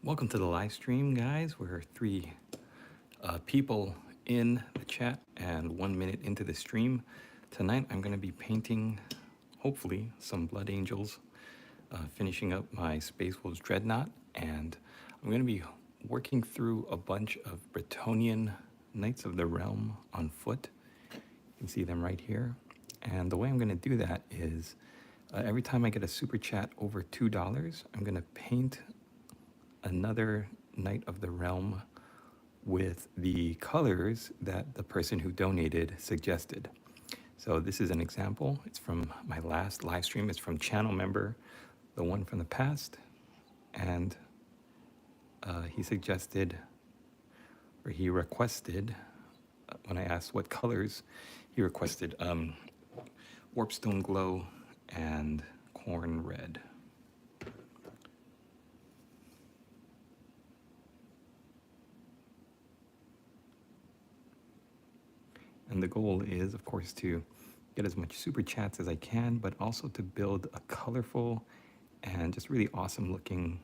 Welcome to the live stream, guys. We're three people in the chat and 1 minute into the stream. Tonight, I'm going to be painting, hopefully, some Blood Angels, finishing up my Space Wolves Dreadnought, and I'm going to be working through a bunch of Bretonian Knights of the Realm on foot. You can see them right here. And the way I'm going to do that is every time I get a super chat over $2, I'm going to paint another Knight of the Realm with the colors that the person who donated suggested. So this is an example. It's from my last live stream. It's from channel member, the one from the past. And he suggested, or he requested, when I asked what colors, he requested Warpstone Glow and Corn Red. And the goal is, of course, to get as much super chats as I can, but also to build a colorful and just really awesome looking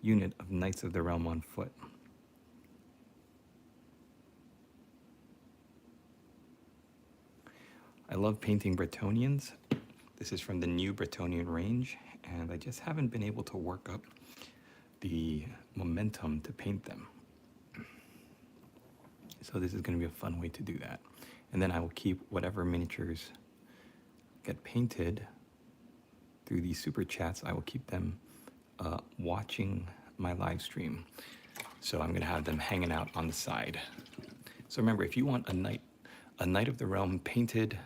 unit of Knights of the Realm on foot. I love painting Bretonians. This is from the new Bretonian range, and I just haven't been able to work up the momentum to paint them. So this is going to be a fun way to do that. And then I will keep whatever miniatures get painted through these super chats. I will keep them watching my live stream. So I'm going to have them hanging out on the side. So remember, if you want a Knight of the Realm painted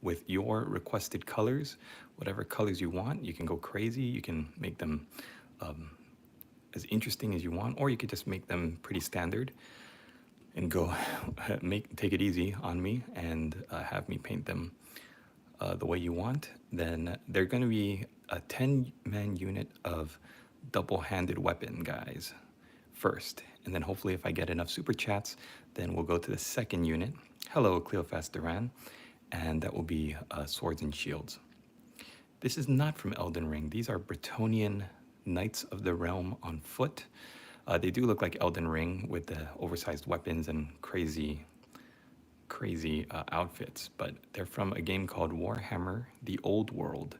with your requested colors, whatever colors you want, you can go crazy. You can make them as interesting as you want, or you could just make them pretty standard and go take it easy on me and have me paint them the way you want. Then they're going to be a 10-man unit of double-handed weapon guys first, and then hopefully if I get enough super chats, then we'll go to the second unit. Hello, Cleophas Duran, and that will be swords and shields. This is not from Elden Ring. These are Bretonian Knights of the Realm on foot. They do look like Elden Ring with the oversized weapons and crazy outfits, but they're from a game called Warhammer: The Old World.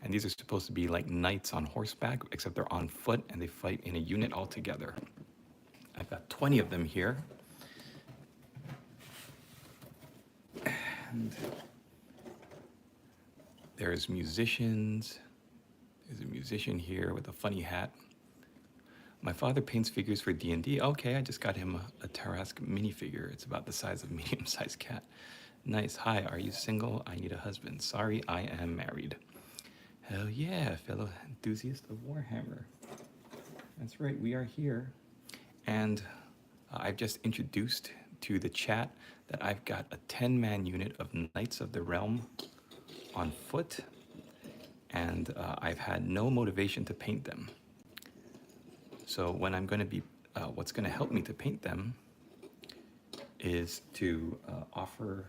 And these are supposed to be like knights on horseback, except they're on foot and they fight in a unit all together. I've got 20 of them here. And there's musicians. There's a musician here with a funny hat. My father paints figures for D&D. Okay, I just got him a Tarask minifigure. It's about the size of a medium-sized cat. Nice. Hi, are you single? I need a husband. Sorry, I am married. Hell yeah, fellow enthusiast of Warhammer. That's right, we are here. And I've just introduced to the chat that I've got a 10-man unit of Knights of the Realm on foot. And I've had no motivation to paint them. So when I'm going to be, what's going to help me to paint them is to offer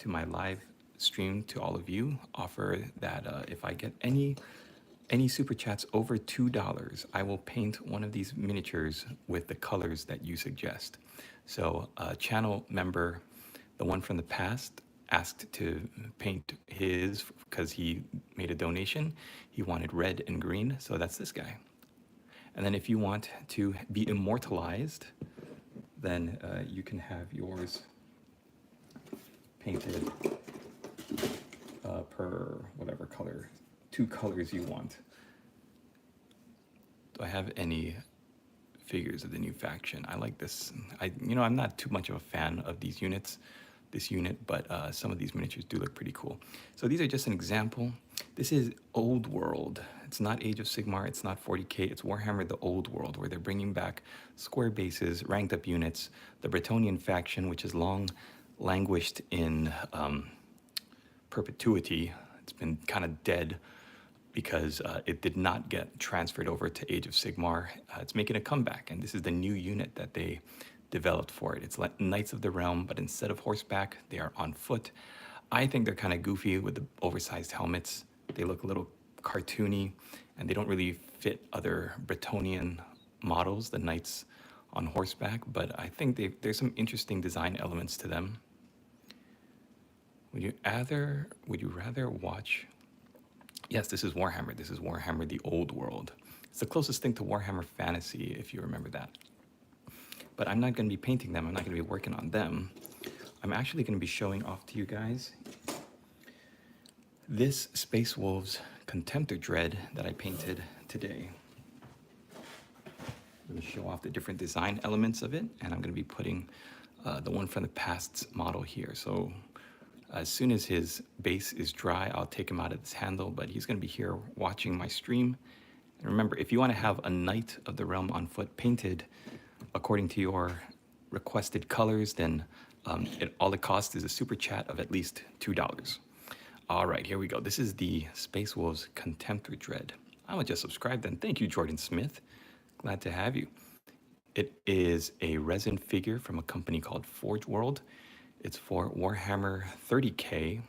to my live stream to all of you, offer that if I get any super chats over $2, I will paint one of these miniatures with the colors that you suggest. So channel member, the one from the past, asked to paint his because he made a donation. He wanted red and green, so that's this guy. And then if you want to be immortalized, then you can have yours painted per whatever color, 2 colors you want. Do I have any figures of the new faction? I like this. I'm not too much of a fan of these units, this unit, but some of these miniatures do look pretty cool. So these are just an example. This is Old World. It's not Age of Sigmar, it's not 40K, it's Warhammer: The Old World, where they're bringing back square bases, ranked up units, the Bretonian faction, which has long languished in perpetuity. It's been kind of dead because it did not get transferred over to Age of Sigmar. It's making a comeback, and this is the new unit that they developed for it. It's like Knights of the Realm, but instead of horseback, they are on foot. I think they're kind of goofy with the oversized helmets. They look a little cartoony, and they don't really fit other Bretonian models, the knights on horseback, but I think there's some interesting design elements to them. Would you rather watch? Yes, this is Warhammer. This is Warhammer the Old World. It's the closest thing to Warhammer Fantasy, if you remember that. But I'm not going to be painting them. I'm not going to be working on them. I'm actually going to be showing off to you guys this Space Wolves Contemptor Dread that I painted today. I'm going to show off the different design elements of it, and I'm going to be putting the one from the past's model here. So as soon as his base is dry, I'll take him out of this handle, but he's going to be here watching my stream. And remember, if you want to have a Knight of the Realm on foot painted according to your requested colors, then all it costs is a super chat of at least $2. All right, here we go. This is the Space Wolves Contemptor Dread. I'm gonna just subscribe then. Thank you, Jordan Smith. Glad to have you. It is a resin figure from a company called Forge World. It's for Warhammer 30K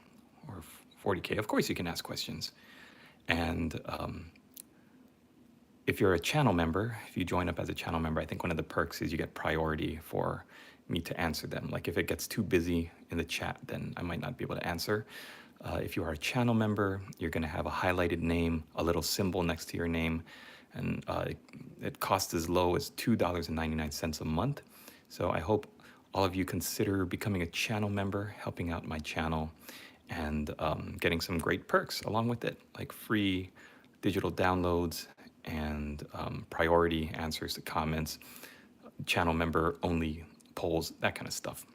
or 40K. Of course, you can ask questions. And if you're a channel member, if you join up as a channel member, I think one of the perks is you get priority for me to answer them. Like if it gets too busy in the chat, then I might not be able to answer. If you are a channel member, you're going to have a highlighted name, a little symbol next to your name, and it costs as low as $2.99 a month. So I hope all of you consider becoming a channel member, helping out my channel, and getting some great perks along with it, like free digital downloads and priority answers to comments, channel member only polls, that kind of stuff.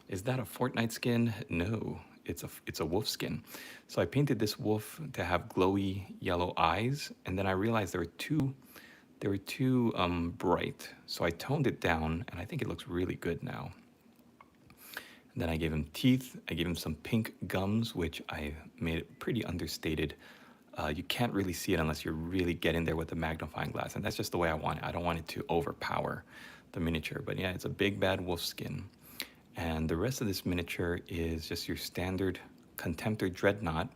Is that a Fortnite skin? No, it's a wolf skin. So I painted this wolf to have glowy yellow eyes, and then I realized they were too bright. So I toned it down, and I think it looks really good now. And then I gave him teeth. I gave him some pink gums, which I made it pretty understated. You can't really see it unless you're really getting there with the magnifying glass, and that's just the way I want it. I don't want it to overpower the miniature, but yeah, it's a big bad wolf skin. And the rest of this miniature is just your standard Contemptor Dreadnought,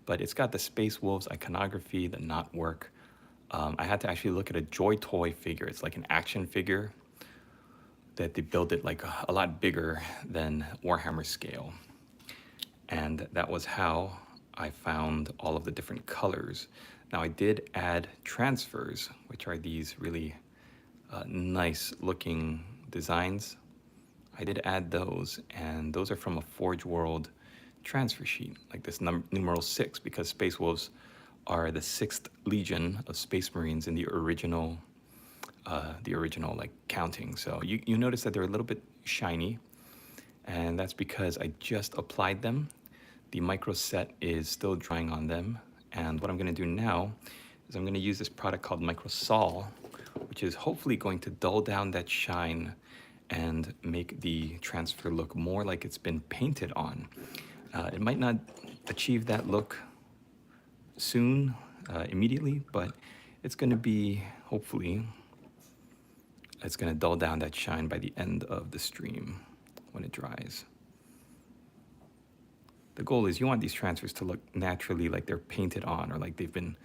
but it's got the Space Wolves iconography, the knot work. I had to actually look at a Joy Toy figure. It's like an action figure that they build it like a lot bigger than Warhammer scale. And that was how I found all of the different colors. Now I did add transfers, which are these really nice looking designs. I did add those, and those are from a Forge World transfer sheet, like this numeral 6, because Space Wolves are the 6th Legion of Space Marines in the original like counting. So you notice that they're a little bit shiny, and that's because I just applied them. The micro set is still drying on them, and what I'm going to do now is I'm going to use this product called Micro Sol, which is hopefully going to dull down that shine and make the transfer look more like it's been painted on. It might not achieve that look soon, immediately, but it's going to be, hopefully, it's going to dull down that shine by the end of the stream when it dries. The goal is you want these transfers to look naturally like they're painted on, or like they've been,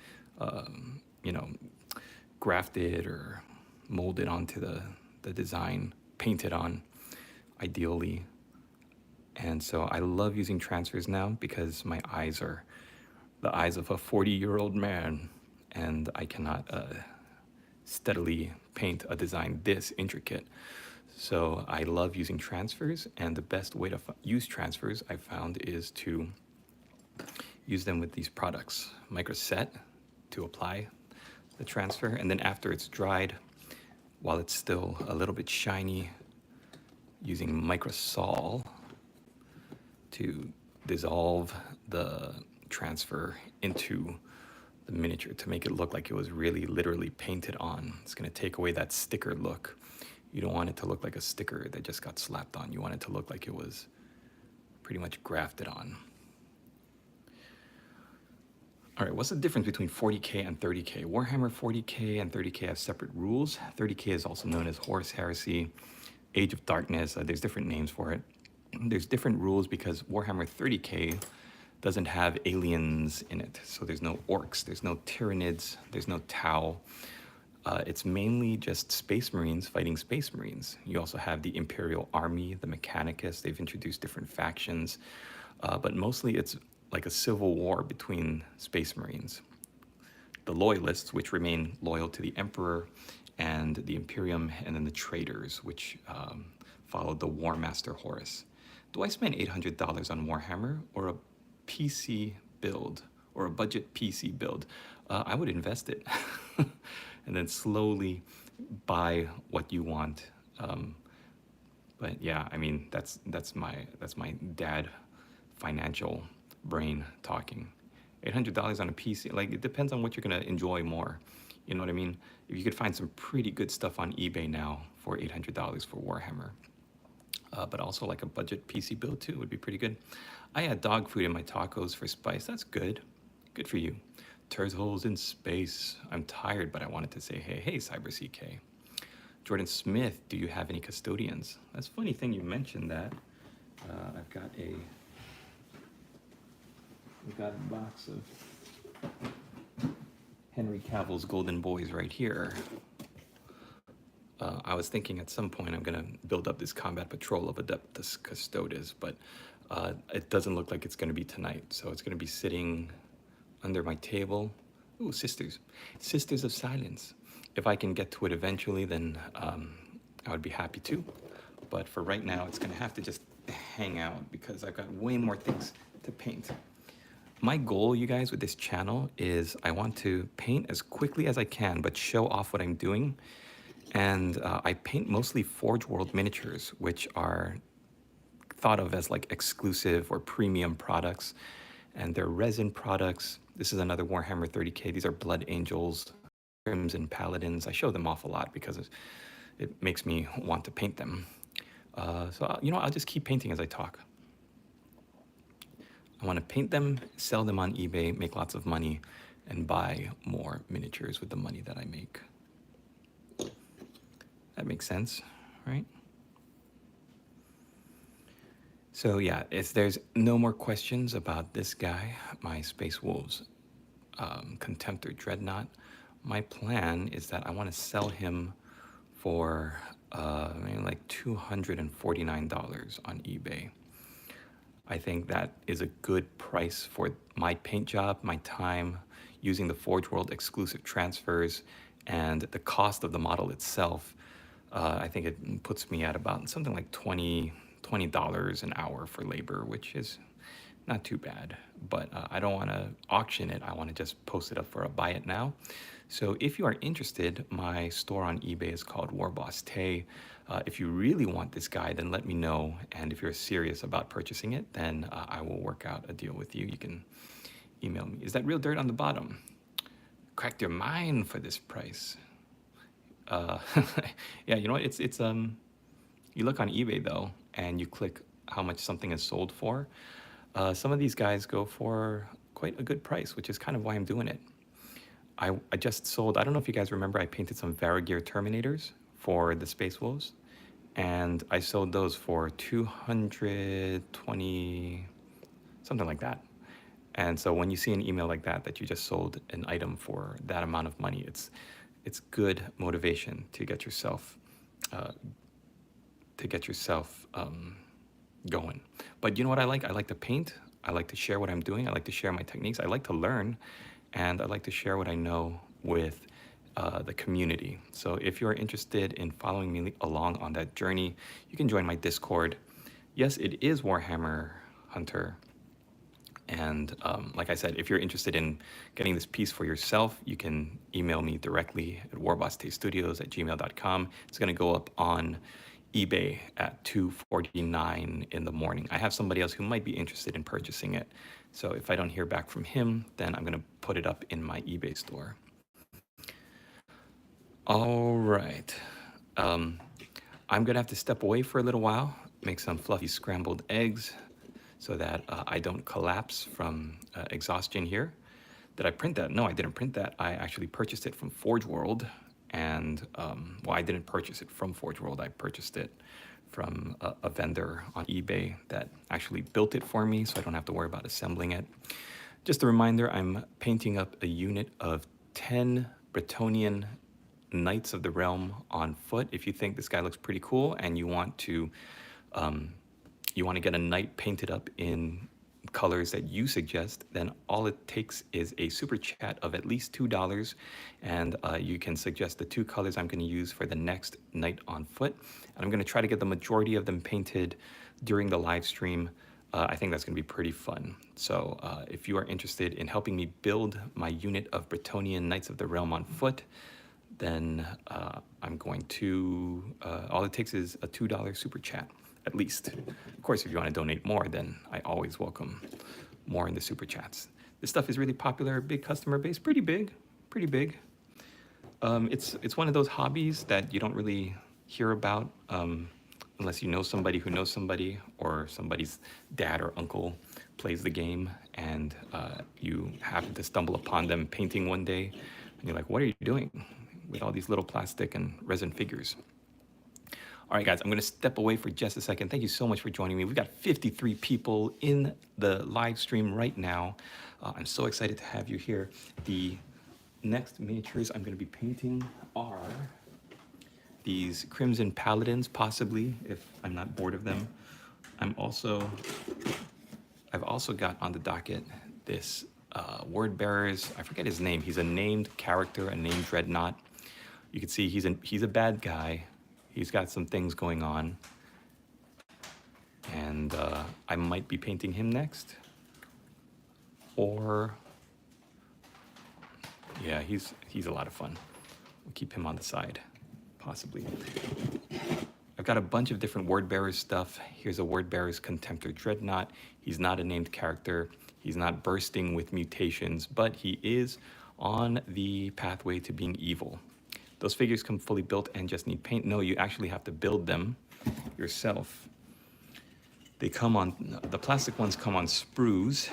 grafted or molded onto the design, painted on, ideally. And so I love using transfers now because my eyes are the eyes of a 40-year-old man, and I cannot steadily paint a design this intricate. So I love using transfers, and the best way to use transfers I found is to use them with these products. Microset to apply the transfer, and then after it's dried, while it's still a little bit shiny, using Microsol to dissolve the transfer into the miniature to make it look like it was really literally painted on. It's going to take away that sticker look. You don't want it to look like a sticker that just got slapped on. You want it to look like it was pretty much grafted on. All right, what's the difference between 40K and 30K? Warhammer 40K and 30K have separate rules. 30K is also known as Horus Heresy, Age of Darkness. There's different names for it. There's different rules because Warhammer 30K, doesn't have aliens in it. So there's no orcs, there's no Tyranids, there's no Tau. It's mainly just Space Marines fighting Space Marines. You also have the Imperial Army, the Mechanicus. They've introduced different factions, but mostly it's like a civil war between Space Marines. The Loyalists, which remain loyal to the Emperor, and the Imperium, and then the Traitors, which followed the War Master Horus. Do I spend $800 on Warhammer or a PC build or a budget PC build? I would invest it and then slowly buy what you want. But yeah, I mean that's my dad financial brain talking. $800 on a PC, like it depends on what you're gonna enjoy more. You know what I mean? If you could find some pretty good stuff on eBay now for $800 for Warhammer. But also like a budget PC build too would be pretty good. I had dog food in my tacos for spice. That's good. Good for you. Turtles in space. I'm tired, but I wanted to say hey, CyberCK. Jordan Smith, do you have any custodians? That's a funny thing you mentioned that. I've got a box of Henry Cavill's Golden Boys right here. I was thinking at some point I'm gonna build up this combat patrol of Adeptus Custodes, but it doesn't look like it's gonna be tonight. So it's gonna be sitting under my table. Ooh, Sisters of Silence. If I can get to it eventually, then I would be happy to. But for right now, it's gonna have to just hang out because I've got way more things to paint. My goal, you guys, with this channel is I want to paint as quickly as I can, but show off what I'm doing. And I paint mostly Forge World miniatures, which are thought of as like exclusive or premium products. And they're resin products. This is another Warhammer 30K. These are Blood Angels, Crimson Paladins. I show them off a lot because it makes me want to paint them. So, you know, I'll just keep painting as I talk. I want to paint them, sell them on eBay, make lots of money, and buy more miniatures with the money that I make. That makes sense, right? So yeah, if there's no more questions about this guy, my Space Wolves Contemptor Dreadnought, my plan is that I want to sell him for maybe like $249 on eBay. I think that is a good price for my paint job, my time, using the Forge World exclusive transfers, and the cost of the model itself. I think it puts me at about something like $20 an hour for labor, which is not too bad. But I don't want to auction it. I want to just post it up for a buy it now. So if you are interested, my store on eBay is called Warboss Tay. If you really want this guy, then let me know. And if you're serious about purchasing it, then I will work out a deal with you. You can email me. Is that real dirt on the bottom? Cracked your mind for this price. Yeah, you know what? It's you look on eBay though, and you click how much something is sold for. Some of these guys go for quite a good price, which is kind of why I'm doing it. I just sold, I don't know if you guys remember, I painted some Varigir Terminators for the Space Wolves, and I sold those for 220, something like that. And so when you see an email like that you just sold an item for that amount of money, it's good motivation to get yourself going. But you know what I like? I like to paint. I like to share what I'm doing. I like to share my techniques. I like to learn, and I like to share what I know with the community. So if you're interested in following me along on that journey, you can join my Discord. Yes, it is Warhammer Hunter. And like I said, if you're interested in getting this piece for yourself, you can email me directly at warbosstaystudios@gmail.com. It's going to go up on eBay at 2:49 in the morning. I have somebody else who might be interested in purchasing it. So if I don't hear back from him, then I'm going to put it up in my eBay store. All right. I'm going to have to step away for a little while, make some fluffy scrambled eggs, so that I don't collapse from exhaustion here. Did I print that? No, I didn't print that. I actually purchased it from Forge World, and well, I didn't purchase it from Forge World. I purchased it from a vendor on eBay that actually built it for me, so I don't have to worry about assembling it. Just a reminder, I'm painting up a unit of 10 Bretonian Knights of the Realm on foot. If you think this guy looks pretty cool and you want to get a knight painted up in colors that you suggest, then all it takes is a super chat of at least $2, and you can suggest the 2 colors I'm going to use for the next knight on foot. And I'm going to try to get the majority of them painted during the live stream. I think that's going to be pretty fun. So if you are interested in helping me build my unit of Bretonian Knights of the Realm on foot, then I'm going to, all it takes is a $2 super chat, at least. Of course, if you want to donate more, then I always welcome more in the super chats. This stuff is really popular, big customer base, pretty big, pretty big. It's one of those hobbies that you don't really hear about unless you know somebody who knows somebody, or somebody's dad or uncle plays the game, and you happen to stumble upon them painting one day, and you're like, what are you doing with all these little plastic and resin figures? All right, guys, I'm going to step away for just a second. Thank you so much for joining me. We've got 53 people in the live stream right now. I'm so excited to have you here. The next miniatures I'm going to be painting are these Crimson Paladins, possibly, if I'm not bored of them. I've also got on the docket this Word Bearers. I forget his name. He's a named character, a named Dreadnought. You can see he's a bad guy. He's got some things going on, and I might be painting him next. Or, yeah, he's a lot of fun. We'll keep him on the side, possibly. I've got a bunch of different Word Bearers stuff. Here's a Word Bearers Contemptor Dreadnought. He's not a named character. He's not bursting with mutations, but he is on the pathway to being evil. Those figures come fully built and just need paint. No, you actually have to build them yourself. They come on, the plastic ones come on sprues,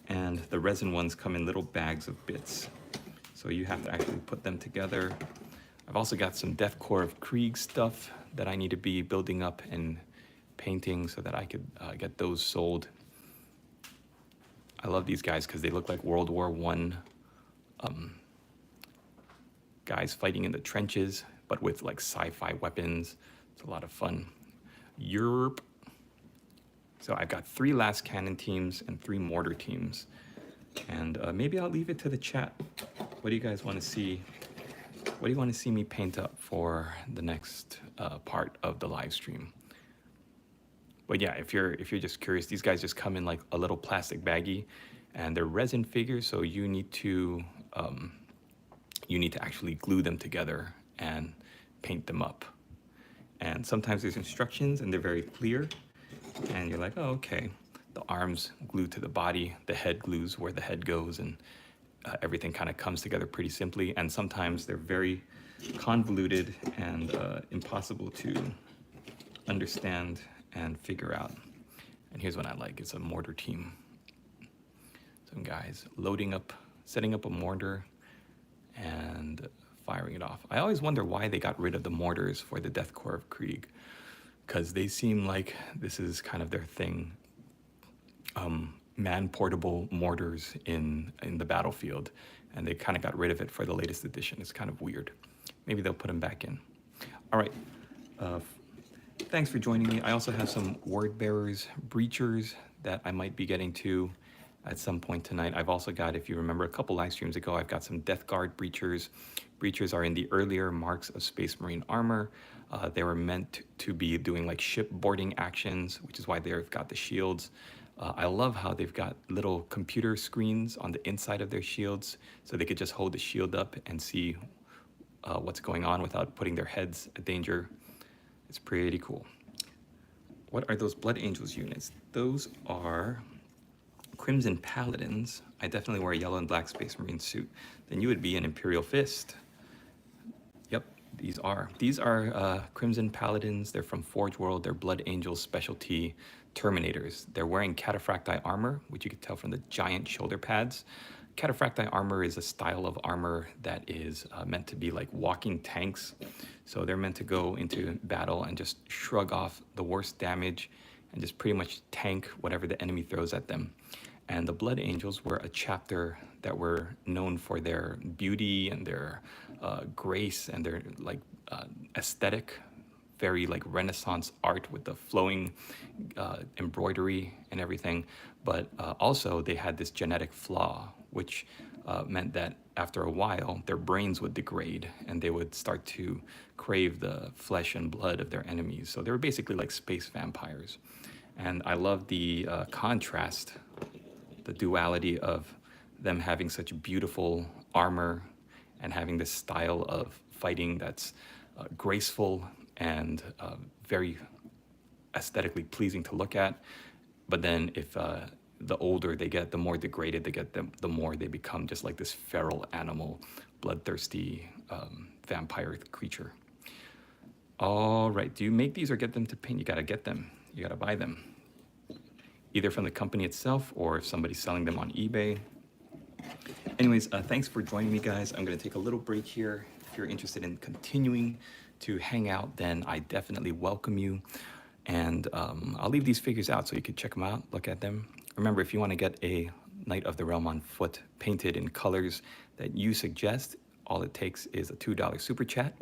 and the resin ones come in little bags of bits. So you have to actually put them together. I've also got some Deathcore of Krieg stuff that I need to be building up and painting so that I could get those sold. I love these guys because they look like World War I guys fighting in the trenches, but with like sci-fi weapons. It's a lot of fun. Yerp. So I've got 3 last cannon teams and 3 mortar teams. And maybe I'll leave it to the chat. What do you guys want to see? What do you want to see me paint up for the next part of the live stream? But yeah, if you're just curious, these guys just come in like a little plastic baggie, and they're resin figures, so you need to actually glue them together and paint them up. And sometimes there's instructions and they're very clear, and you're like, oh, okay. The arms glue to the body, the head glues where the head goes, and everything kind of comes together pretty simply. And sometimes they're very convoluted and impossible to understand and figure out. And here's what I like. It's a mortar team. Some guys loading up, setting up a mortar and firing it off. I always wonder why they got rid of the mortars for the Deathcore of Krieg, because they seem like this is kind of their thing. Man-portable mortars in the battlefield, and they kind of got rid of it for the latest edition. It's kind of weird. Maybe they'll put them back in. All right. Thanks for joining me. I also have some Word Bearers breachers that I might be getting to at some point tonight. I've also got, if you remember a couple live streams ago, I've got some Death Guard breachers. Breachers are in the earlier marks of Space Marine armor. They were meant to be doing like ship boarding actions, which is why they've got the shields. I love how they've got little computer screens on the inside of their shields, so they could just hold the shield up and see what's going on without putting their heads at danger. It's pretty cool. What are those Blood Angels units? Those are Crimson Paladins. I definitely wear a yellow and black Space Marine suit. Then you would be an Imperial Fist. Yep, these are Crimson Paladins. They're from Forge World. They're Blood Angels specialty Terminators. They're wearing cataphracti armor, which you could tell from the giant shoulder pads, Cataphracti armor is a style of armor that is meant to be like walking tanks. So they're meant to go into battle and just shrug off the worst damage and just pretty much tank whatever the enemy throws at them. And the Blood Angels were a chapter that were known for their beauty and their grace and their like aesthetic, very like Renaissance art with the flowing embroidery and everything. But also they had this genetic flaw, which meant that after a while their brains would degrade and they would start to crave the flesh and blood of their enemies. So they were basically like space vampires. And I love the contrast, the duality of them having such beautiful armor and having this style of fighting that's graceful and very aesthetically pleasing to look at. But then if the older they get, the more degraded they get, the more they become just like this feral animal, bloodthirsty vampire creature. All right, do you make these or get them to paint? You gotta get them, you gotta buy them. Either from the company itself or if somebody's selling them on eBay. Anyways, thanks for joining me, guys. I'm gonna take a little break here. If you're interested in continuing to hang out, then I definitely welcome you. And I'll leave these figures out so you can check them out, look at them. Remember, if you want to get a Knight of the Realm on foot painted in colors that you suggest, all it takes is a $2 super chat.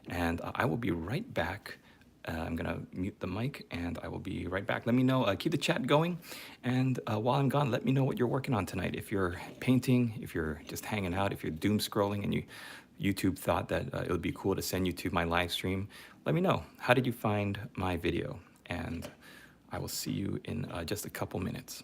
And I will be right back. I'm going to mute the mic and I will be right back. Let me know, keep the chat going. And while I'm gone, let me know what you're working on tonight. If you're painting, if you're just hanging out, if you're doom scrolling and YouTube thought that it would be cool to send you to my live stream, let me know. How did you find my video? And I will see you in just a couple minutes.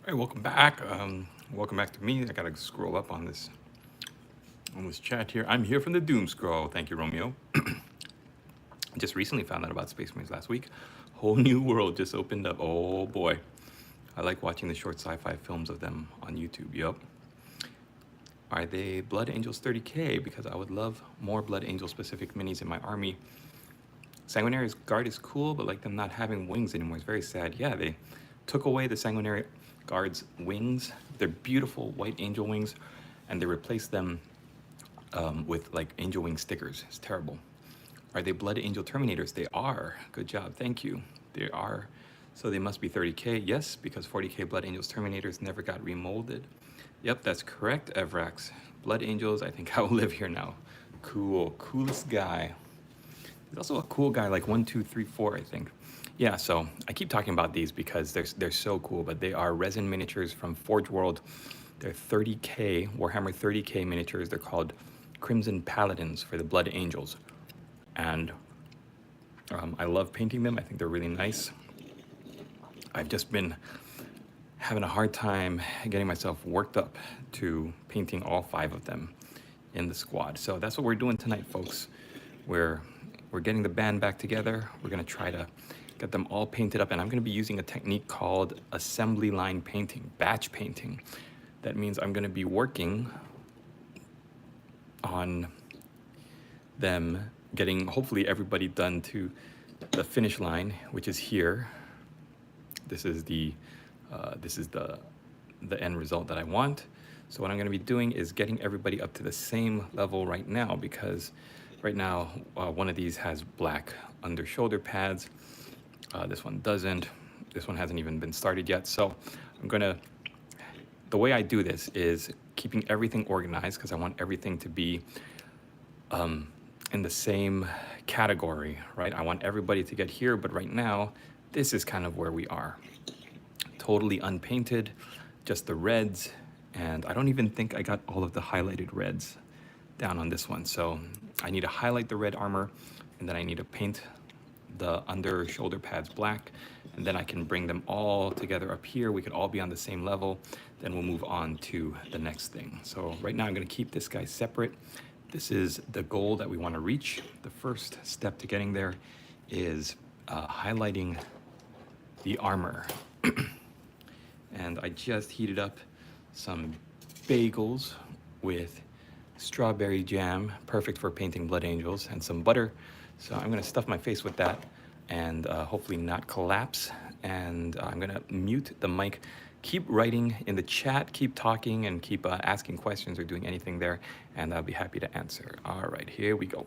Hey, welcome back. Welcome back to me. I gotta scroll up on this chat here. I'm here from the Doom Scroll. Thank you, Romeo. I just recently found out about Space Marines last week. Whole new world just opened up. Oh boy, I like watching the short sci-fi films of them on YouTube. Yup. Are they Blood Angels 30K? Because I would love more Blood Angel specific minis in my army. Sanguinary's Guard is cool, but like them not having wings anymore is very sad. Yeah, they took away the Sanguinary Guard's wings. They're beautiful white angel wings, and they replaced them with like angel wing stickers. It's terrible. Are they Blood Angel Terminators? They are. Good job. Thank you. They are. So they must be 30K. Yes, because 40K Blood Angels Terminators never got remolded. Yep, that's correct, Evrax. Blood Angels, I think I will live here now. Cool. Coolest guy. There's also a cool guy like 1, 2, 3, 4, I think. Yeah, so I keep talking about these because they're so cool, but they are resin miniatures from Forge World. They're 30K, Warhammer 30K miniatures. They're called Crimson Paladins for the Blood Angels. And I love painting them. I think they're really nice. I've just been having a hard time getting myself worked up to painting all 5 of them in the squad. So that's what we're doing tonight, folks. We're getting the band back together. We're gonna try to get them all painted up, and I'm gonna be using a technique called assembly line painting, batch painting. That means I'm gonna be working on them getting hopefully everybody done to the finish line, which is here. This is the end result that I want. So what I'm going to be doing is getting everybody up to the same level right now, because right now one of these has black under shoulder pads. This one doesn't. This one hasn't even been started yet. So the way I do this is keeping everything organized, because I want everything to be in the same category, right? I want everybody to get here, but right now, this is kind of where we are. Totally unpainted, just the reds, and I don't even think I got all of the highlighted reds down on this one. So I need to highlight the red armor, and then I need to paint the under shoulder pads black, and then I can bring them all together up here. We could all be on the same level. Then we'll move on to the next thing. So right now I'm gonna keep this guy separate. This is the goal that we wanna reach. The first step to getting there is highlighting the armor. And I just heated up some bagels with strawberry jam, perfect for painting Blood Angels, and some butter. So I'm gonna stuff my face with that and hopefully not collapse. And I'm gonna mute the mic. Keep writing in the chat, keep talking, and keep asking questions or doing anything there, and I'll be happy to answer. All right, here we go.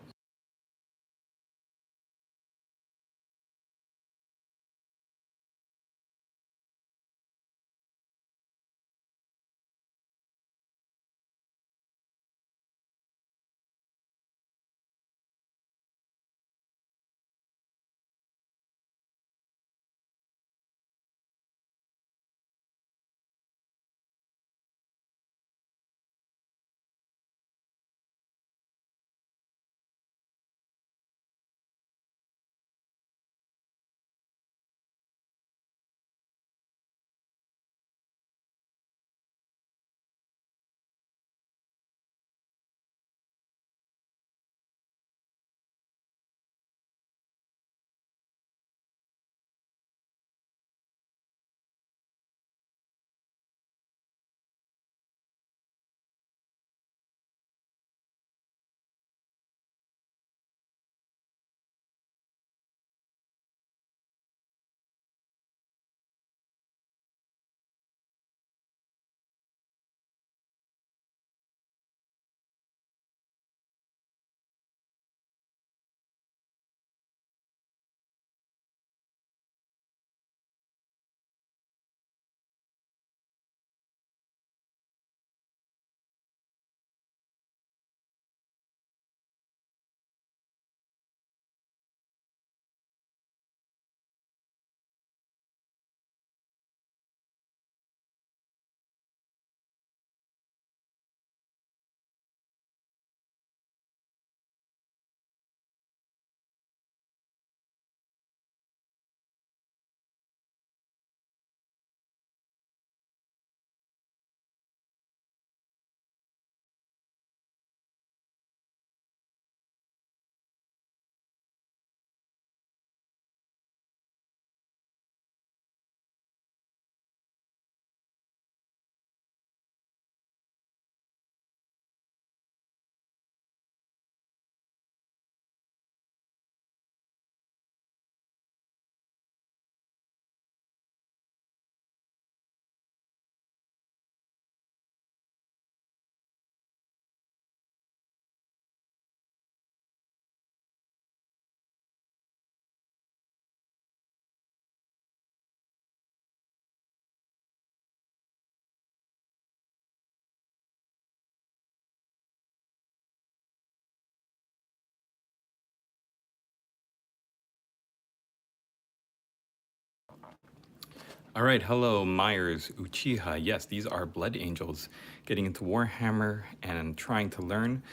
All right, hello, Myers, Uchiha. Yes, these are Blood Angels getting into Warhammer and trying to learn.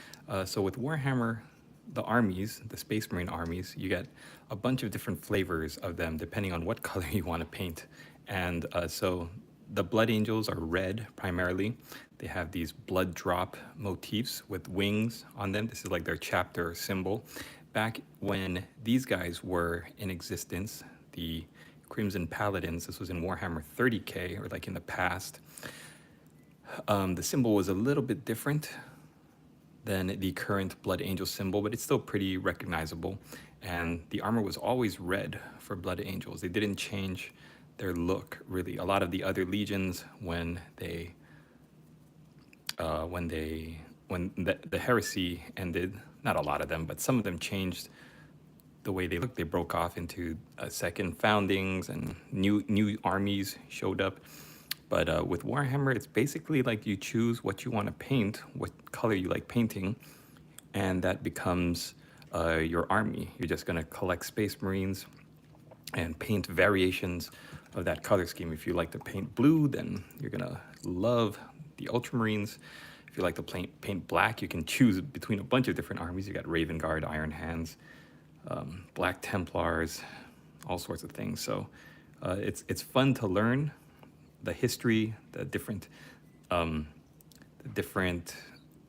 So, with Warhammer, the armies, the Space Marine armies, you get a bunch of different flavors of them depending on what color you want to paint. And so, the Blood Angels are red primarily. They have these blood drop motifs with wings on them. This is like their chapter symbol. Back when these guys were in existence, the Crimson Paladins, this was in Warhammer 30K, or like in the past, the symbol was a little bit different than the current Blood Angel symbol, but it's still pretty recognizable. And the armor was always red for Blood Angels. They didn't change their look really. A lot of the other legions, when the heresy ended, not a lot of them, but some of them changed the way they looked. They broke off into second foundings, and new armies showed up. But with Warhammer, it's basically like you choose what you want to paint, what color you like painting, and that becomes your army. You're just going to collect Space Marines and paint variations of that color scheme. If you like to paint blue, then you're going to love the Ultramarines. If you like to paint black, you can choose between a bunch of different armies. You got Raven Guard, Iron Hands, Black Templars, all sorts of things. So it's fun to learn the history, the different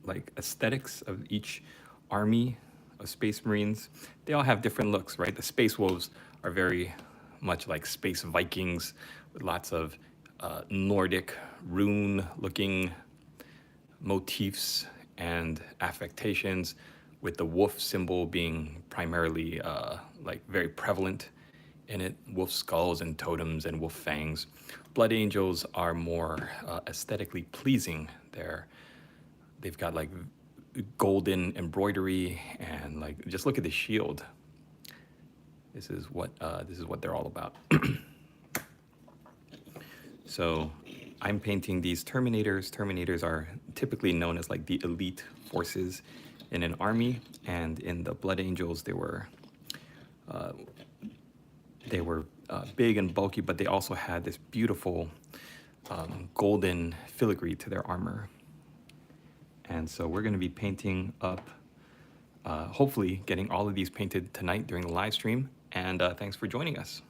like aesthetics of each army of Space Marines. They all have different looks, right? The Space Wolves are very much like Space Vikings with lots of Nordic rune-looking motifs and affectations, with the wolf symbol being primarily like very prevalent in it. Wolf skulls and totems and wolf fangs. Blood Angels are more aesthetically pleasing. They've got like golden embroidery, and like just look at the shield. This is what they're all about. So I'm painting these Terminators. Terminators are typically known as like the elite forces in an army, and in the Blood Angels, they were big and bulky, but they also had this beautiful golden filigree to their armor. And so we're going to be painting up, hopefully getting all of these painted tonight during the live stream. And thanks for joining us.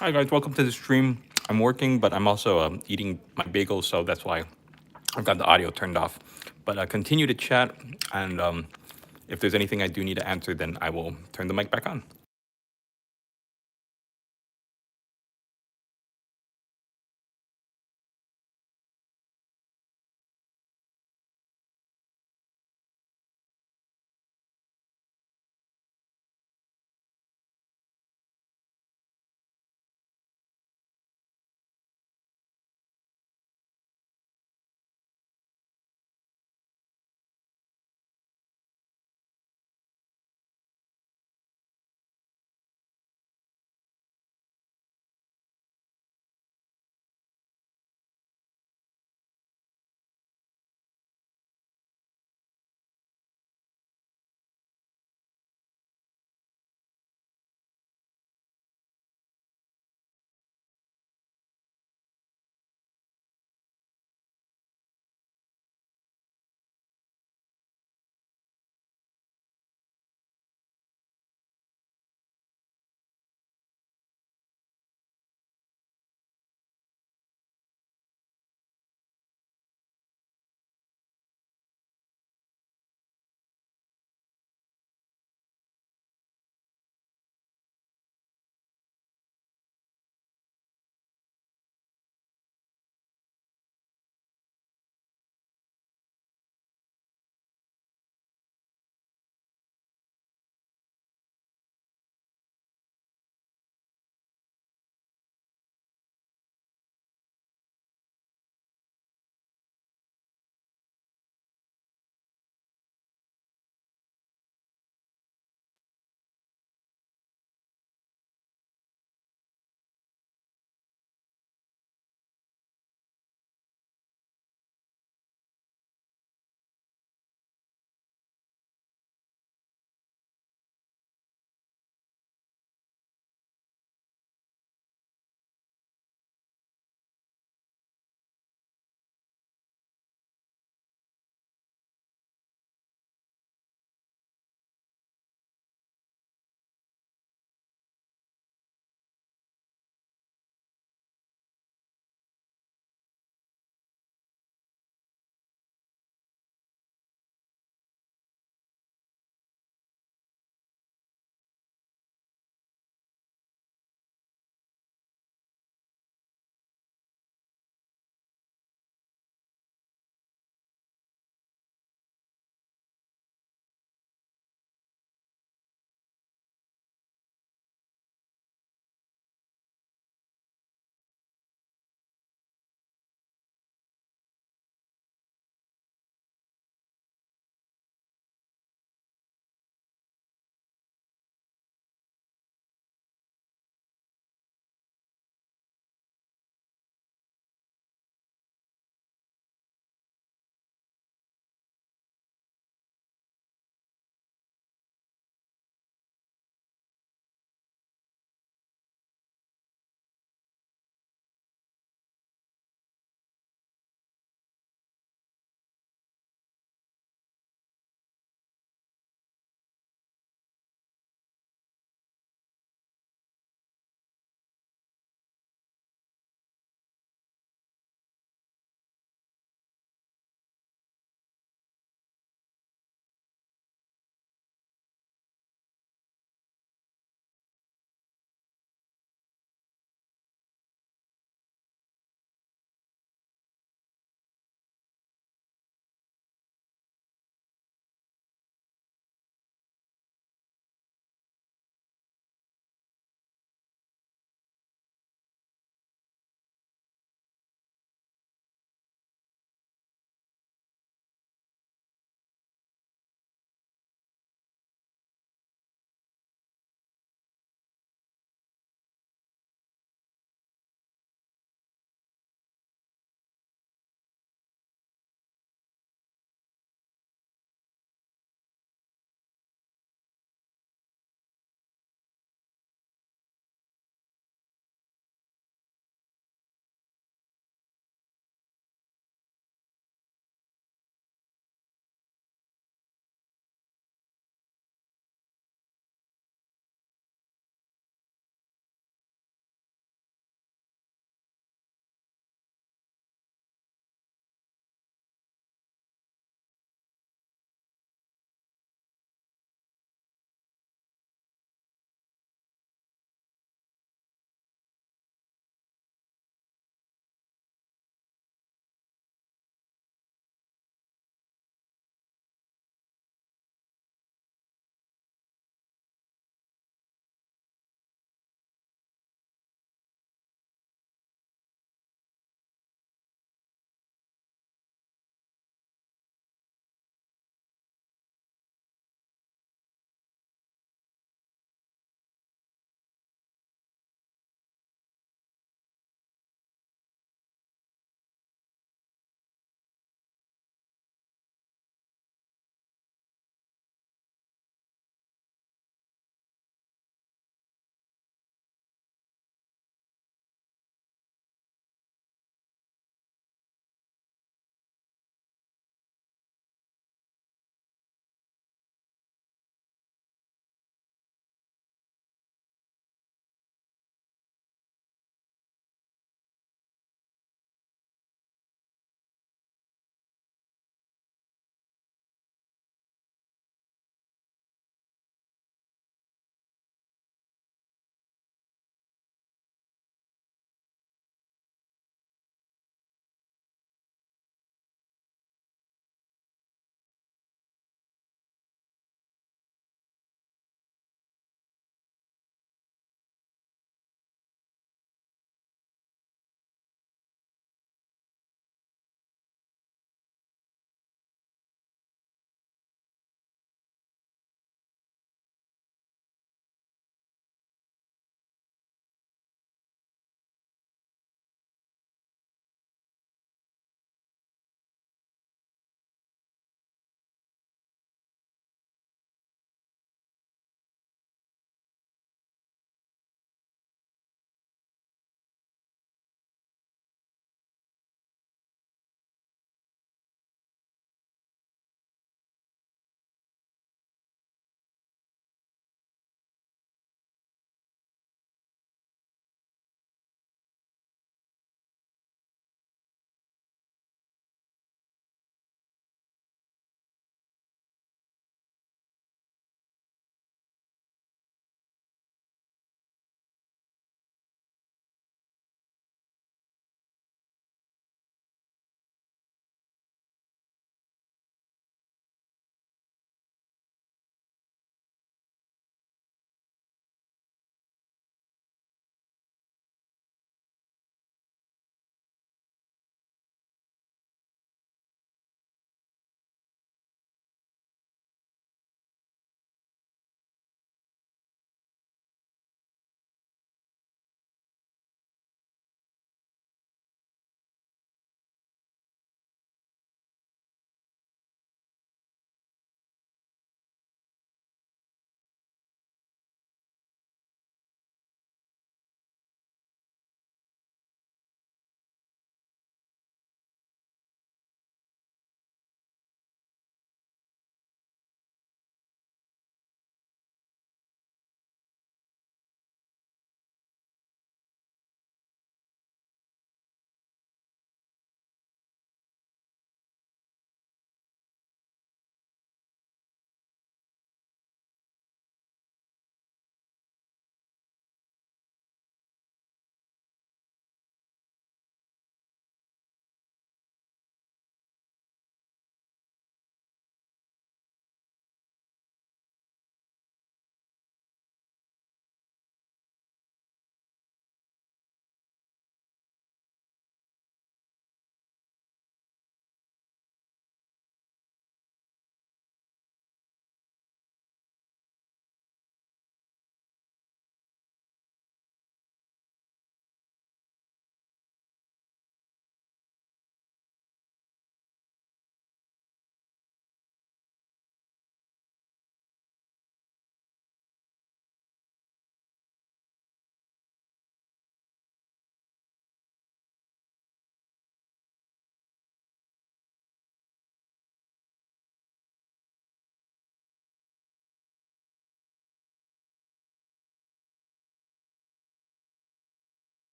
Hi guys, welcome to the stream. I'm working, but I'm also eating my bagels, so that's why I've got the audio turned off. But continue to chat, and if there's anything I do need to answer, then I will turn the mic back on.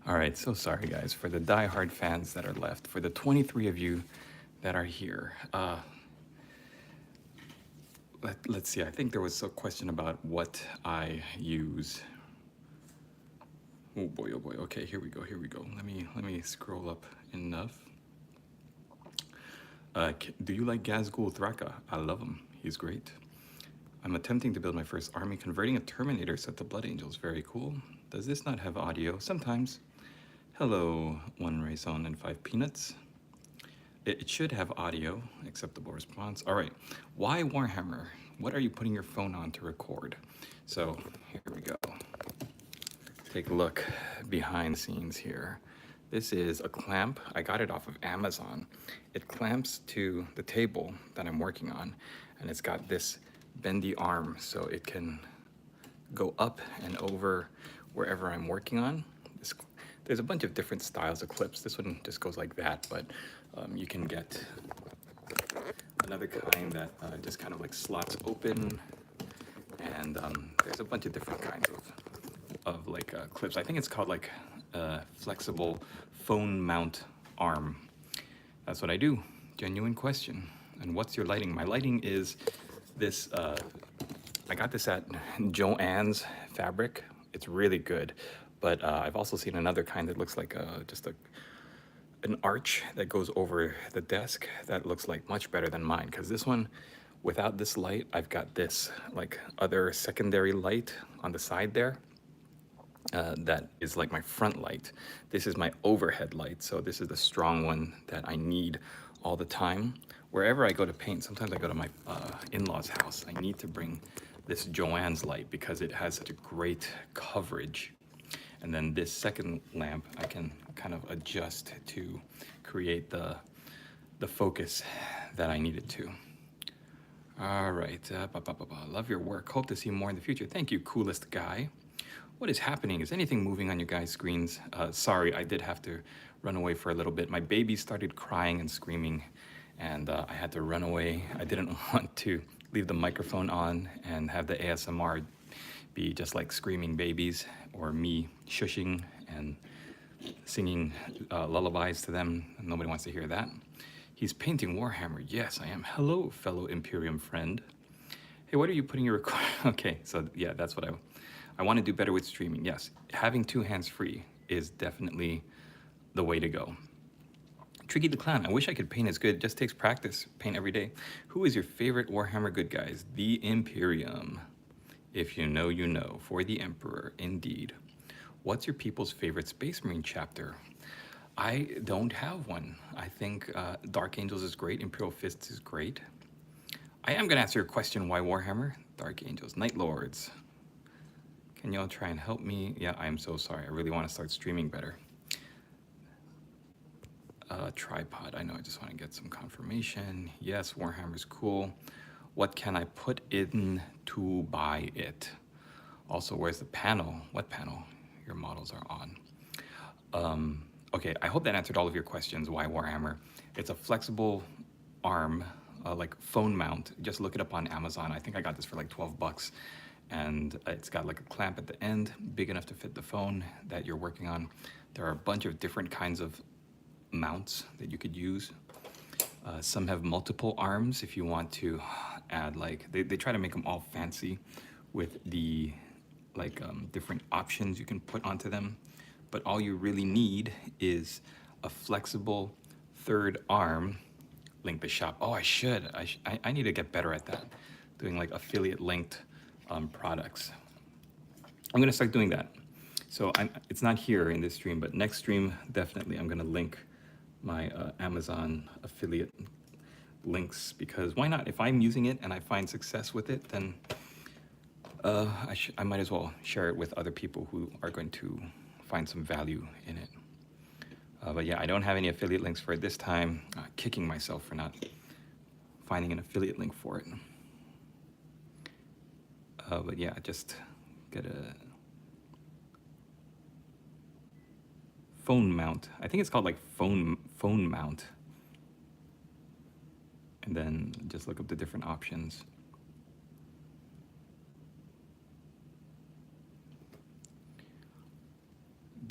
All right, so sorry guys for the diehard fans that are left. For the 23 of you that are here, let's see. I think there was a question about what I use. Oh boy, oh boy. Okay, here we go. Here we go. Let me scroll up enough. Do you like Gazgul Thraka? I love him. He's great. I'm attempting to build my first army, converting a Terminator set to Blood Angels. Very cool. Does this not have audio? Sometimes. Hello, 1 Resin and 5 Peanuts. It should have audio, acceptable response. All right, why Warhammer? What are you putting your phone on to record? So here we go. Take a look behind the scenes here. This is a clamp. I got it off of Amazon. It clamps to the table that I'm working on, and it's got this bendy arm so it can go up and over wherever I'm working on. There's a bunch of different styles of clips. This one just goes like that, but you can get another kind that just kind of like slots open, and there's a bunch of different kinds of like clips. I think it's called like flexible phone mount arm. That's what I do. Genuine question. And what's your lighting? My lighting is this. I got this at Joann's Fabric. It's really good. But I've also seen another kind that looks like just an arch that goes over the desk that looks like much better than mine. Because this one, without this light, I've got this like other secondary light on the side there. That is like my front light. This is my overhead light. So this is the strong one that I need all the time. Wherever I go to paint, sometimes I go to my in-laws' house, I need to bring this Joann's light because it has such a great coverage. And then this second lamp, I can kind of adjust to create the focus that I need it to. All right, love your work. Hope to see more in the future. Thank you, coolest guy. What is happening? Is anything moving on your guys' screens? Sorry, I did have to run away for a little bit. My baby started crying and screaming, and I had to run away. I didn't want to leave the microphone on and have the ASMR be just like screaming babies or me shushing and singing lullabies to them. Nobody wants to hear that. He's painting Warhammer. Yes, I am. Hello, fellow Imperium friend. Hey, what are you putting your record? Okay, so yeah, that's what I want to do better with streaming. Yes, having 2 hands free is definitely the way to go. Tricky the Clown, I wish I could paint as good. Just takes practice. Paint every day. Who is your favorite Warhammer good guys? The Imperium. If you know, you know. For the Emperor, indeed. What's your people's favorite Space Marine chapter? I don't have one. I think Dark Angels is great. Imperial Fists is great. I am going to answer your question, why Warhammer? Dark Angels. Night Lords. Can y'all try and help me? Yeah, I am so sorry. I really want to start streaming better. Tripod. I know, I just want to get some confirmation. Yes, Warhammer's cool. What can I put in to buy it? Also, where's the panel? What panel your models are on? Okay, I hope that answered all of your questions. Why Warhammer? It's a flexible arm, like phone mount. Just look it up on Amazon. I think I got this for like 12 bucks. And it's got like a clamp at the end, big enough to fit the phone that you're working on. There are a bunch of different kinds of mounts that you could use. Some have multiple arms if you want to add like, they try to make them all fancy with the like different options you can put onto them. But all you really need is a flexible third arm. Link the shop. Oh, I need to get better at that. Doing like affiliate linked products. I'm gonna start doing that. So it's not here in this stream, but next stream, definitely I'm gonna link my Amazon affiliate links, because why not? If I'm using it and I find success with it, then I might as well share it with other people who are going to find some value in it. But yeah, I don't have any affiliate links for it this time. Kicking myself for not finding an affiliate link for it. But yeah, just get a phone mount. I think it's called like phone mount. And then just look up the different options.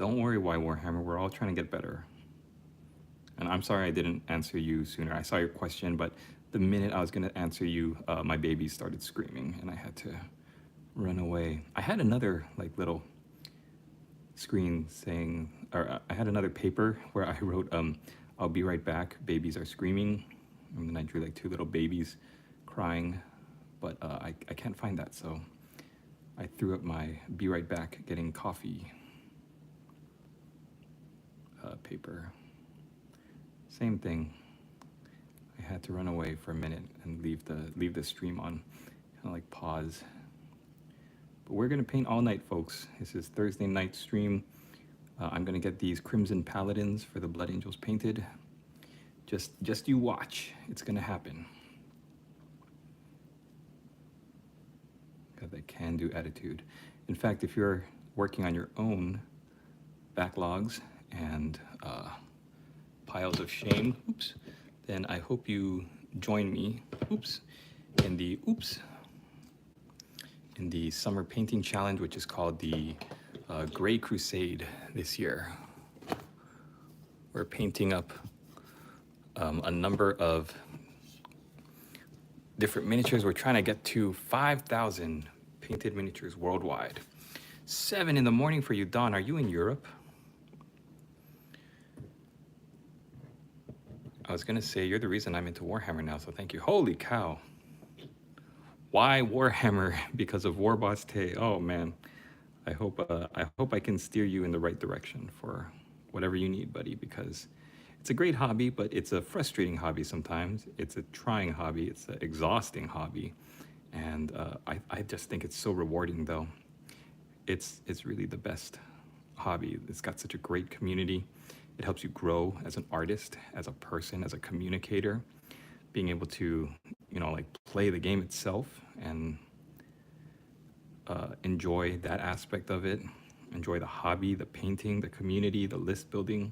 Don't worry, why Warhammer. We're all trying to get better. And I'm sorry I didn't answer you sooner. I saw your question, but the minute I was going to answer you, my baby started screaming, and I had to run away. I had another like little screen saying, or I had another paper where I wrote, "I'll be right back. Babies are screaming," and then I drew like two little babies crying, but I can't find that, so I threw up my "Be right back, getting coffee" paper. Same thing. I had to run away for a minute and leave the stream on, kind of like pause. But we're gonna paint all night, folks. This is Thursday night stream. I'm gonna get these Crimson Paladins for the Blood Angels painted. Just you watch. It's gonna happen. Got that can-do attitude. In fact, if you're working on your own backlogs and piles of shame, oops, then I hope you join me, in the summer painting challenge, which is called the Gray Crusade this year. We're painting up a number of different miniatures. We're trying to get to 5,000 painted miniatures worldwide. 7 in the morning for you, Don. Are you in Europe? I was gonna say, you're the reason I'm into Warhammer now, so thank you. Holy cow. Why Warhammer? Because of Warboss Tay. Oh man, I hope I can steer you in the right direction for whatever you need, buddy, because it's a great hobby, but it's a frustrating hobby sometimes. It's a trying hobby. It's an exhausting hobby. And I just think it's so rewarding, though. It's really the best hobby. It's got such a great community. It helps you grow as an artist, as a person, as a communicator. Being able to, like play the game itself and enjoy that aspect of it. Enjoy the hobby, the painting, the community, the list building,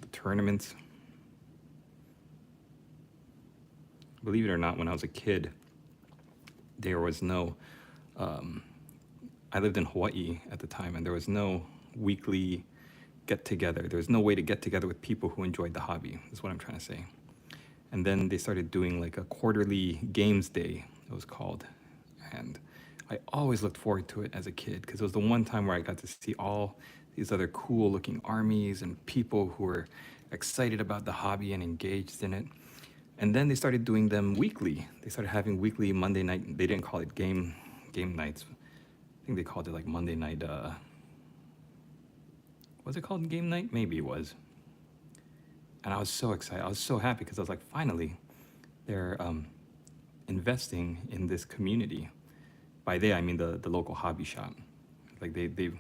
the tournaments. Believe it or not, when I was a kid, there was no, I lived in Hawaii at the time, and there was no weekly get together. There was no way to get together with people who enjoyed the hobby, is what I'm trying to say. And then they started doing like a quarterly games day, it was called. And I always looked forward to it as a kid, because it was the one time where I got to see all these other cool looking armies and people who were excited about the hobby and engaged in it. And then they started doing them weekly. They started having weekly Monday night, they didn't call it game nights. I think they called it like Monday night, was it called game night? Maybe it was. And I was so excited. I was so happy because I was like, finally, they're investing in this community. By they, I mean the local hobby shop. Like they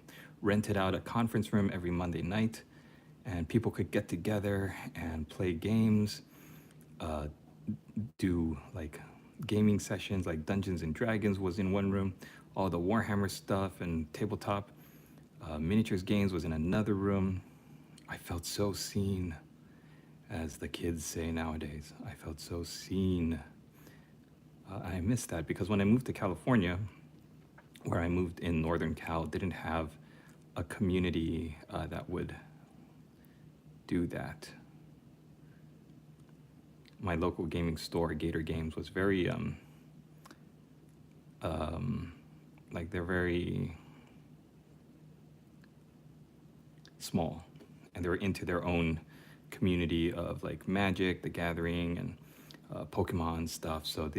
rented out a conference room every Monday night, and people could get together and play games, do like gaming sessions, like Dungeons and Dragons was in one room, all the Warhammer stuff and tabletop miniatures games was in another room. I felt so seen, as the kids say nowadays. I felt so seen. I missed that because when I moved to California, where I moved in Northern Cal, didn't have a community that would do that. My local gaming store, Gator Games, was very, like they're very small, and they were into their own community of like Magic, the Gathering, and Pokemon stuff. So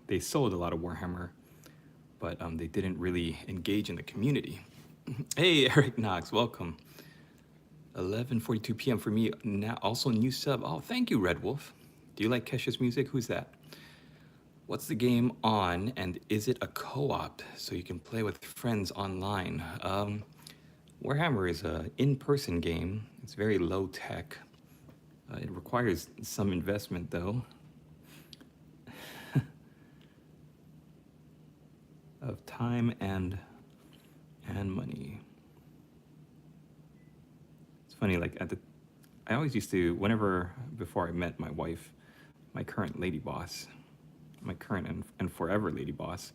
they sold a lot of Warhammer, but they didn't really engage in the community. Hey, Eric Knox, welcome. 11:42 p.m. for me now. Also new sub. Oh, thank you, Red Wolf. Do you like Kesha's music? Who's that? What's the game on, and is it a co-op so you can play with friends online? Warhammer is an in-person game. It's very low tech. It requires some investment, though, of time and money. It's funny, like I always used to, before I met my wife, my current lady boss, my current and forever lady boss,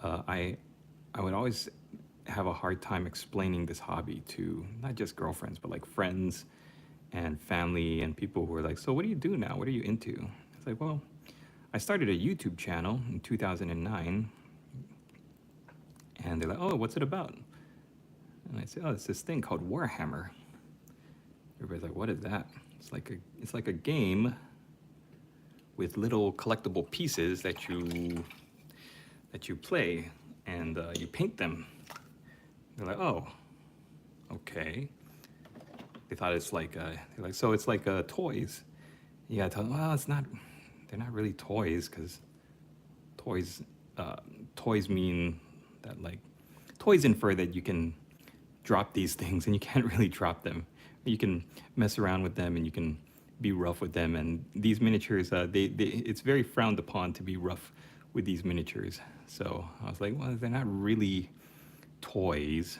I would always have a hard time explaining this hobby to not just girlfriends, but like friends and family and people who are like, so what do you do now? What are you into? It's like, well, I started a YouTube channel in 2009, and they're like, oh, what's it about? And I say, oh, it's this thing called Warhammer. Everybody's like, what is that? It's like a game with little collectible pieces that you play, and you paint them. They're like, oh, okay. They thought it's like, they're like, so it's like toys. You gotta tell them, well, it's not. They're not really toys, because toys mean that, like, toys infer that you can drop these things, and you can't really drop them. You can mess around with them, and you can be rough with them. And these miniatures, it's very frowned upon to be rough with these miniatures. So I was like, well, they're not really toys.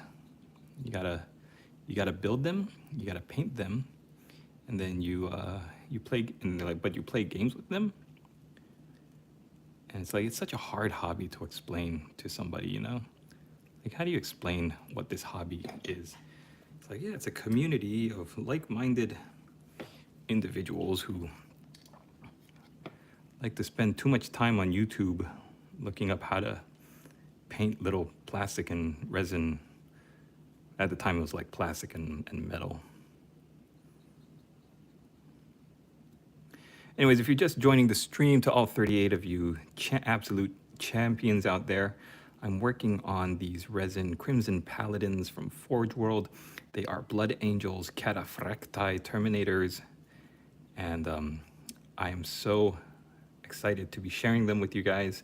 You gotta build them, you gotta paint them, and then you play. And they're like, but you play games with them. And it's like, it's such a hard hobby to explain to somebody, you know? Like, how do you explain what this hobby is? It's like, yeah, it's a community of like-minded individuals who like to spend too much time on YouTube looking up how to paint little plastic and resin. At the time, it was like plastic and metal. Anyways, if you're just joining the stream, to all 38 of you absolute champions out there, I'm working on these resin Crimson Paladins from Forge World. They are Blood Angels, Cataphracti Terminators, and I am so excited to be sharing them with you guys.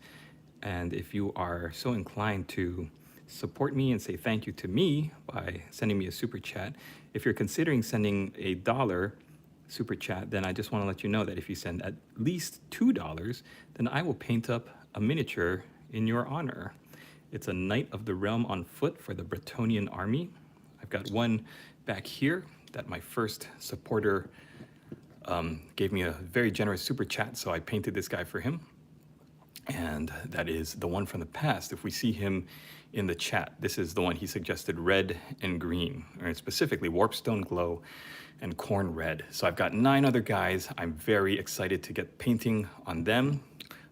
And if you are so inclined to support me and say thank you to me by sending me a super chat, if you're considering sending $1 super chat, then I just want to let you know that if you send at least $2, then I will paint up a miniature in your honor. It's a Knight of the Realm on foot for the Bretonian army. I've got one back here that my first supporter gave me a very generous super chat, so I painted this guy for him. And that is the one from the past. If we see him in the chat, this is the one he suggested, red and green, or specifically Warpstone Glow and Corn Red. So I've got 9 other guys. I'm very excited to get painting on them,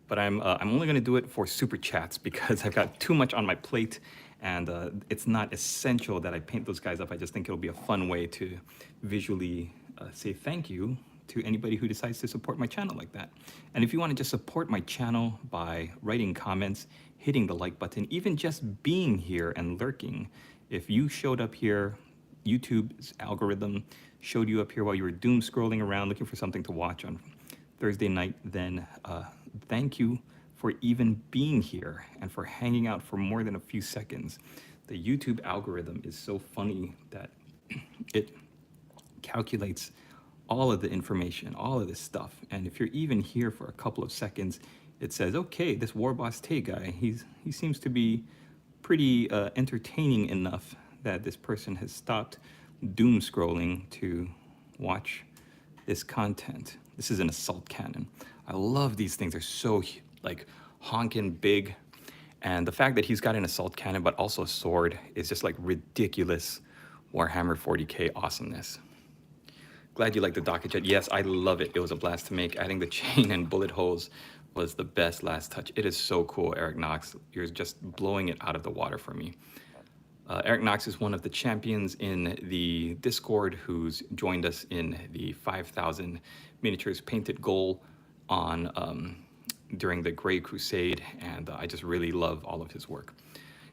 but I'm only gonna do it for super chats because I've got too much on my plate, and it's not essential that I paint those guys up. I just think it'll be a fun way to visually say thank you to anybody who decides to support my channel like that. And if you want to just support my channel by writing comments, hitting the like button, even just being here and lurking, if you showed up here, YouTube's algorithm showed you up here while you were doom scrolling around looking for something to watch on Thursday night, then thank you for even being here and for hanging out for more than a few seconds. The YouTube algorithm is so funny that it calculates all of the information, all of this stuff. And if you're even here for a couple of seconds, it says, okay, this War Boss Tay guy, he seems to be pretty entertaining enough that this person has stopped doom scrolling to watch this content. This is an assault cannon. I love these things. They're so like honking big. And the fact that he's got an assault cannon, but also a sword, is just like ridiculous Warhammer 40K awesomeness. Glad you like the docket jet. Yes, I love it. It was a blast to make. Adding the chain and bullet holes was the best last touch. It is so cool, Eric Knox. You're just blowing it out of the water for me. Eric Knox is one of the champions in the Discord who's joined us in the 5,000 miniatures painted goal on during the Grey Crusade, and I just really love all of his work.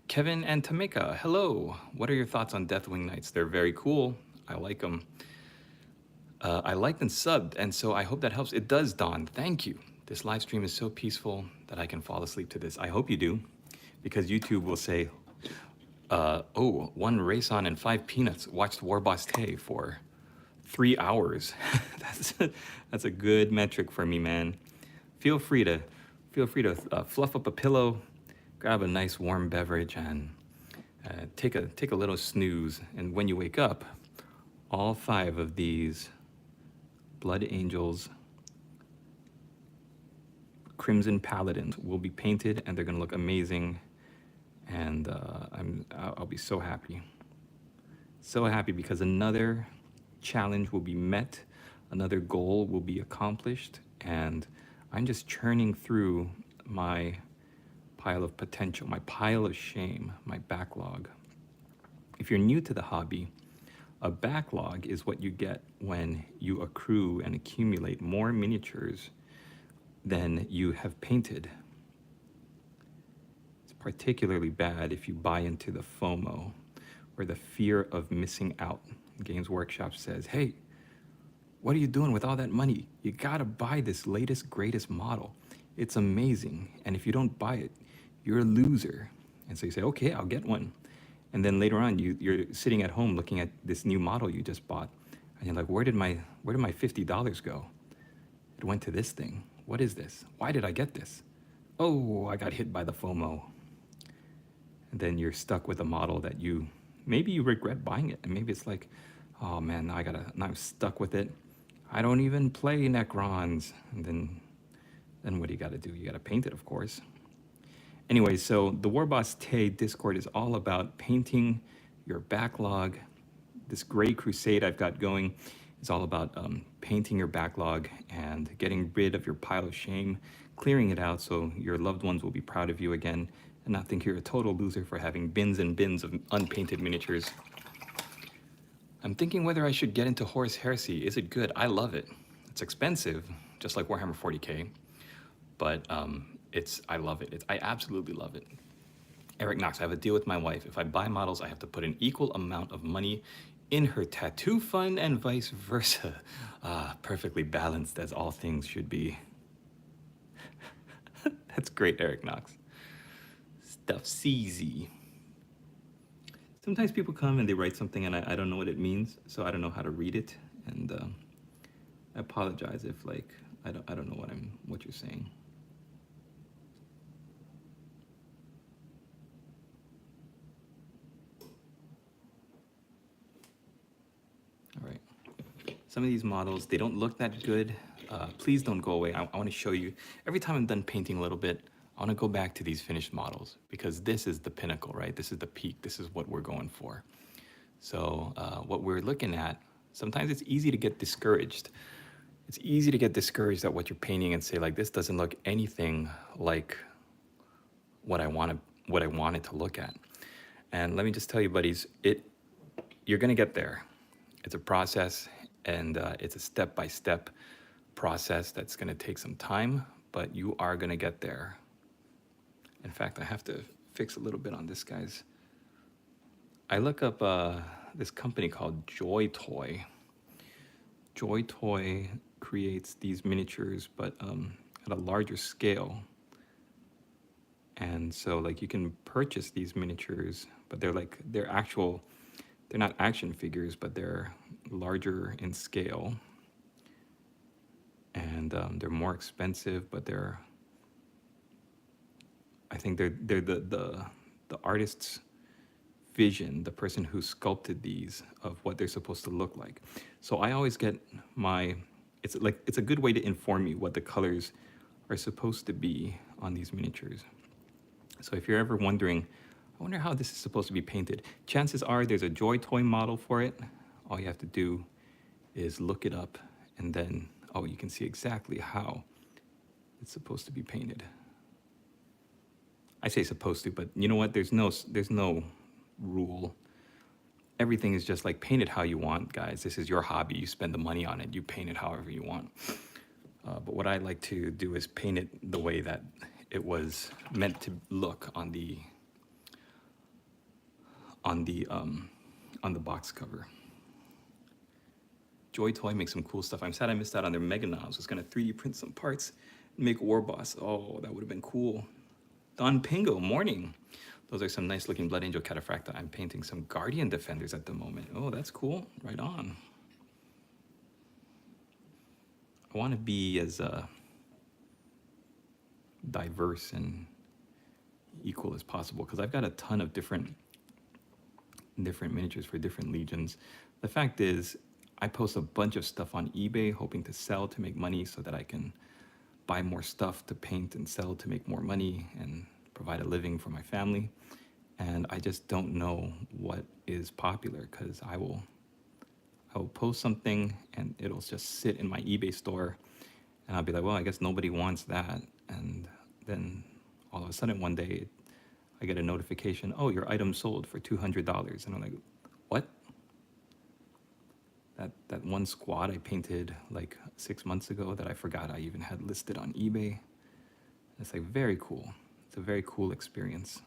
Kevin and Tameka, hello. What are your thoughts on Deathwing Knights? They're very cool. I like them. I liked and subbed, and so I hope that helps. It does, Dawn. Thank you. This live stream is so peaceful that I can fall asleep to this. I hope you do, because YouTube will say, oh, 1 Resin and 5 peanuts. Watched War Boss Tay for 3 hours. That's a good metric for me, man. Feel free to fluff up a pillow, grab a nice warm beverage, and take a little snooze. And when you wake up, all 5 of these Blood Angels Crimson Paladins will be painted, and they're gonna look amazing. And I'll be so happy. So happy because another challenge will be met, another goal will be accomplished, and I'm just churning through my pile of potential, my pile of shame, my backlog. If you're new to the hobby, a backlog is what you get when you accrue and accumulate more miniatures than you have painted. It's particularly bad if you buy into the FOMO, or the fear of missing out. Games Workshop says, hey, what are you doing with all that money? You gotta buy this latest, greatest model. It's amazing. And if you don't buy it, you're a loser. And so you say, okay, I'll get one. And then later on, you're sitting at home looking at this new model you just bought. And you're like, where did my $50 go? It went to this thing. What is this? Why did I get this? Oh, I got hit by the FOMO. And then you're stuck with a model that maybe you regret buying it. And maybe it's like, oh man, now I'm stuck with it. I don't even play Necrons. And then what do you gotta do? You gotta paint it, of course. Anyway, so the Warboss Tay Discord is all about painting your backlog. This gray crusade I've got going is all about painting your backlog and getting rid of your pile of shame, clearing it out so your loved ones will be proud of you again and not think you're a total loser for having bins and bins of unpainted miniatures. I'm thinking whether I should get into Horus Heresy. Is it good? I love it. It's expensive, just like Warhammer 40K, but I love it. I absolutely love it. Eric Knox, I have a deal with my wife. If I buy models, I have to put an equal amount of money in her tattoo fund and vice versa. Perfectly balanced as all things should be. That's great, Eric Knox. Stuff's easy. Sometimes people come and they write something and I don't know what it means, so I don't know how to read it. And I apologize if I don't know what you're saying. All right. Some of these models, they don't look that good. Please don't go away. I want to show you. Every time I'm done painting a little bit, I want to go back to these finished models because this is the pinnacle, right? This is the peak. This is what we're going for. So what we're looking at, sometimes it's easy to get discouraged. It's easy to get discouraged at what you're painting and say, like, this doesn't look anything like what I wanted to look at. And let me just tell you, buddies, you're gonna get there. It's a process, and it's a step-by-step process that's gonna take some time, but you are gonna get there. In fact, I have to fix a little bit on this, guys. I look up this company called Joy Toy. Joy Toy creates these miniatures, but at a larger scale. And so, like, you can purchase these miniatures, but they're not action figures, but they're larger in scale. And they're more expensive, but I think they're the artist's vision, the person who sculpted these, of what they're supposed to look like. So I always get it's a good way to inform me what the colors are supposed to be on these miniatures. So if you're ever wondering, I wonder how this is supposed to be painted, chances are there's a Joy Toy model for it. All you have to do is look it up, and then, you can see exactly how it's supposed to be painted. I say supposed to, but you know what? There's no rule. Everything is just like, paint it how you want, guys. This is your hobby. You spend the money on it. You paint it however you want. But what I like to do is paint it the way that it was meant to look on the box cover. Joy Toy makes some cool stuff. I'm sad I missed out on their Mega Knobs. I was gonna 3D print some parts and make Warboss. Oh, that would have been cool. Don Pingo, morning. Those are some nice looking Blood Angel Cataphracta. I'm painting some Guardian Defenders at the moment. Oh, that's cool. Right on. I want to be as diverse and equal as possible because I've got a ton of different miniatures for different legions. The fact is, I post a bunch of stuff on eBay hoping to sell to make money so that I can buy more stuff to paint and sell to make more money and provide a living for my family. and I just don't know what is popular because I will post something and it'll just sit in my eBay store, and I'll be like, well, I guess nobody wants that. And then all of a sudden one day I get a notification, oh, your item sold for $200. And I'm like, what? That one squad I painted like 6 months ago that I forgot I even had listed on eBay. It's like very cool. It's a very cool experience.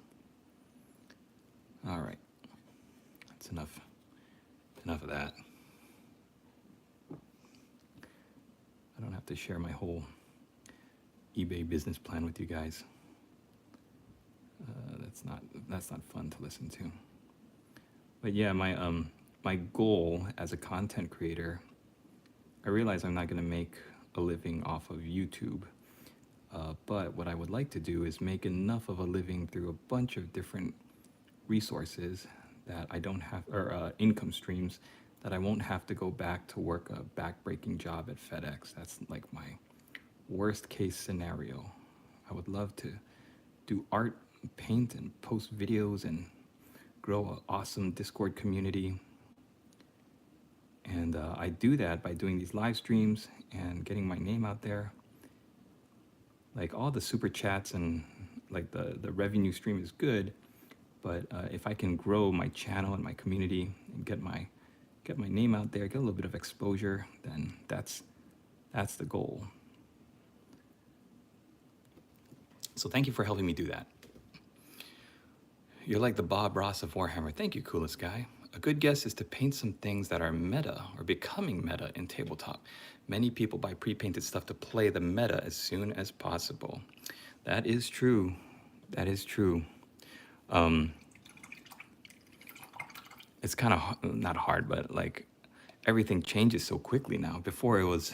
All right, that's enough of that. I don't have to share my whole eBay business plan with you guys. That's not fun to listen to. But yeah, my goal as a content creator, I realize I'm not going to make a living off of YouTube. But what I would like to do is make enough of a living through a bunch of different resources that I don't have, or income streams that I won't have to go back to work a back-breaking job at FedEx. That's like my worst case scenario. I would love to do art, paint, and post videos and grow an awesome Discord community. And I do that by doing these live streams and getting my name out there. Like all the super chats and like the revenue stream is good, but if I can grow my channel and my community and get my name out there, get a little bit of exposure, then that's the goal. So thank you for helping me do that. You're like the Bob Ross of Warhammer. Thank you, coolest guy. A good guess is to paint some things that are meta or becoming meta in tabletop. Many people buy pre-painted stuff to play the meta as soon as possible. That is true. That is true. It's kind of not hard, but like everything changes so quickly now. Before it was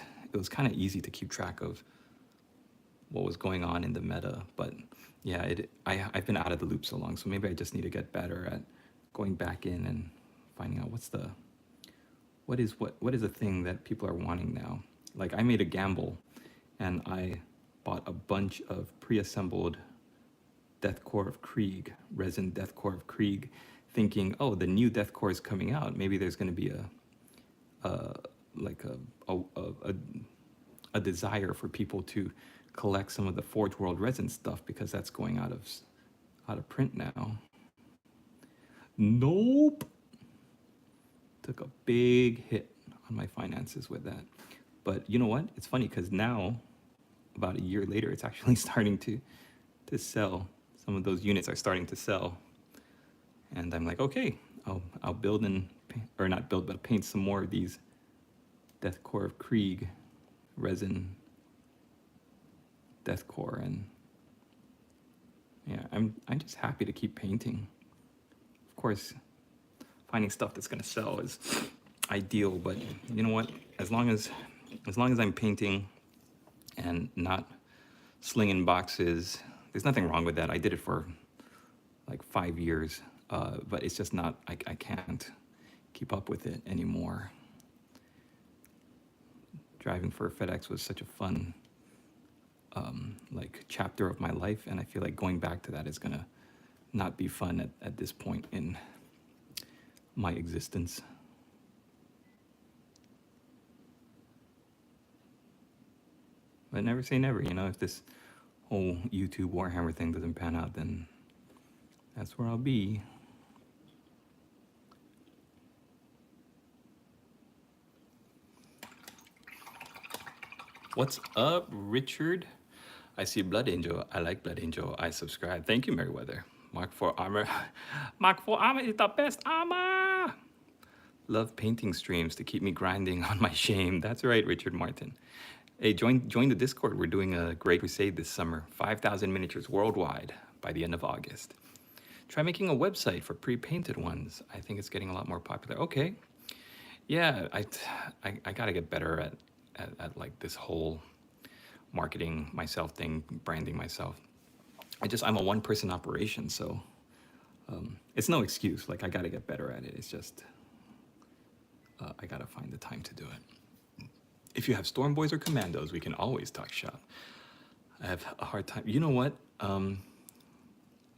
kind of easy to keep track of what was going on in the meta, but yeah, I've been out of the loop so long, so maybe I just need to get better at going back in and finding out what is a thing that people are wanting now. Like I made a gamble and I bought a bunch of pre-assembled Deathcore of Krieg, Resin Deathcore of Krieg, thinking, oh, the new Deathcore is coming out. Maybe there's going to be a desire for people to collect some of the Forge World Resin stuff because that's going out of print now. Nope. Took a big hit on my finances with that. But you know what? It's funny because now, about a year later, it's actually starting to sell. Some of those units are starting to sell. And I'm like, okay, I'll build or not build, but paint some more of these Deathcore of Krieg Resin Deathcore. And yeah, I'm just happy to keep painting. Of course, finding stuff that's gonna sell is ideal, but you know what? As long as I'm painting and not slinging boxes, there's nothing wrong with that. I did it for like 5 years, but it's just not, I can't keep up with it anymore. Driving for FedEx was such a fun like chapter of my life, and I feel like going back to that is gonna not be fun at this point in my existence. But never say never, you know, if this whole YouTube Warhammer thing doesn't pan out, then that's where I'll be. What's up, Richard? I see Blood Angel. I like Blood Angel. I subscribe. Thank you, Meriwether. Mark 4 armor. Mark 4 armor is the best armor. Love painting streams to keep me grinding on my shame. That's right, Richard Martin. Hey, join the Discord. We're doing a great crusade this summer. 5,000 miniatures worldwide by the end of August. Try making a website for pre-painted ones. I think it's getting a lot more popular. Okay. Yeah, I gotta get better at like this whole marketing myself thing, branding myself. I'm a one-person operation, so it's no excuse. Like I gotta get better at it. It's just I gotta find the time to do it. If you have Storm Boys or Commandos, we can always talk shop. I have a hard time. You know what?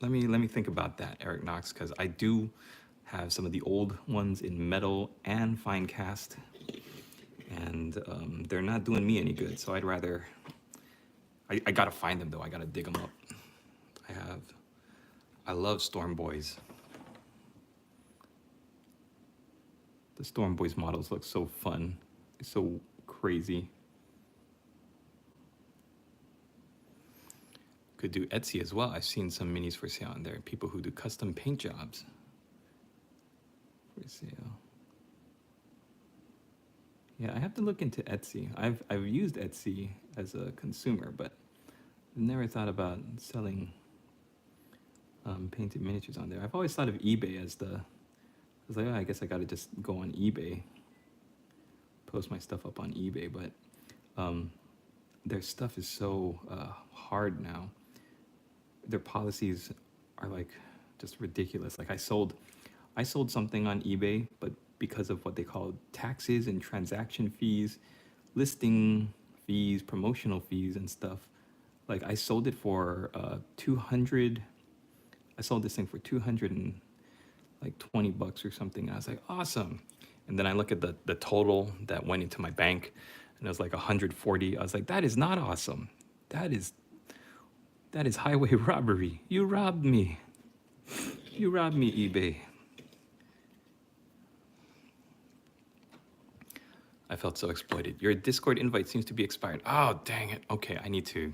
let me think about that, Eric Knox, because I do have some of the old ones in metal and fine cast, and they're not doing me any good. So I'd rather. I gotta find them though. I gotta dig them up. I love Storm Boys. The Storm Boys models look so fun. It's so crazy. Could do Etsy as well. I've seen some minis for sale on there. People who do custom paint jobs for sale. Yeah, I have to look into Etsy. I've used Etsy as a consumer, but never thought about selling painted miniatures on there. I've always thought of eBay as the. I was like, oh, I guess I got to just go on eBay, post my stuff up on eBay. But their stuff is so hard now. Their policies are like just ridiculous. Like I sold something on eBay, but because of what they call taxes and transaction fees, listing fees, promotional fees and stuff, like I sold it for 200. I sold this thing for 220 bucks or something. I was like, awesome. And then I look at the total that went into my bank, and it was like 140. I was like, that is not awesome. That is highway robbery. You robbed me. You robbed me, eBay. I felt so exploited. Your Discord invite seems to be expired. Oh, dang it. Okay, I need to.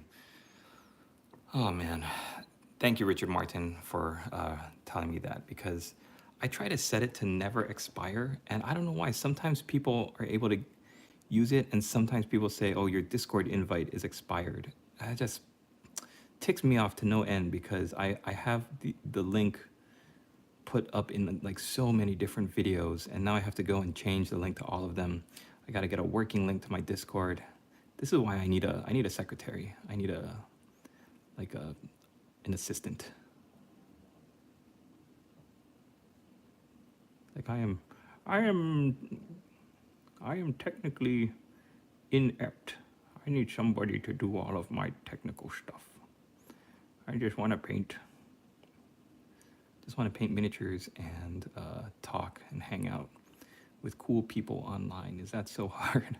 Oh, man. Thank you, Richard Martin, for telling me that, because I try to set it to never expire, and I don't know why. Sometimes people are able to use it, and sometimes people say, oh, your Discord invite is expired. That just ticks me off to no end, because I have the link put up in like so many different videos, and now I have to go and change the link to all of them. I got to get a working link to my Discord. This is why I need a secretary. I need an assistant. Like I am technically inept. I need somebody to do all of my technical stuff. I just want to paint. Just want to paint miniatures and talk and hang out with cool people online. Is that so hard?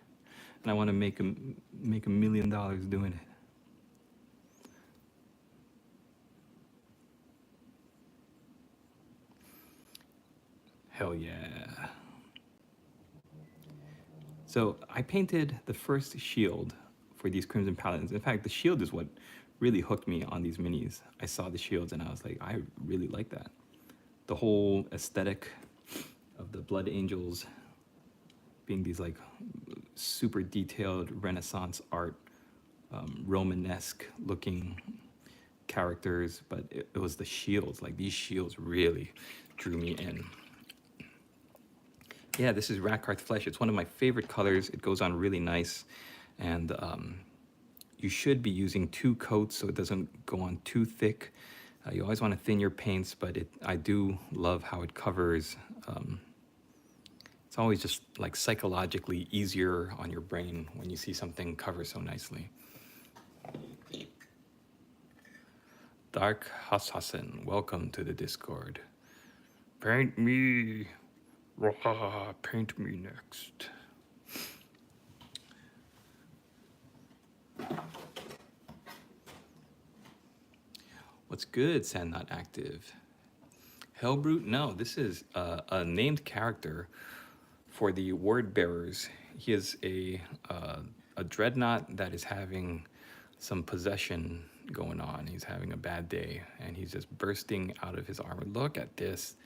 And I want to make $1 million doing it. Hell yeah. So I painted the first shield for these Crimson Paladins. In fact, the shield is what really hooked me on these minis. I saw the shields and I was like, I really like that. The whole aesthetic of the Blood Angels being these like super detailed Renaissance art, Romanesque looking characters, but it was the shields. Like these shields really drew me in. Yeah, this is Rakarth Flesh. It's one of my favorite colors. It goes on really nice, and you should be using 2 coats so it doesn't go on too thick. You always want to thin your paints, but I do love how it covers. It's always just like psychologically easier on your brain when you see something cover so nicely. Dark Hassasin, welcome to the Discord. Paint me. Rah, paint me next. What's good, Sand Not Active? Hellbrute? No, this is a named character for the Word Bearers. He is a Dreadnought that is having some possession going on. He's having a bad day, and he's just bursting out of his armor. Look at this.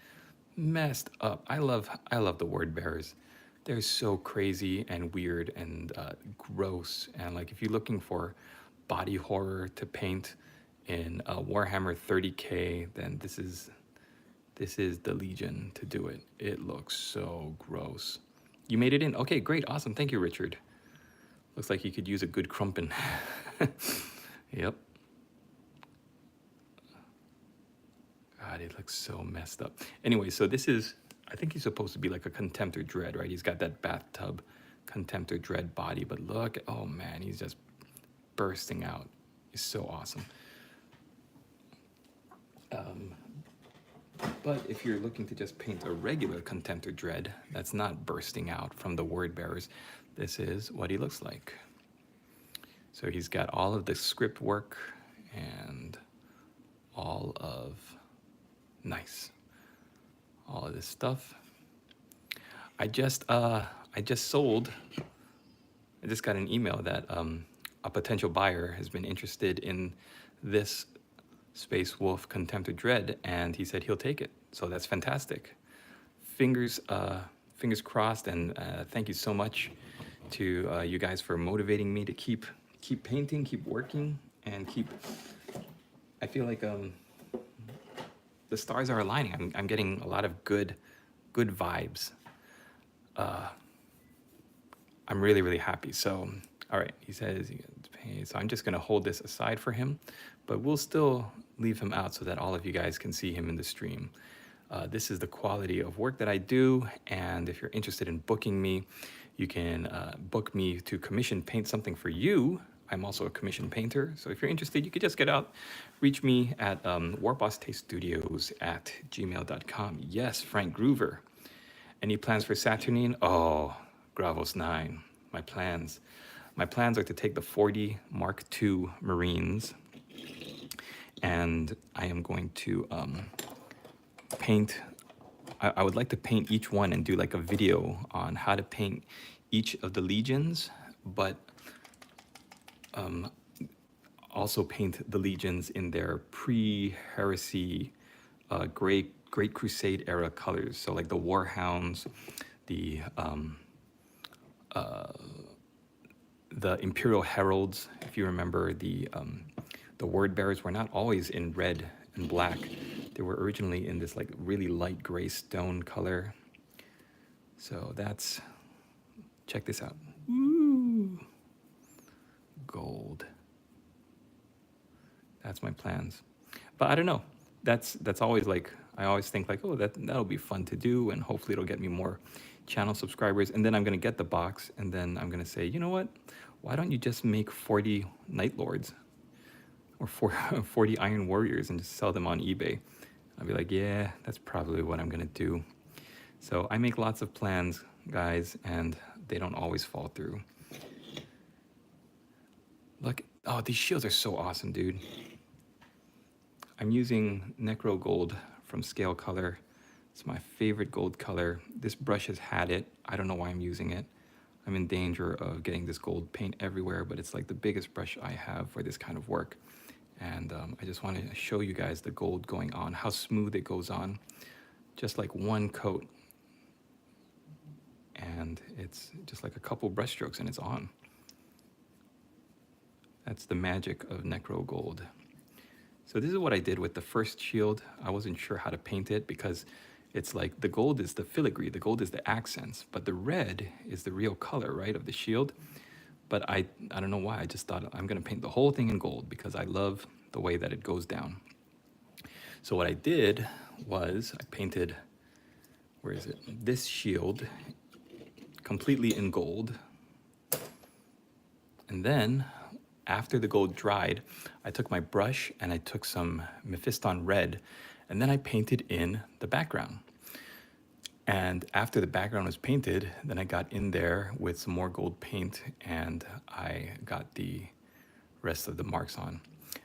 Messed up. I love the Word Bearers. They're so crazy and weird and gross. And like if you're looking for body horror to paint in Warhammer 30K, then this is the Legion to do it. It looks so gross. You made it in. Okay, great, awesome. Thank you, Richard. Looks like you could use a good crumpin. Yep. God, it looks so messed up. Anyway, so this is, I think he's supposed to be like a Contemptor Dread, right? He's got that bathtub Contemptor Dread body, but look, oh man, he's just bursting out. He's so awesome. Um, but if you're looking to just paint a regular Contemptor Dread that's not bursting out from the word bearers, this is what he looks like. So he's got all of the script work and all of, nice, all of this stuff. I just sold, I just got an email that a potential buyer has been interested in this Space Wolf Contemptor Dread, and he said he'll take it. So that's fantastic. Fingers crossed, and thank you so much to you guys for motivating me to keep painting, keep working, and keep. I feel like the stars are aligning. I'm getting a lot of good vibes. I'm really happy. So, all right, he says he gets paid. So I'm just gonna hold this aside for him, but we'll still leave him out so that all of you guys can see him in the stream. This is the quality of work that I do, and if you're interested in booking me, you can book me to commission paint something for you. I'm also a commission painter, so if you're interested, you could just get out, reach me at warbossTastestudios@gmail.com. Yes, Frank Groover. Any plans for Saturnine? Oh, Gravos 9. My plans are to take the 40 Mark II Marines, and I am going to paint. I would like to paint each one and do like a video on how to paint each of the legions, but also paint the legions in their pre-heresy, Great Crusade era colors. So like the Warhounds, the Imperial Heralds. If you remember, the word bearers were not always in red and black. They were originally in this like really light gray stone color. So that's, check this out. Ooh, gold. That's my plans. But I don't know. That's always like, I always think like, oh, that'll be fun to do, and hopefully it'll get me more channel subscribers. And then I'm gonna get the box, and then I'm gonna say, you know what? Why don't you just make 40 Night Lords or 40 Iron Warriors and just sell them on eBay? I'll be like, yeah, that's probably what I'm gonna do. So I make lots of plans, guys, and they don't always fall through. Look, oh, these shields are so awesome, dude. I'm using Necro Gold from Scale Color. It's my favorite gold color. This brush has had it. I don't know why I'm using it. I'm in danger of getting this gold paint everywhere, but it's like the biggest brush I have for this kind of work. And I just want to show you guys the gold going on, how smooth it goes on. Just like one coat. And it's just like a couple brush strokes and it's on. That's the magic of Necro Gold. So this is what I did with the first shield. I wasn't sure how to paint it because it's like the gold is the filigree, the gold is the accents, but the red is the real color, right, of the shield. But I don't know why, I just thought I'm gonna paint the whole thing in gold because I love the way that it goes down. So what I did was I painted, where is it? This shield completely in gold. And then after the gold dried, I took my brush and I took some Mephiston red, and then I painted in the background. And after the background was painted, then I got in there with some more gold paint and I got the rest of the marks on.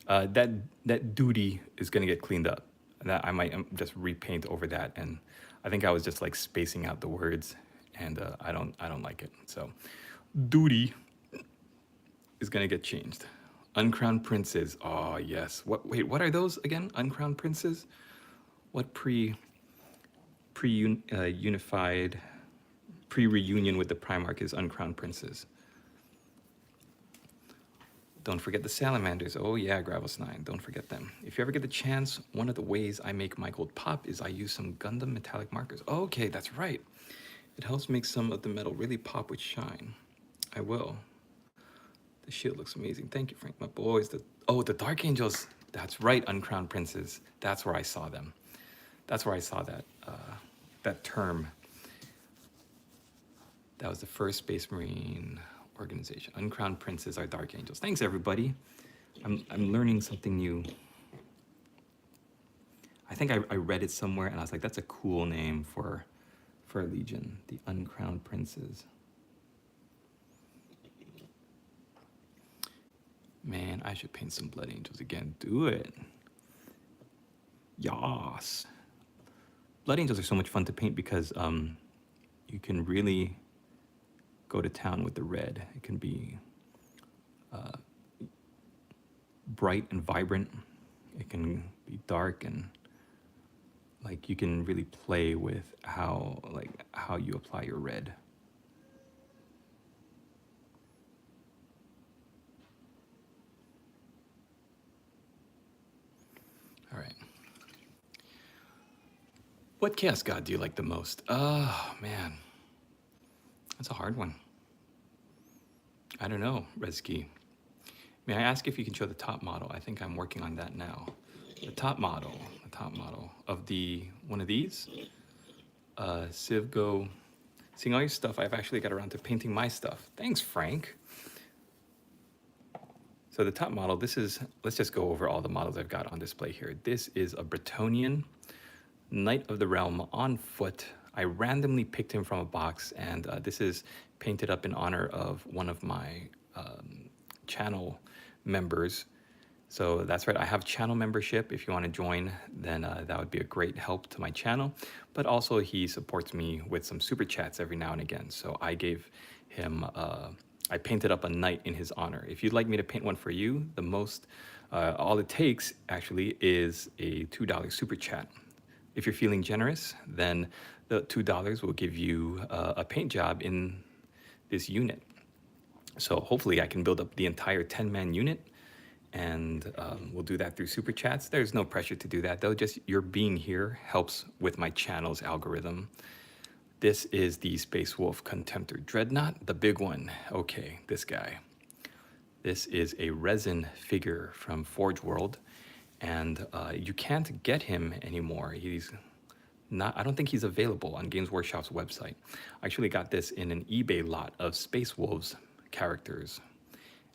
That duty is gonna get cleaned up. That I might just repaint over that, and I think I was just like spacing out the words, and I don't like it. So duty is gonna get changed. Uncrowned princes. Oh yes. Wait, what are those again? Uncrowned princes? What unified pre-reunion with the Primarch is uncrowned princes? Don't forget the salamanders. Oh yeah, Gravos 9. Don't forget them. If you ever get the chance, one of the ways I make my gold pop is I use some Gundam metallic markers. Oh, okay, that's right. It helps make some of the metal really pop with shine. I will. The shield looks amazing. Thank you, Frank. My boys. The Dark Angels. That's right, Uncrowned Princes. That's where I saw them. That's where I saw that that term. That was the first Space Marine organization. Uncrowned Princes are Dark Angels. Thanks, everybody. I'm learning something new. think I read it somewhere, and I was like, that's a cool name for a legion, the Uncrowned Princes. Man, I should paint some Blood Angels again. Do it. Yas. Blood Angels are so much fun to paint because you can really go to town with the red. It can be bright and vibrant. It can be dark, and like you can really play with how you apply your red. All right. What Chaos God do you like the most? Oh man, that's a hard one. I don't know, Rezki. May I ask if you can show the top model? I think I'm working on that now. The top model of the one of these. Civgo. Seeing all your stuff, I've actually got around to painting my stuff. Thanks, Frank. So the top model, this is, let's just go over all the models I've got on display here. This is a Bretonian Knight of the Realm on foot. I randomly picked him from a box, and this is painted up in honor of one of my channel members. So that's right, I have channel membership. If you want to join, then that would be a great help to my channel. But also he supports me with some super chats every now and again. So I gave him, I painted up a knight in his honor. If you'd like me to paint one for you, the most, all it takes actually is a $2 super chat. If you're feeling generous, then the $2 will give you a paint job in this unit. So hopefully I can build up the entire 10-man unit, and we'll do that through super chats. There's no pressure to do that though, just your being here helps with my channel's algorithm. This is the Space Wolf Contemptor Dreadnought, the big one. Okay, this guy. This is a resin figure from Forge World, and you can't get him anymore. He's not, I don't think he's available on Games Workshop's website. I actually got this in an eBay lot of Space Wolves characters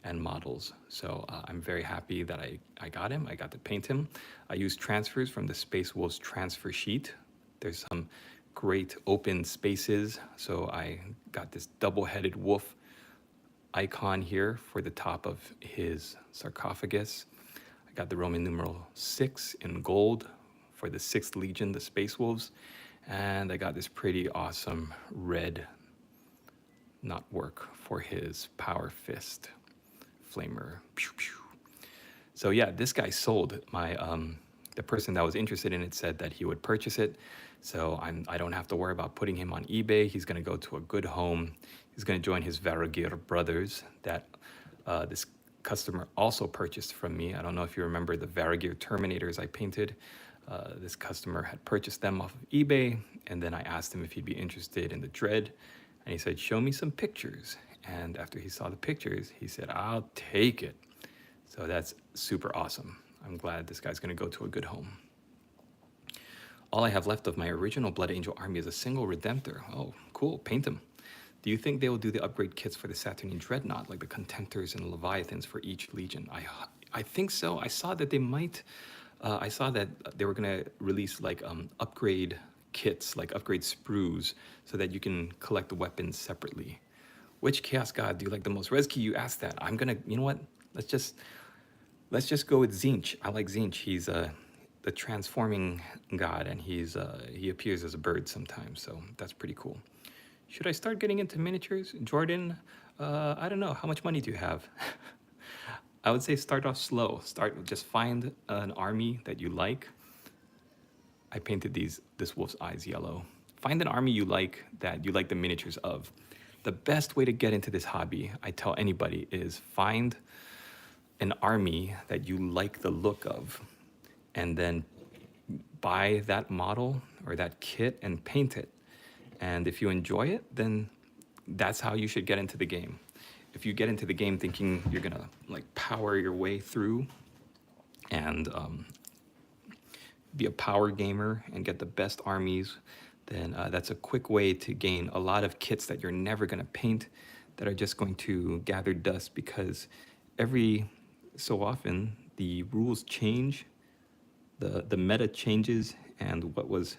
and models. So I'm very happy that I got him. I got to paint him. I used transfers from the Space Wolves transfer sheet. There's some great open spaces. So I got this double-headed wolf icon here for the top of his sarcophagus. I got the Roman numeral 6 in gold for the 6th Legion, the Space Wolves. And I got this pretty awesome red knotwork for his power fist flamer. Pew, pew. So yeah, this guy sold. My the person that was interested in it said that he would purchase it. So I don't have to worry about putting him on eBay. He's going to go to a good home. He's going to join his Varagir brothers that this customer also purchased from me. I don't know if you remember the Varagir Terminators I painted. This customer had purchased them off of eBay, and then I asked him if he'd be interested in the Dread, and he said, show me some pictures. And after he saw the pictures, he said, I'll take it. So that's super awesome. I'm glad this guy's going to go to a good home. All I have left of my original Blood Angel army is a single Redemptor. Oh, cool. Paint them. Do you think they will do the upgrade kits for the Saturnian Dreadnought, like the Contemptors and Leviathans for each Legion? I think so. I saw that they might. I saw that they were going to release like upgrade kits, like upgrade sprues, so that you can collect the weapons separately. Which Chaos God do you like the most? Rezki, you asked that. I'm gonna, you know what? Let's just go with Tzeentch. I like Tzeentch. He's the transforming god, and he appears as a bird sometimes, so that's pretty cool. Should I start getting into miniatures? Jordan, I don't know. How much money do you have? I would say start off slow. Just find an army that you like. I painted this wolf's eyes yellow. Find an army you like that you like the miniatures of. The best way to get into this hobby, I tell anybody, is find an army that you like the look of, and then buy that model or that kit and paint it. And if you enjoy it, then that's how you should get into the game. If you get into the game thinking you're gonna like power your way through and be a power gamer and get the best armies, then that's a quick way to gain a lot of kits that you're never gonna paint, that are just going to gather dust, because every so often the rules change the meta changes, and what was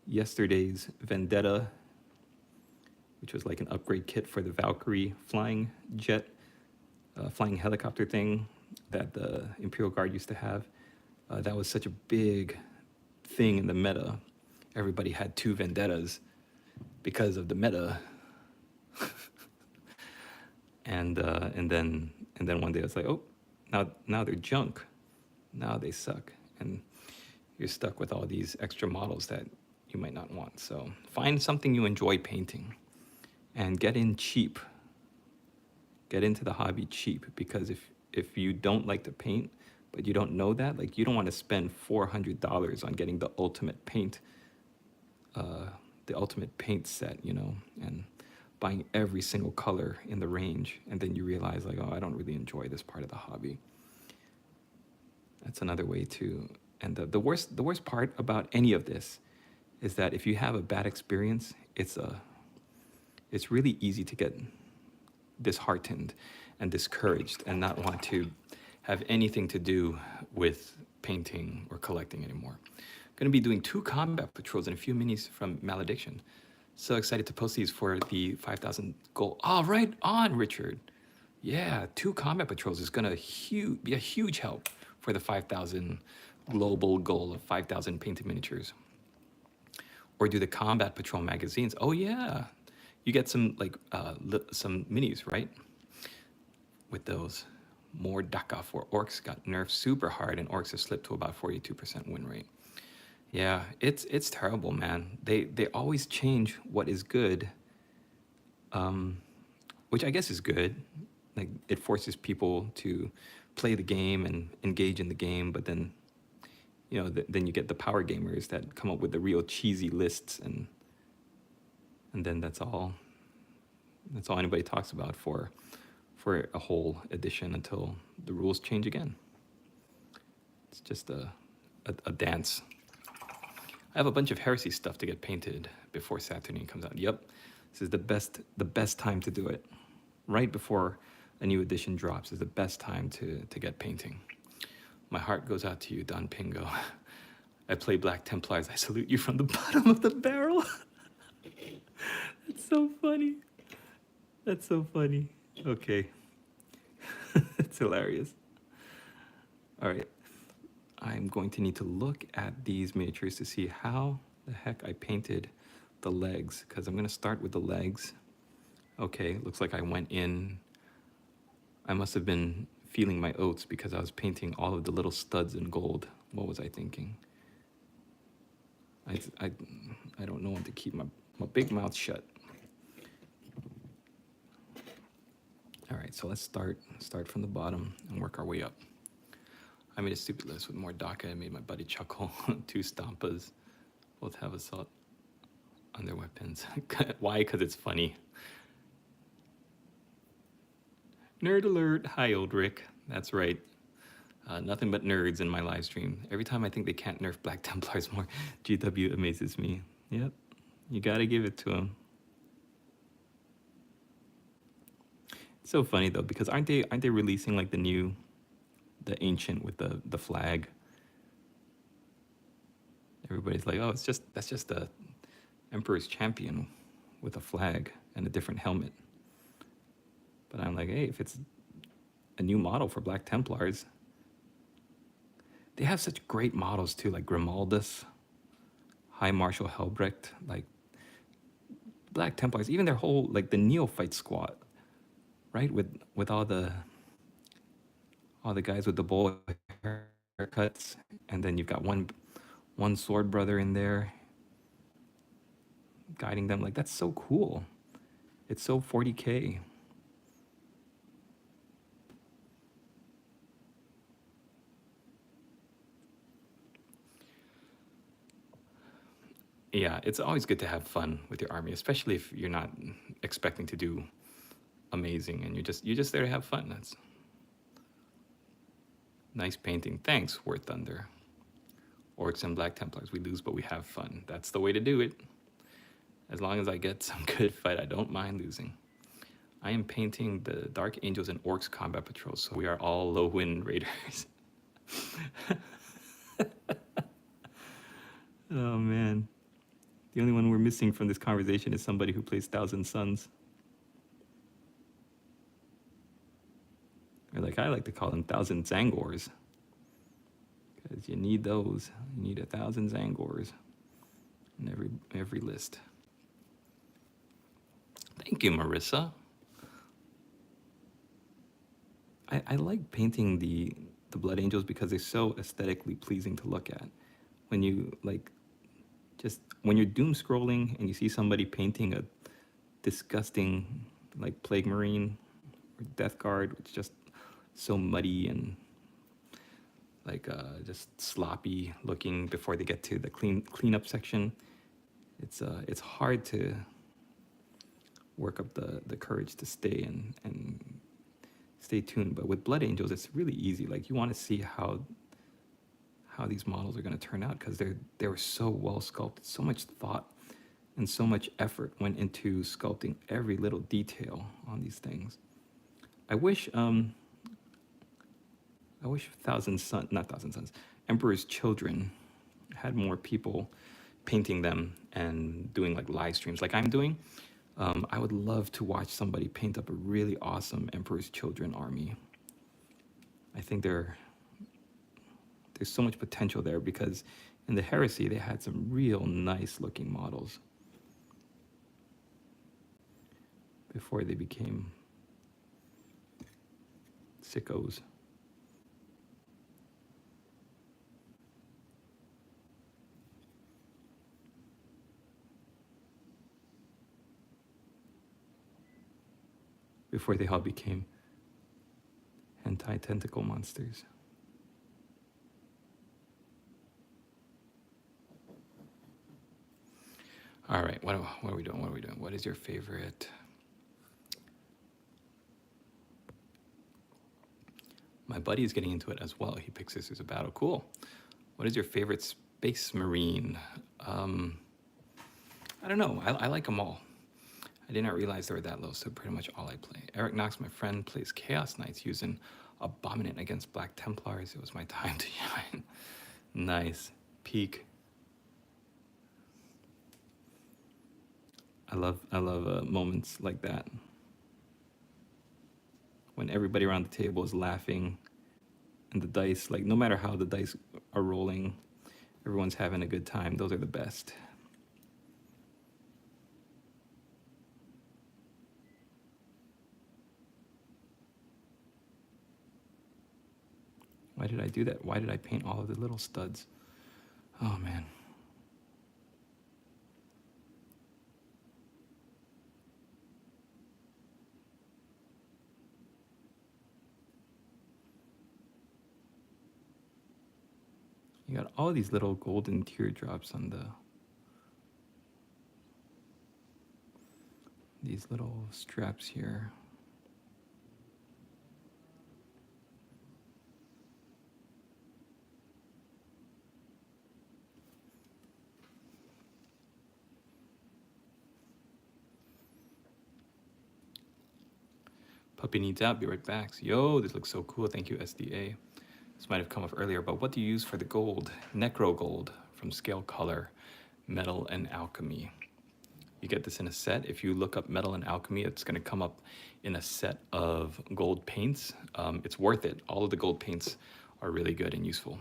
yesterday's Vendetta, which was like an upgrade kit for the Valkyrie flying jet, flying helicopter thing that the Imperial Guard used to have. That was such a big thing in the meta. Everybody had two Vendettas because of the meta. And then one day it's like, oh, now they're junk. Now they suck, and you're stuck with all these extra models that you might not want. So find something you enjoy painting, and get in cheap. Get into the hobby cheap, because if you don't like to paint, but you don't know that, like, you don't want to spend $400 on getting the ultimate paint set, and buying every single color in the range, and then you realize, like, oh, I don't really enjoy this part of the hobby. That's another way to. And the worst part about any of this is that if you have a bad experience, it's really easy to get disheartened and discouraged and not want to have anything to do with painting or collecting anymore. I'm going to be doing 2 combat patrols and a few minis from Malediction. So excited to post these for the 5,000 goal. Oh, right on, Richard. Yeah, 2 combat patrols is going to be a huge help for the 5,000 global goal of 5,000 painted miniatures. Or do the combat patrol magazines. Oh yeah, you get some some minis, right? With those. More Daka for Orcs got nerfed super hard, and Orcs have slipped to about 42% win rate. Yeah, it's terrible, man. They always change what is good, which I guess is good. Like, it forces people to play the game and engage in the game, but then, then you get the power gamers that come up with the real cheesy lists, and then that's all anybody talks about for a whole edition until the rules change again. It's just a dance. I have a bunch of heresy stuff to get painted before Saturnian comes out. Yep, this is the best time to do it. Right before a new edition drops is the best time to get painting. My heart goes out to you, Don Pingo. I play Black Templars. I salute you from the bottom of the barrel. That's so funny. That's so funny. Okay. It's hilarious. All right. I'm going to need to look at these miniatures to see how the heck I painted the legs, because I'm going to start with the legs. Okay, looks like I went in. I must have been feeling my oats because I was painting all of the little studs in gold. What was I thinking? I don't know when to keep my big mouth shut. All right, so let's start from the bottom and work our way up. I made a stupid list with more Daka. I made my buddy chuckle. 2 Stampas. Both have assault on their weapons. Why? Because it's funny. Nerd alert. Hi, old Rick. That's right. Nothing but nerds in my live stream. Every time I think they can't nerf Black Templars more, GW amazes me. Yep, you gotta give it to them. It's so funny though, because aren't they releasing like the ancient with the flag? Everybody's like, oh, that's just the Emperor's Champion with a flag and a different helmet. But I'm like, hey, if it's a new model for Black Templars, they have such great models too, like Grimaldus, High Marshal Helbrecht, like Black Templars, even their whole, like the Neophyte squad, right? With all the guys with the bowl haircuts, and then you've got one sword brother in there guiding them. Like, that's so cool. It's so 40K. Yeah, it's always good to have fun with your army, especially if you're not expecting to do amazing and you're just there to have fun. That's nice painting. Thanks, War Thunder. Orcs and Black Templars, we lose, but we have fun. That's the way to do it. As long as I get some good fight, I don't mind losing. I am painting the Dark Angels and Orcs combat patrols, so we are all low win raiders. Oh man. The only one we're missing from this conversation is somebody who plays Thousand Suns. Or like I like to call them Thousand Zangors. Because you need those. You need 1,000 Zangors in every list. Thank you, Marissa. I like painting the Blood Angels because they're so aesthetically pleasing to look at. When you like just when you're doom scrolling and you see somebody painting a disgusting like Plague Marine or Death Guard, it's just so muddy and like just sloppy looking before they get to the cleanup section. It's hard to work up the courage to stay and stay tuned. But with Blood Angels, it's really easy. Like you want to see how these models are going to turn out because they were so well sculpted. So much thought and so much effort went into sculpting every little detail on these things. I wish Emperor's Children had more people painting them and doing like live streams like I'm doing. I would love to watch somebody paint up a really awesome Emperor's Children army. I think there's so much potential there because in the Heresy, they had some real nice looking models before they became sickos. Before they all became hentai tentacle monsters. All right, what are we doing? What is your favorite? My buddy is getting into it as well. He picks Sisters of Battle. Cool. What is your favorite Space Marine? I don't know. I like them all. I did not realize they were that low, so pretty much all I play. Eric Knox, my friend, plays Chaos Knights using Abominant against Black Templars. It was my time to shine. Nice. Peak. I love moments like that. When everybody around the table is laughing and the dice, like no matter how the dice are rolling, everyone's having a good time. Those are the best. Why did I do that? Why did I paint all of the little studs? Oh, man. You got all these little golden teardrops on these little straps here. Puppy needs out, be right back. Yo, this looks so cool. Thank you, SDA. This might have come up earlier, but what do you use for the gold? Necro Gold from Scale Color, Metal and Alchemy. You get this in a set. If you look up Metal and Alchemy, it's going to come up in a set of gold paints. It's worth it. All of the gold paints are really good and useful.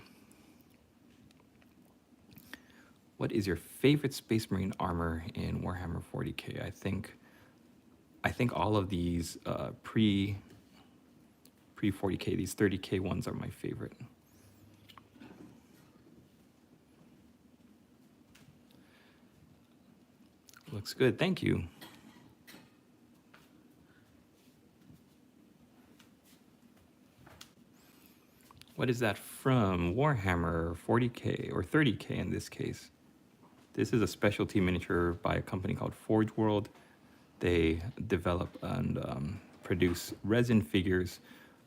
What is your favorite Space Marine armor in Warhammer 40k? I think all of these pre 40k, these 30k ones are my favorite. Looks good, thank you. What is that from? Warhammer 40k or 30k in this case. This is a specialty miniature by a company called Forge World. They develop and produce resin figures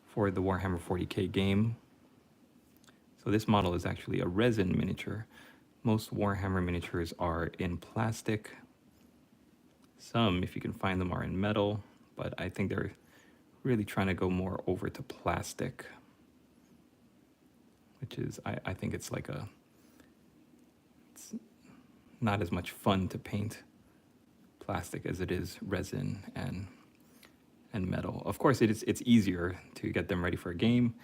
for the Warhammer 40k game. So this model is actually a resin miniature. Most Warhammer miniatures are in plastic. Some, if you can find them, are in metal, but I think they're really trying to go more over to plastic. which is, I think it's it's not as much fun to paint plastic as it is resin and metal. Of course, it's easier to get them ready for a game.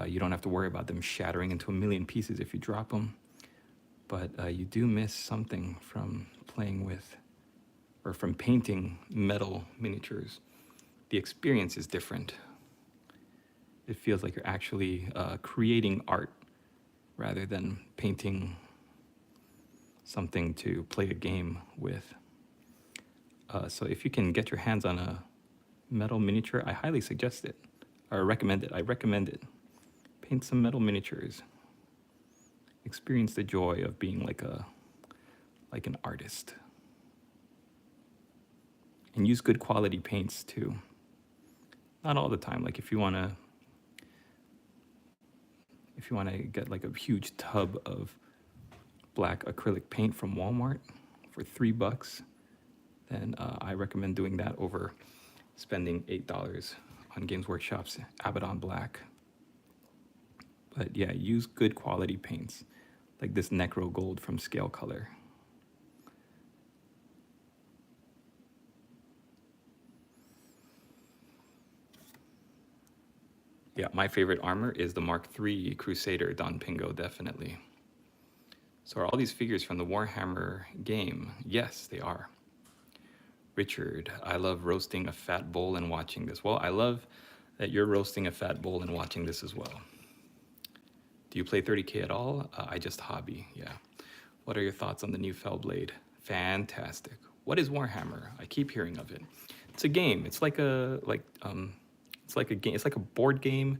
You don't have to worry about them shattering into a million pieces if you drop them. But you do miss something from playing with, or from painting metal miniatures. The experience is different. It feels like you're actually creating art rather than painting something to play a game with. So if you can get your hands on a metal miniature, I highly suggest it, or recommend it. I recommend it. Paint some metal miniatures. Experience the joy of being like an artist. And use good quality paints too. Not all the time. Like if you wanna get like a huge tub of black acrylic paint from Walmart for $3, then I recommend doing that over spending $8 on Games Workshop's Abaddon Black. But yeah, use good quality paints, like this Necro Gold from Scale Color. Yeah, my favorite armor is the Mark III Crusader Don Pingo, definitely. So are all these figures from the Warhammer game? Yes, they are. Richard, I love roasting a fat bowl and watching this. Well, I love that you're roasting a fat bowl and watching this as well. Do you play 30K at all? I just hobby, yeah. What are your thoughts on the new Fellblade? Fantastic. What is Warhammer? I keep hearing of it. It's a game. It's like a game. It's like a board game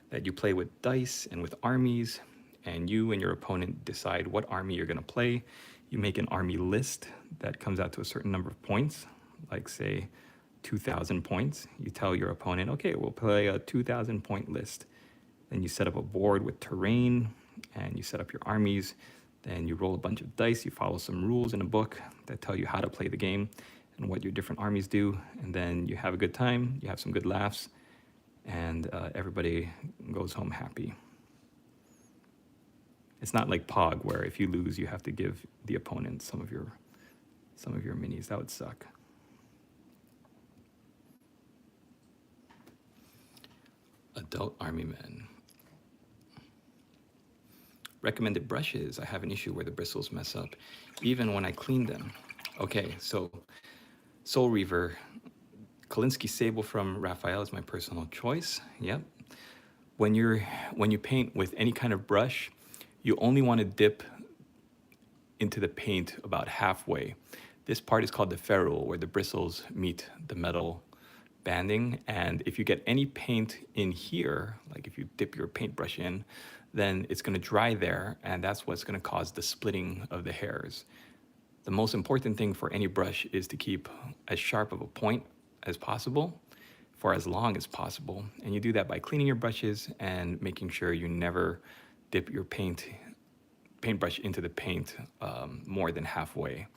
that you play with dice and with armies, and you and your opponent decide what army you're going to play. You make an army list that comes out to a certain number of points, like say 2,000 points. You tell your opponent, okay, we'll play a 2,000 point list. Then you set up a board with terrain and you set up your armies. Then you roll a bunch of dice. You follow some rules in a book that tell you how to play the game and what your different armies do. And then you have a good time. You have some good laughs, and everybody goes home happy. It's not like Pog, where if you lose, you have to give the opponent some of your minis. That would suck. Adult army men. Recommended brushes. I have an issue where the bristles mess up, even when I clean them. Okay, so Soul Reaver, Kolinsky Sable from Raphael is my personal choice. Yep. When you paint with any kind of brush, you only want to dip into the paint about halfway. This part is called the ferrule, where the bristles meet the metal banding. And if you get any paint in here, like if you dip your paintbrush in, then it's going to dry there, and that's what's going to cause the splitting of the hairs. The most important thing for any brush is to keep as sharp of a point as possible for as long as possible. And you do that by cleaning your brushes and making sure you never dip your paintbrush into the paint more than halfway.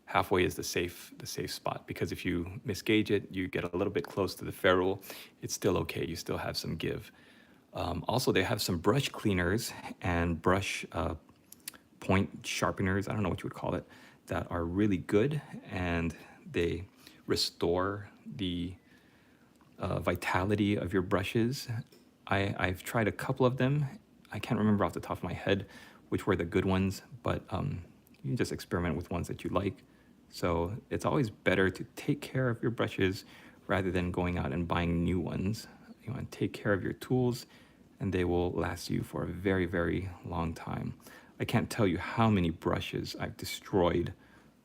Halfway is the safe spot, because if you misgauge it, you get a little bit close to the ferrule, it's still okay. You still have some give. Also, they have some brush cleaners and brush point sharpeners, I don't know what you would call it, that are really good, and they restore the vitality of your brushes. I've tried a couple of them. I can't remember off the top of my head which were the good ones, but you can just experiment with ones that you like. So it's always better to take care of your brushes rather than going out and buying new ones. You want to take care of your tools, and they will last you for a very, very long time. I can't tell you how many brushes I've destroyed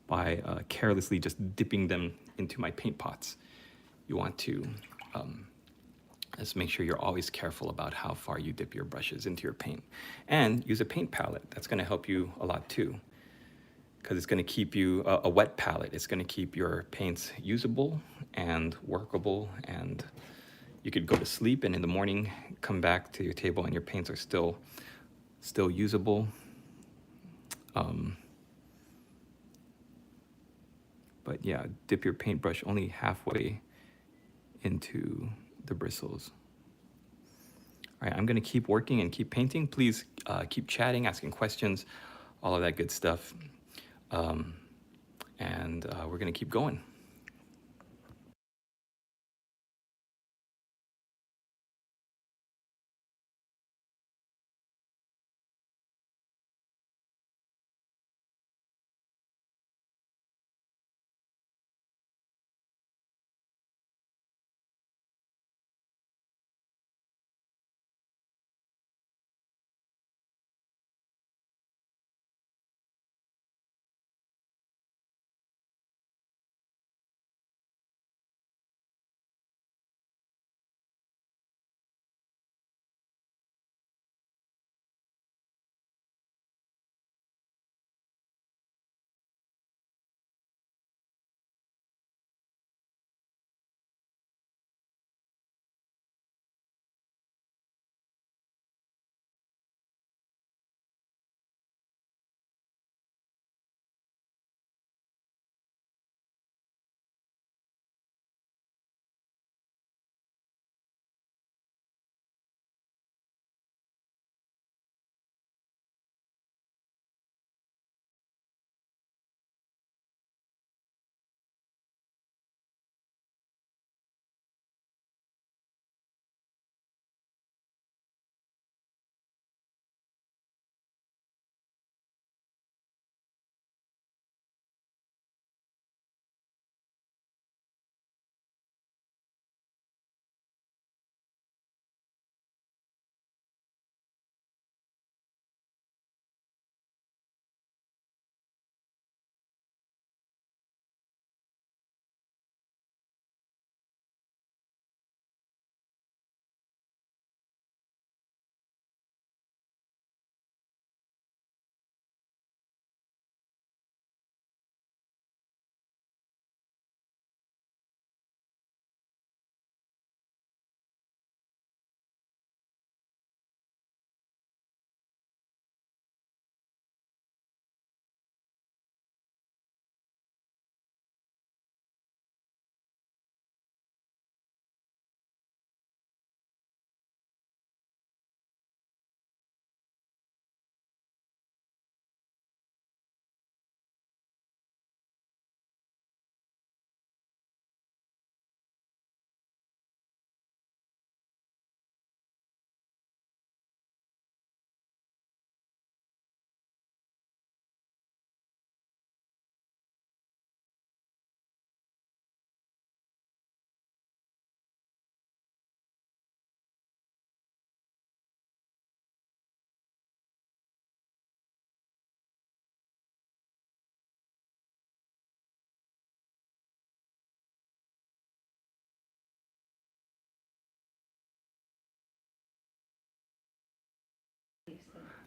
by carelessly just dipping them into my paint pots. You want to just make sure you're always careful about how far you dip your brushes into your paint. And use a paint palette. That's going to help you a lot too, because it's going to keep you, a wet palette, it's going to keep your paints usable and workable, and you could go to sleep and in the morning come back to your table and your paints are still usable. But yeah, dip your paintbrush only halfway into the bristles. All right, I'm going to keep working and keep painting. Please keep chatting, asking questions, all of that good stuff. Um, and we're going to keep going.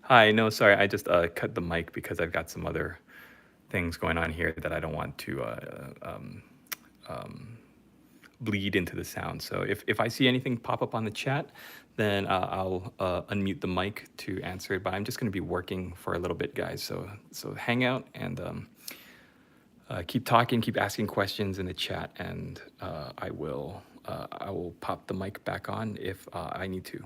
Hi, no, sorry, I just cut the mic because I've got some other things going on here that I don't want to bleed into the sound. So if I see anything pop up on the chat, then I'll unmute the mic to answer it. But I'm just going to be working for a little bit, guys. So hang out and keep talking, keep asking questions in the chat, and I will pop the mic back on if I need to.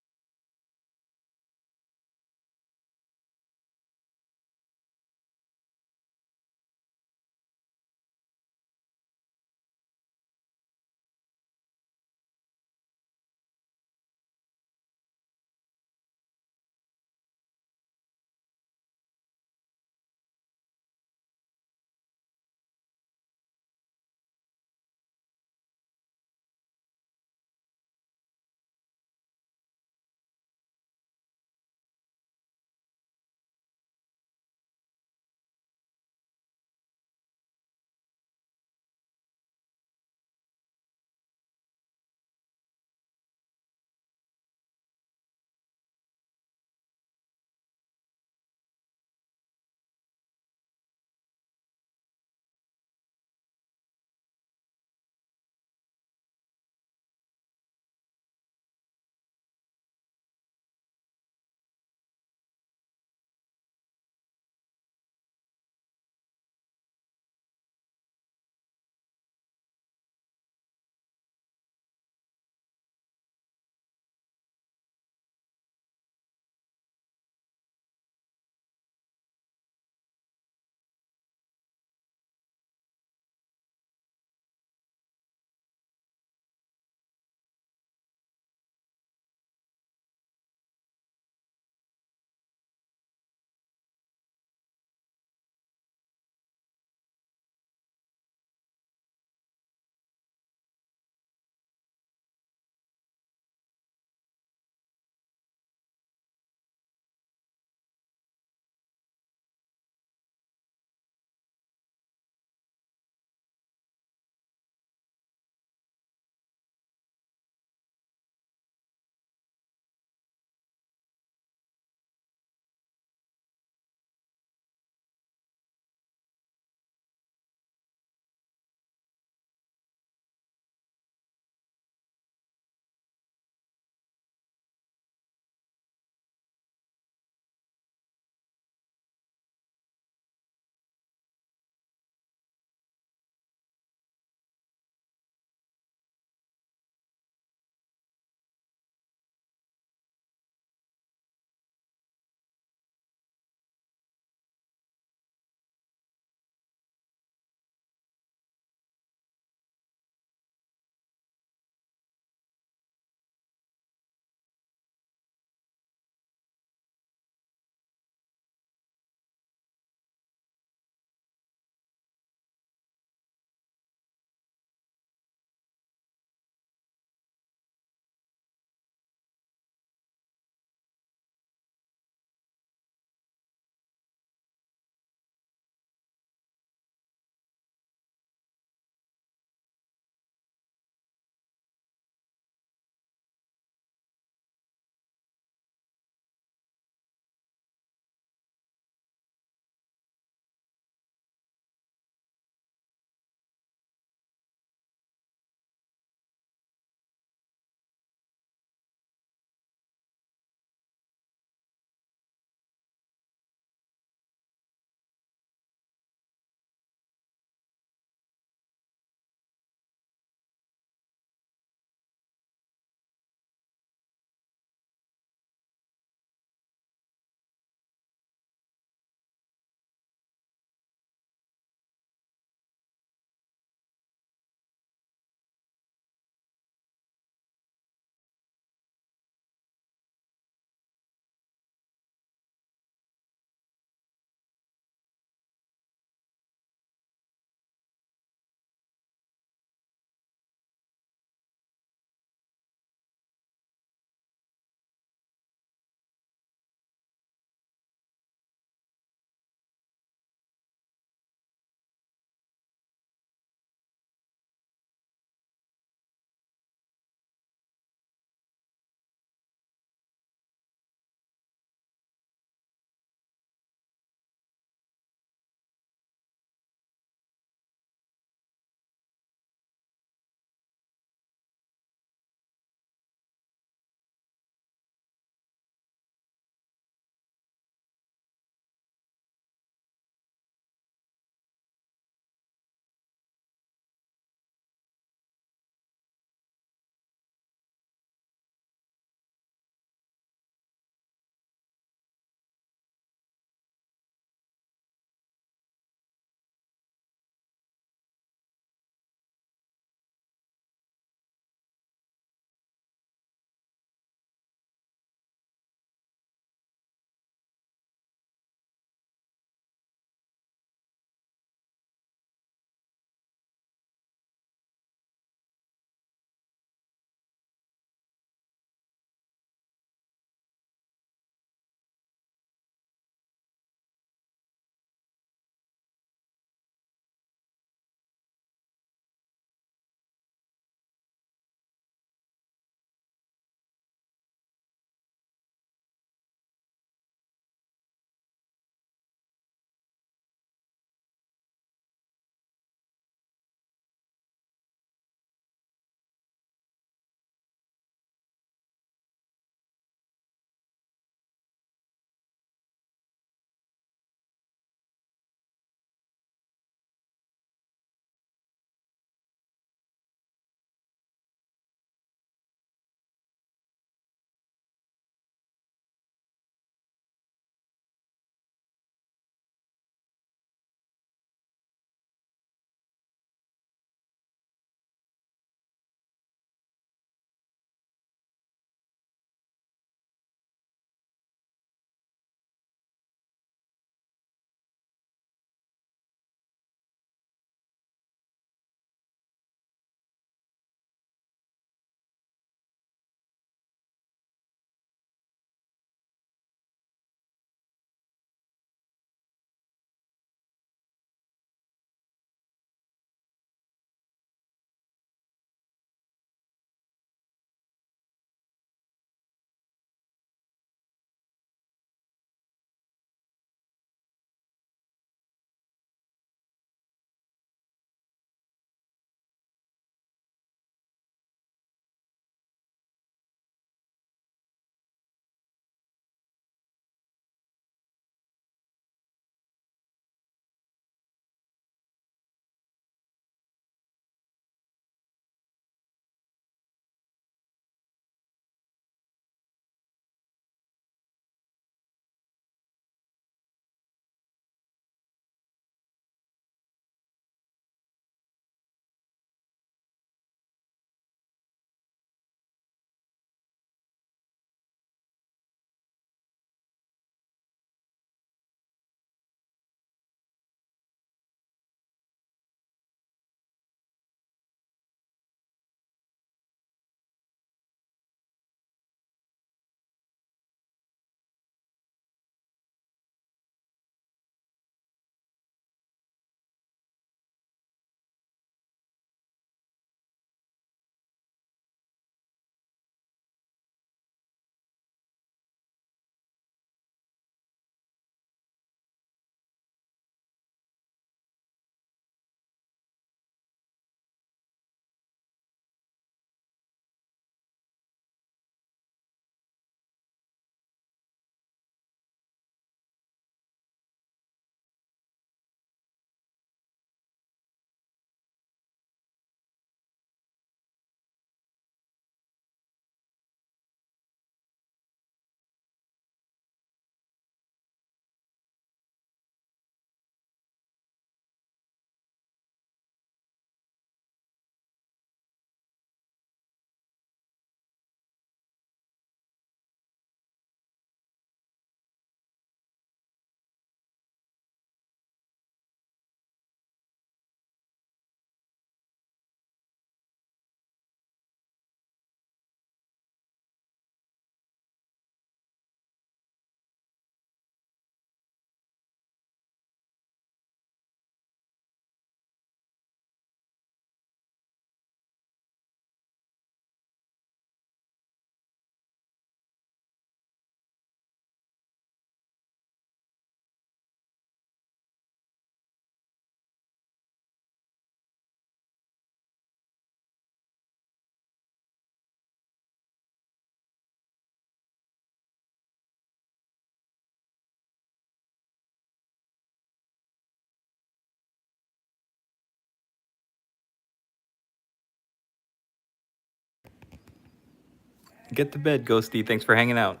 Get to bed, Ghosty. Thanks for hanging out.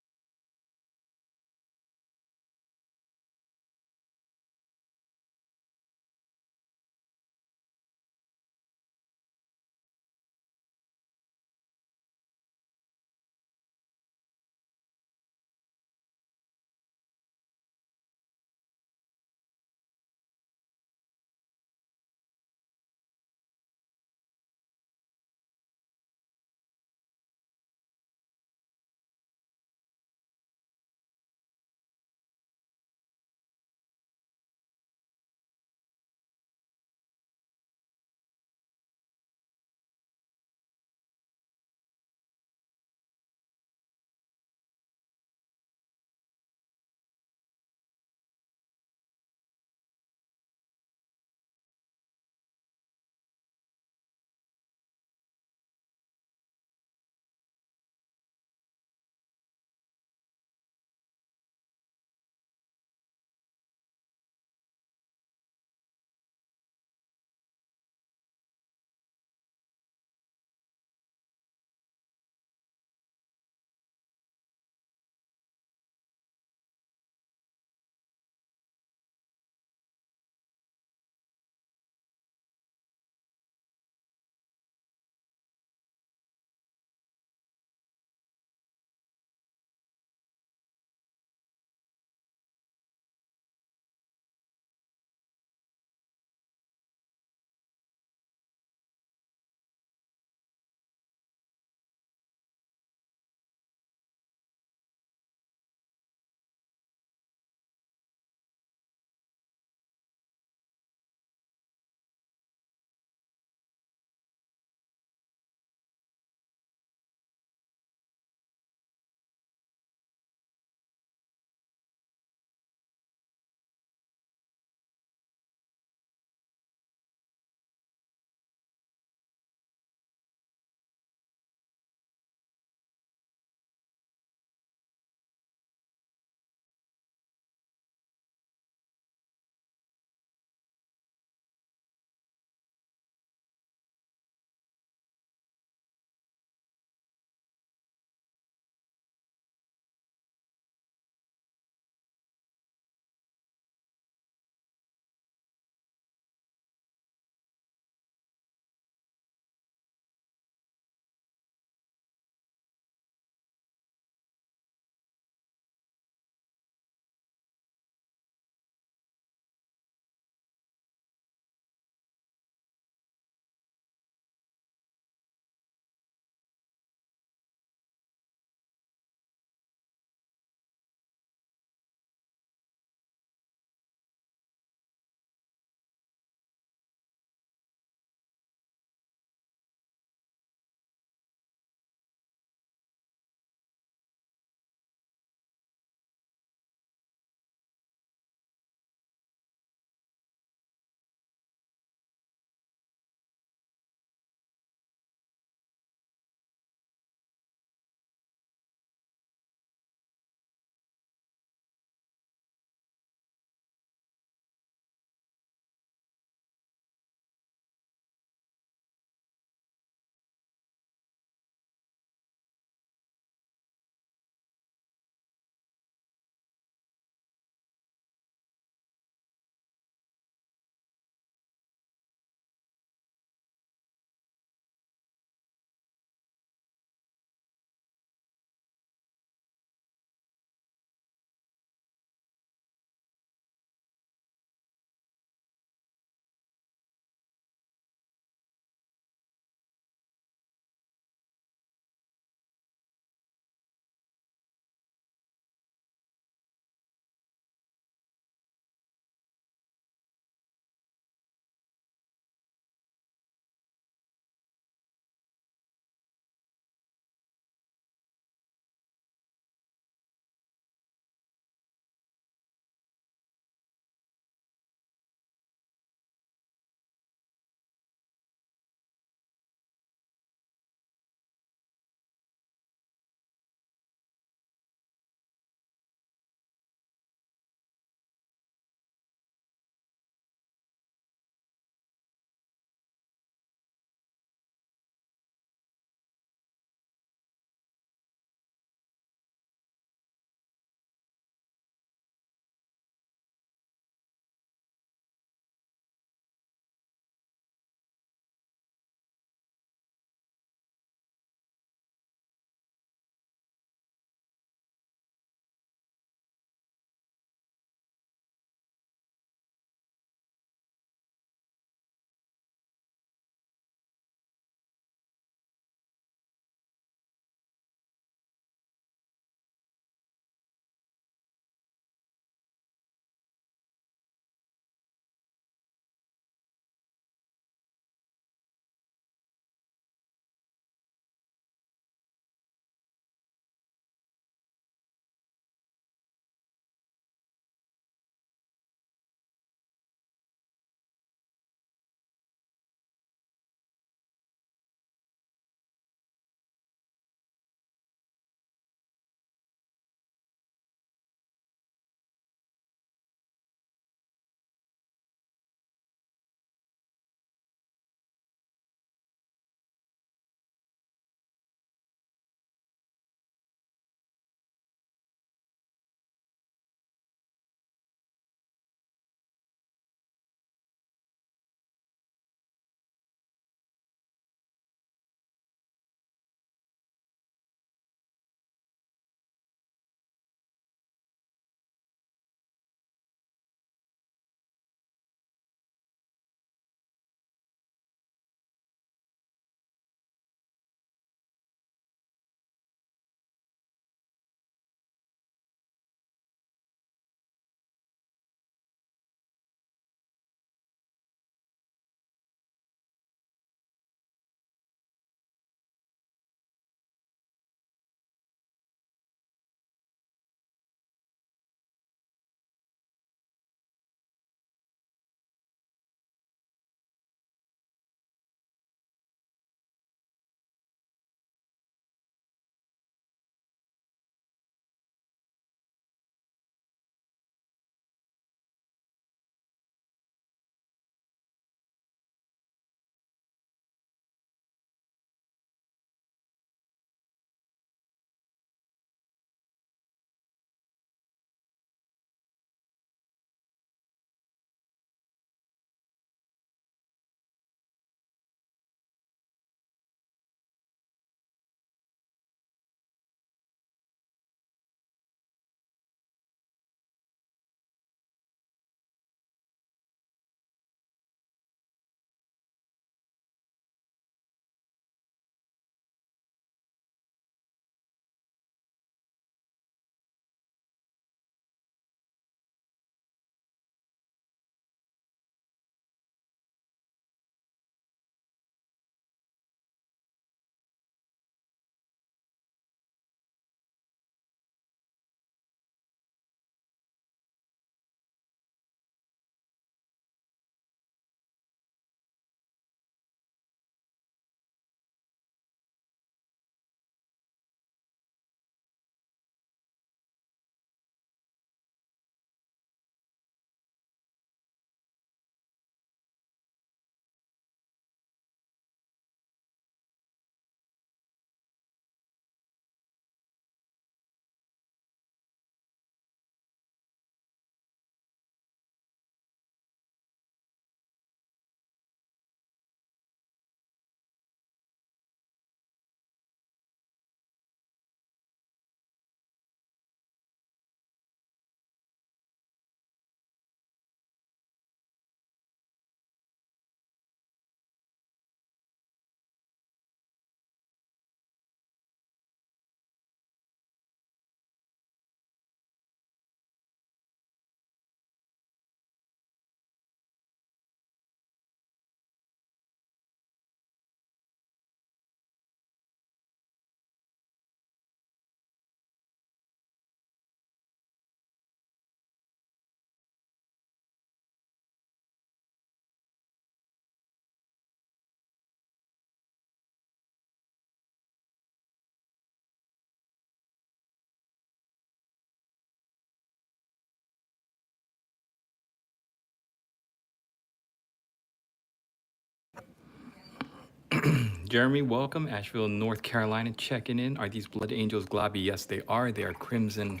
Jeremy, welcome. Asheville, North Carolina, checking in. Are these Blood Angels globby? Yes, they are. They are Crimson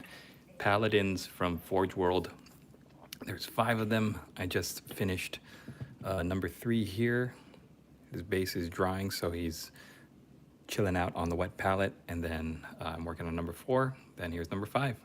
Paladins from Forge World. There's 5 of them. I just finished number 3 here. His base is drying, so he's chilling out on the wet palette. And then I'm working on number 4. Then here's number 5.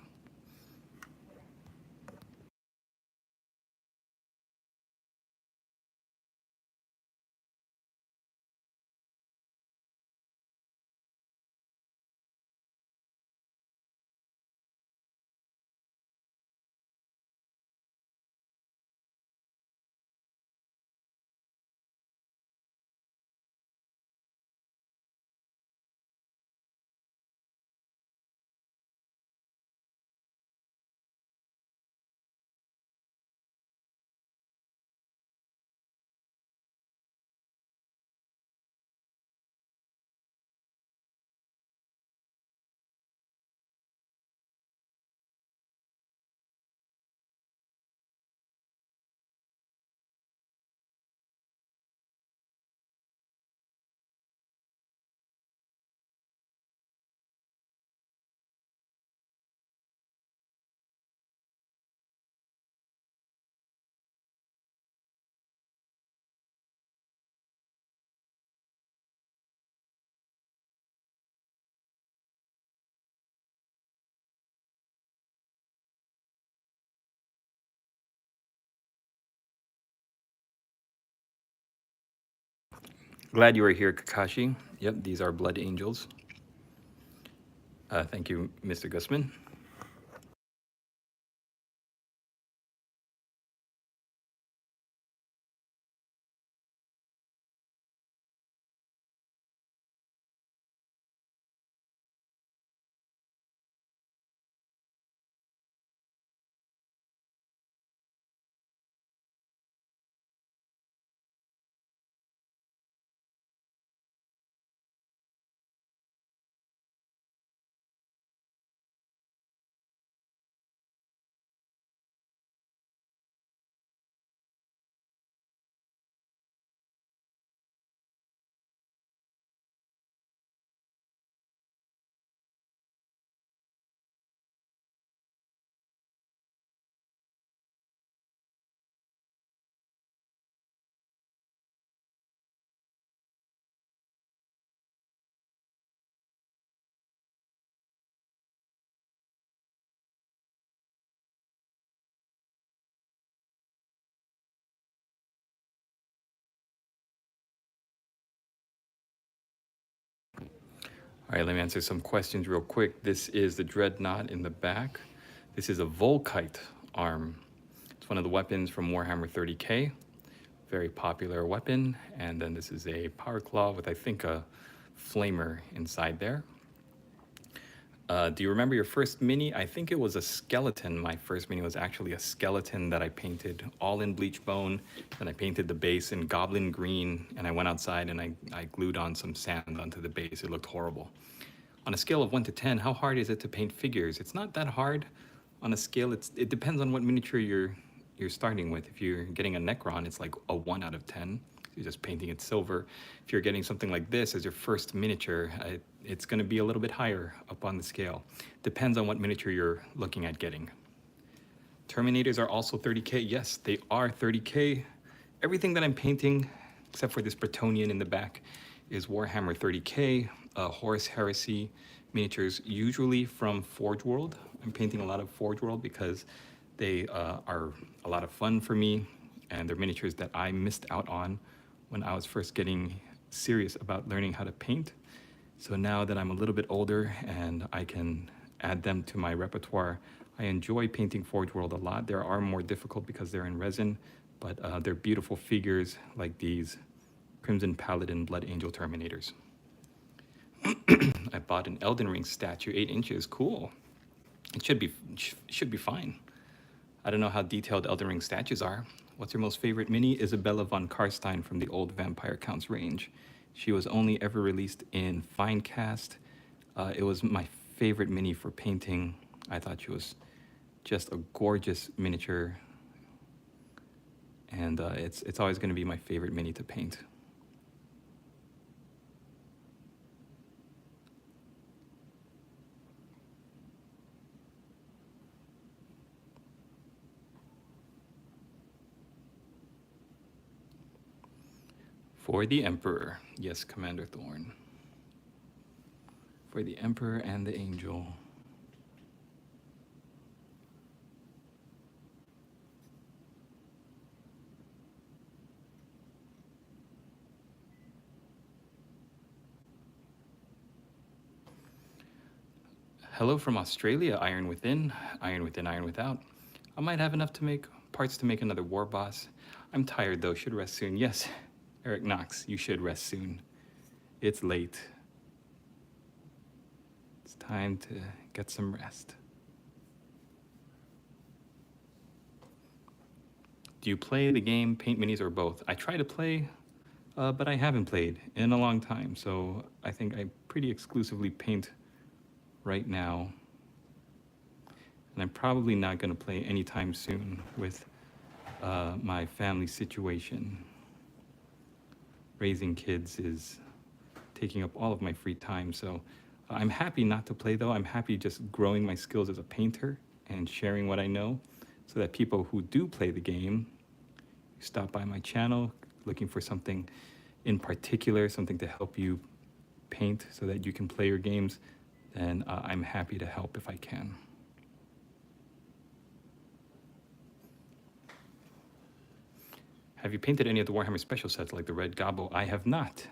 Glad you were here, Kakashi. Yep, these are Blood Angels. Thank you, Mr. Gusman. All right, let me answer some questions real quick. This is the Dreadnought in the back. This is a Volkite arm. It's one of the weapons from Warhammer 30K. Very popular weapon. And then this is a Power Claw with, I think, a flamer inside there. Do you remember your first mini? I think it was a skeleton. My first mini was actually a skeleton that I painted all in bleach bone. Then I painted the base in goblin green, and I went outside and I glued on some sand onto the base. It looked horrible. On a scale of 1 to 10, how hard is it to paint figures? It's not that hard. On a scale, it depends on what miniature you're starting with. If you're getting a Necron, it's like a 1 out of 10. You're just painting it silver. If you're getting something like this as your first miniature, it's going to be a little bit higher up on the scale. Depends on what miniature you're looking at getting. Terminators are also 30K. Yes, they are 30K. Everything that I'm painting, except for this Bretonian in the back, is Warhammer 30K, Horus Heresy miniatures, usually from Forge World. I'm painting a lot of Forge World because they are a lot of fun for me, and they're miniatures that I missed out on when I was first getting serious about learning how to paint. So now that I'm a little bit older and I can add them to my repertoire, I enjoy painting Forge World a lot. They are more difficult because they're in resin, but they're beautiful figures like these Crimson Paladin Blood Angel Terminators. I bought an Elden Ring statue, 8 inches, cool. It should be fine. I don't know how detailed Elden Ring statues are. What's your most favorite mini? Isabella von Karstein from the old Vampire Counts range. She was only ever released in Finecast. It was my favorite mini for painting. I thought she was just a gorgeous miniature, and it's always going to be my favorite mini to paint. For the Emperor. Yes, Commander Thorn. For the Emperor and the Angel. Hello from Australia, Iron Within, Iron Within, Iron Without. I might have enough to make parts to make another war boss. I'm tired though, should rest soon. Yes, Eric Knox, you should rest soon. It's late. It's time to get some rest. Do you play the game, paint minis, or both? I try to play, but I haven't played in a long time, so I think I pretty exclusively paint right now. And I'm probably not going to play anytime soon with my family situation. Raising kids is taking up all of my free time, so I'm happy not to play though. I'm happy just growing my skills as a painter and sharing what I know so that people who do play the game stop by my channel looking for something in particular, something to help you paint so that you can play your games, then I'm happy to help if I can. Have you painted any of the Warhammer special sets like the Red Gobbo? I have not.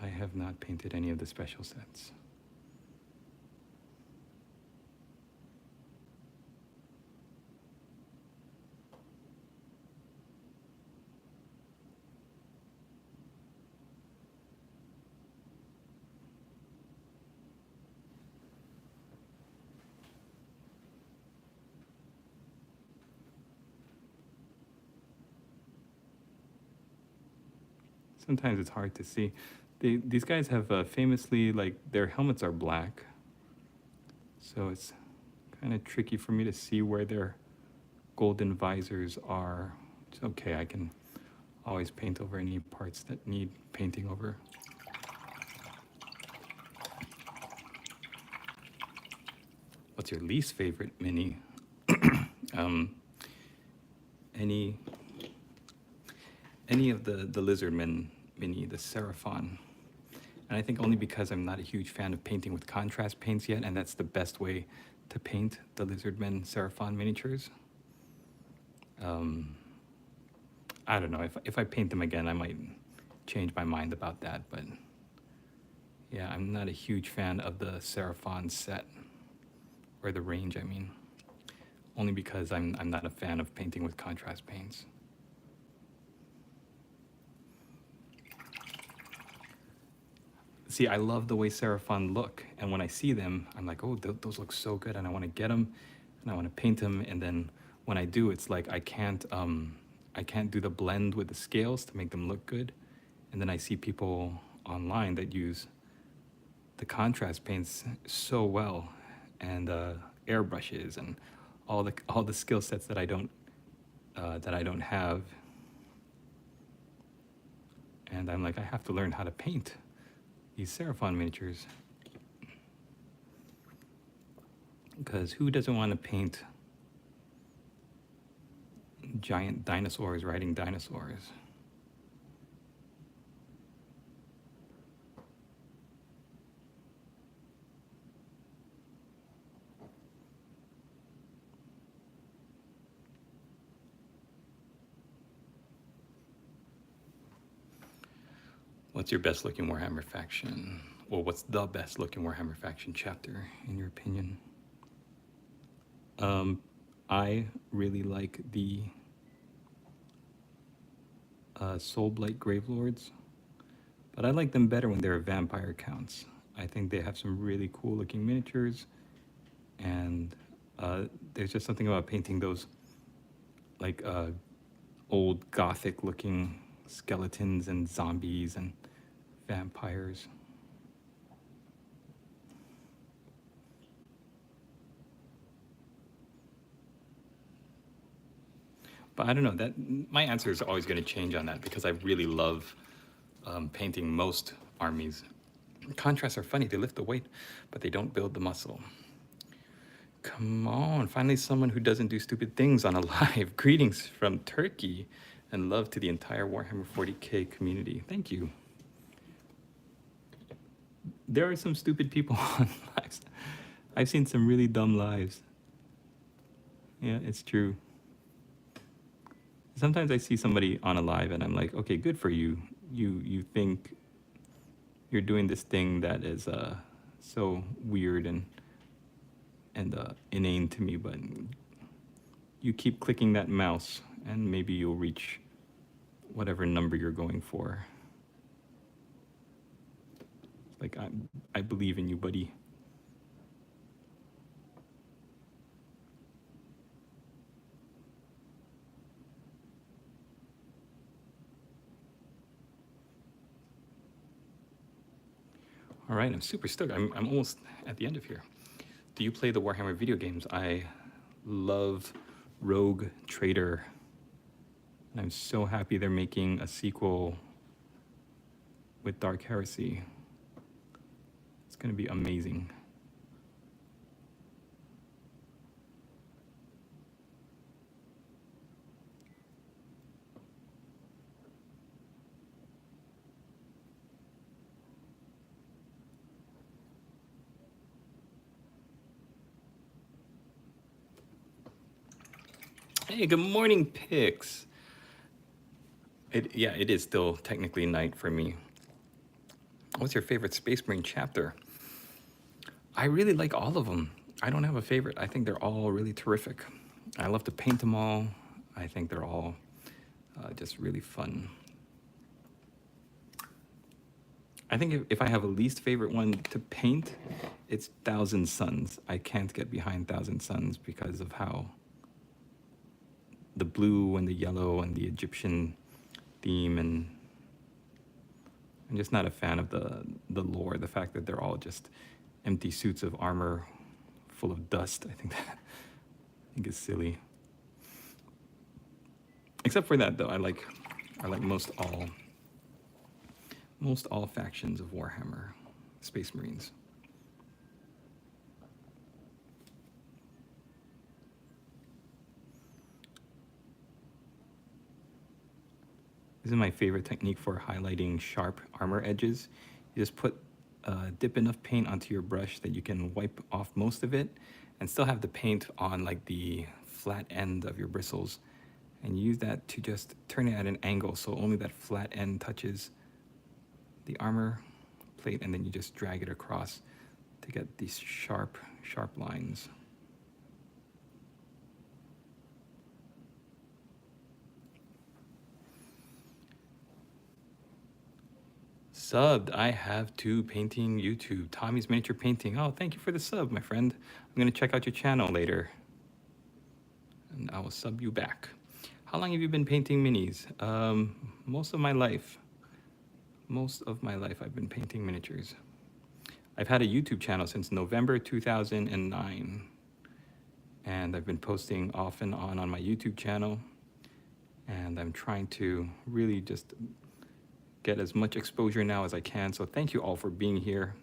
I have not painted any of the special sets. Sometimes it's hard to see. These guys have famously, like, their helmets are black. So it's kind of tricky for me to see where their golden visors are. It's okay, I can always paint over any parts that need painting over. What's your least favorite mini? Any of the Lizardmen mini, the Seraphon. And I think only because I'm not a huge fan of painting with contrast paints yet, and that's the best way to paint the Lizardmen Seraphon miniatures. I don't know, if I paint them again, I might change my mind about that, but yeah, I'm not a huge fan of the Seraphon set, or the range, I mean. Only because I'm not a fan of painting with contrast paints. See, I love the way Seraphon look, and when I see them, I'm like, oh, those look so good, and I want to get them, and I want to paint them, and then when I do, it's like I can't do the blend with the scales to make them look good, and then I see people online that use the contrast paints so well, and airbrushes, and all the skill sets that I don't have, and I'm like, I have to learn how to paint these Seraphon miniatures, because who doesn't want to paint giant dinosaurs riding dinosaurs? What's your best looking Warhammer faction? Well, what's the best looking Warhammer faction chapter, in your opinion? I really like the Soulblight Gravelords, but I like them better when they're vampire counts. I think they have some really cool looking miniatures, and there's just something about painting those like old gothic looking skeletons and zombies and vampires. But I don't know, that my answer is always going to change on that, because I really love painting most armies. Contrasts are funny, they lift the weight, but they don't build the muscle. Come on, finally someone who doesn't do stupid things on a live. Greetings from Turkey and love to the entire Warhammer 40k community. Thank you. There are some stupid people on lives. I've seen some really dumb lives. Yeah, it's true. Sometimes I see somebody on a live and I'm like, okay, good for you. You think you're doing this thing that is so weird and inane to me, but you keep clicking that mouse and maybe you'll reach whatever number you're going for. Like, I believe in you, buddy. All right, I'm super stoked. I'm almost at the end of here. Do you play the Warhammer video games? I love Rogue Trader. And I'm so happy they're making a sequel with Dark Heresy. It's going to be amazing. Hey, good morning, Pix. Yeah, it is still technically night for me. What's your favorite Space Marine chapter? I really like all of them. I don't have a favorite. I think they're all really terrific. I love to paint them all. I think they're all just really fun. I think if I have a least favorite one to paint, it's Thousand Suns. I can't get behind Thousand Suns because of how the blue and the yellow and the Egyptian theme, and I'm just not a fan of the lore, the fact that they're all just empty suits of armor full of dust. I think is silly. Except for that though, I like most all factions of Warhammer Space Marines. This is my favorite technique for highlighting sharp armor edges. You just dip enough paint onto your brush that you can wipe off most of it and still have the paint on like the flat end of your bristles. And use that to just turn it at an angle so only that flat end touches the armor plate, and then you just drag it across to get these sharp lines. Subbed. I have to painting YouTube. Tommy's Miniature Painting. Oh, thank you for the sub, my friend. I'm going to check out your channel later. And I will sub you back. How long have you been painting minis? Most of my life. Most of my life I've been painting miniatures. I've had a YouTube channel since November 2009. And I've been posting off and on my YouTube channel. And I'm trying to really just get as much exposure now as I can. So thank you all for being here.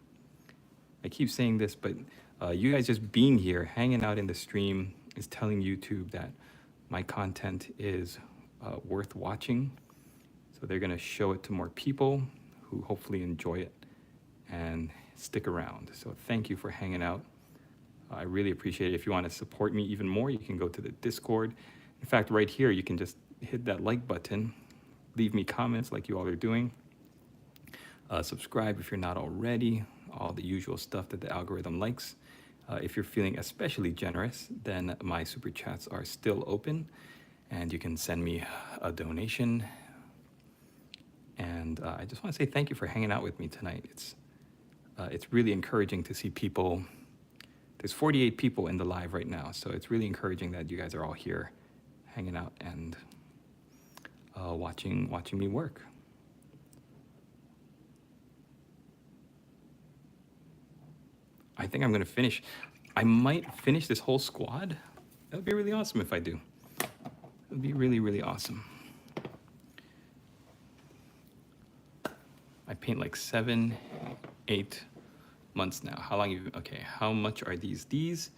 I keep saying this, but you guys just being here, hanging out in the stream is telling YouTube that my content is worth watching. So they're gonna show it to more people who hopefully enjoy it and stick around. So thank you for hanging out. I really appreciate it. If you want to support me even more, you can go to the Discord. In fact, right here, you can just hit that like button. Leave me comments like you all are doing. Subscribe if you're not already. All the usual stuff that the algorithm likes. If you're feeling especially generous, then my super chats are still open, and you can send me a donation. And I just want to say thank you for hanging out with me tonight. It's really encouraging to see people. There's 48 people in the live right now, so it's really encouraging that you guys are all here, hanging out and watching me work. I think I'm gonna finish. I might finish this whole squad. That would be really awesome if I do. It would be really, really awesome. I paint like 7, 8 months now. How long you? Okay, how much are these? These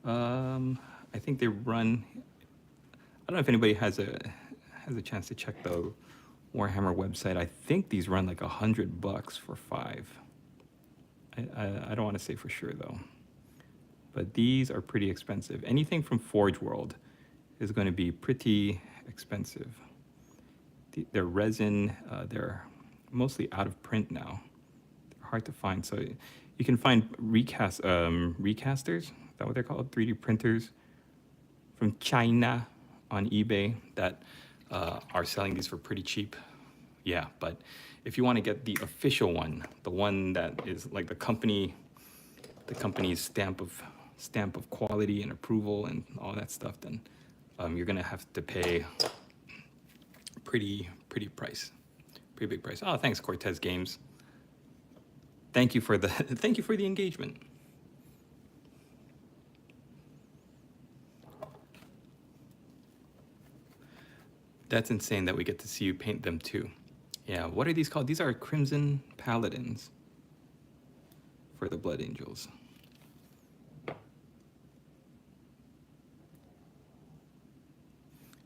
I think they run. I don't know if anybody has a chance to check the Warhammer website. I think these run like $100 for 5. I don't want to say for sure though, but these are pretty expensive. Anything from Forge World is going to be pretty expensive. They're resin. They're mostly out of print now. They're hard to find. So you can find recasters. Is that what they're called? 3D printers from China on eBay that are selling these for pretty cheap. Yeah, but if you want to get the official one, the one that is like the company's stamp of quality and approval and all that stuff, then you're gonna have to pay pretty big price. Oh, thanks, Cortez Games. Thank you for the thank you for the engagement. That's insane that we get to see you paint them too. Yeah, what are these called? These are Crimson Paladins for the Blood Angels.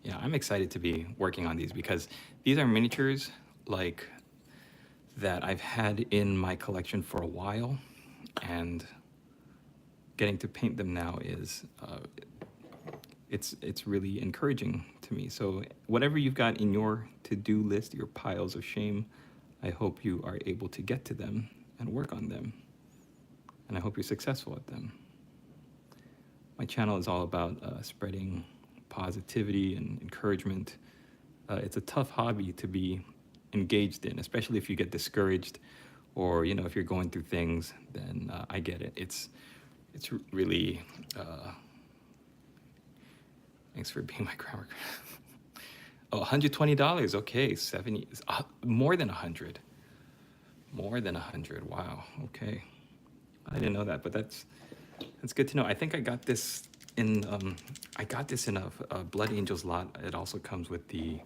Yeah, I'm excited to be working on these because these are miniatures like that I've had in my collection for a while, and getting to paint them now is it's really encouraging to me. So whatever you've got in your to-do list, your piles of shame, I hope you are able to get to them and work on them, and I hope you're successful at them. My channel is all about spreading positivity and encouragement. It's a tough hobby to be engaged in, especially if you get discouraged, or if you're going through things. Then I get it. It's really. Thanks for being my grammar. Oh, $120. Okay, 70. More than 100. More than 100. Wow. Okay, I didn't know that, but that's good to know. I think I got this in a Blood Angels lot. It also comes with the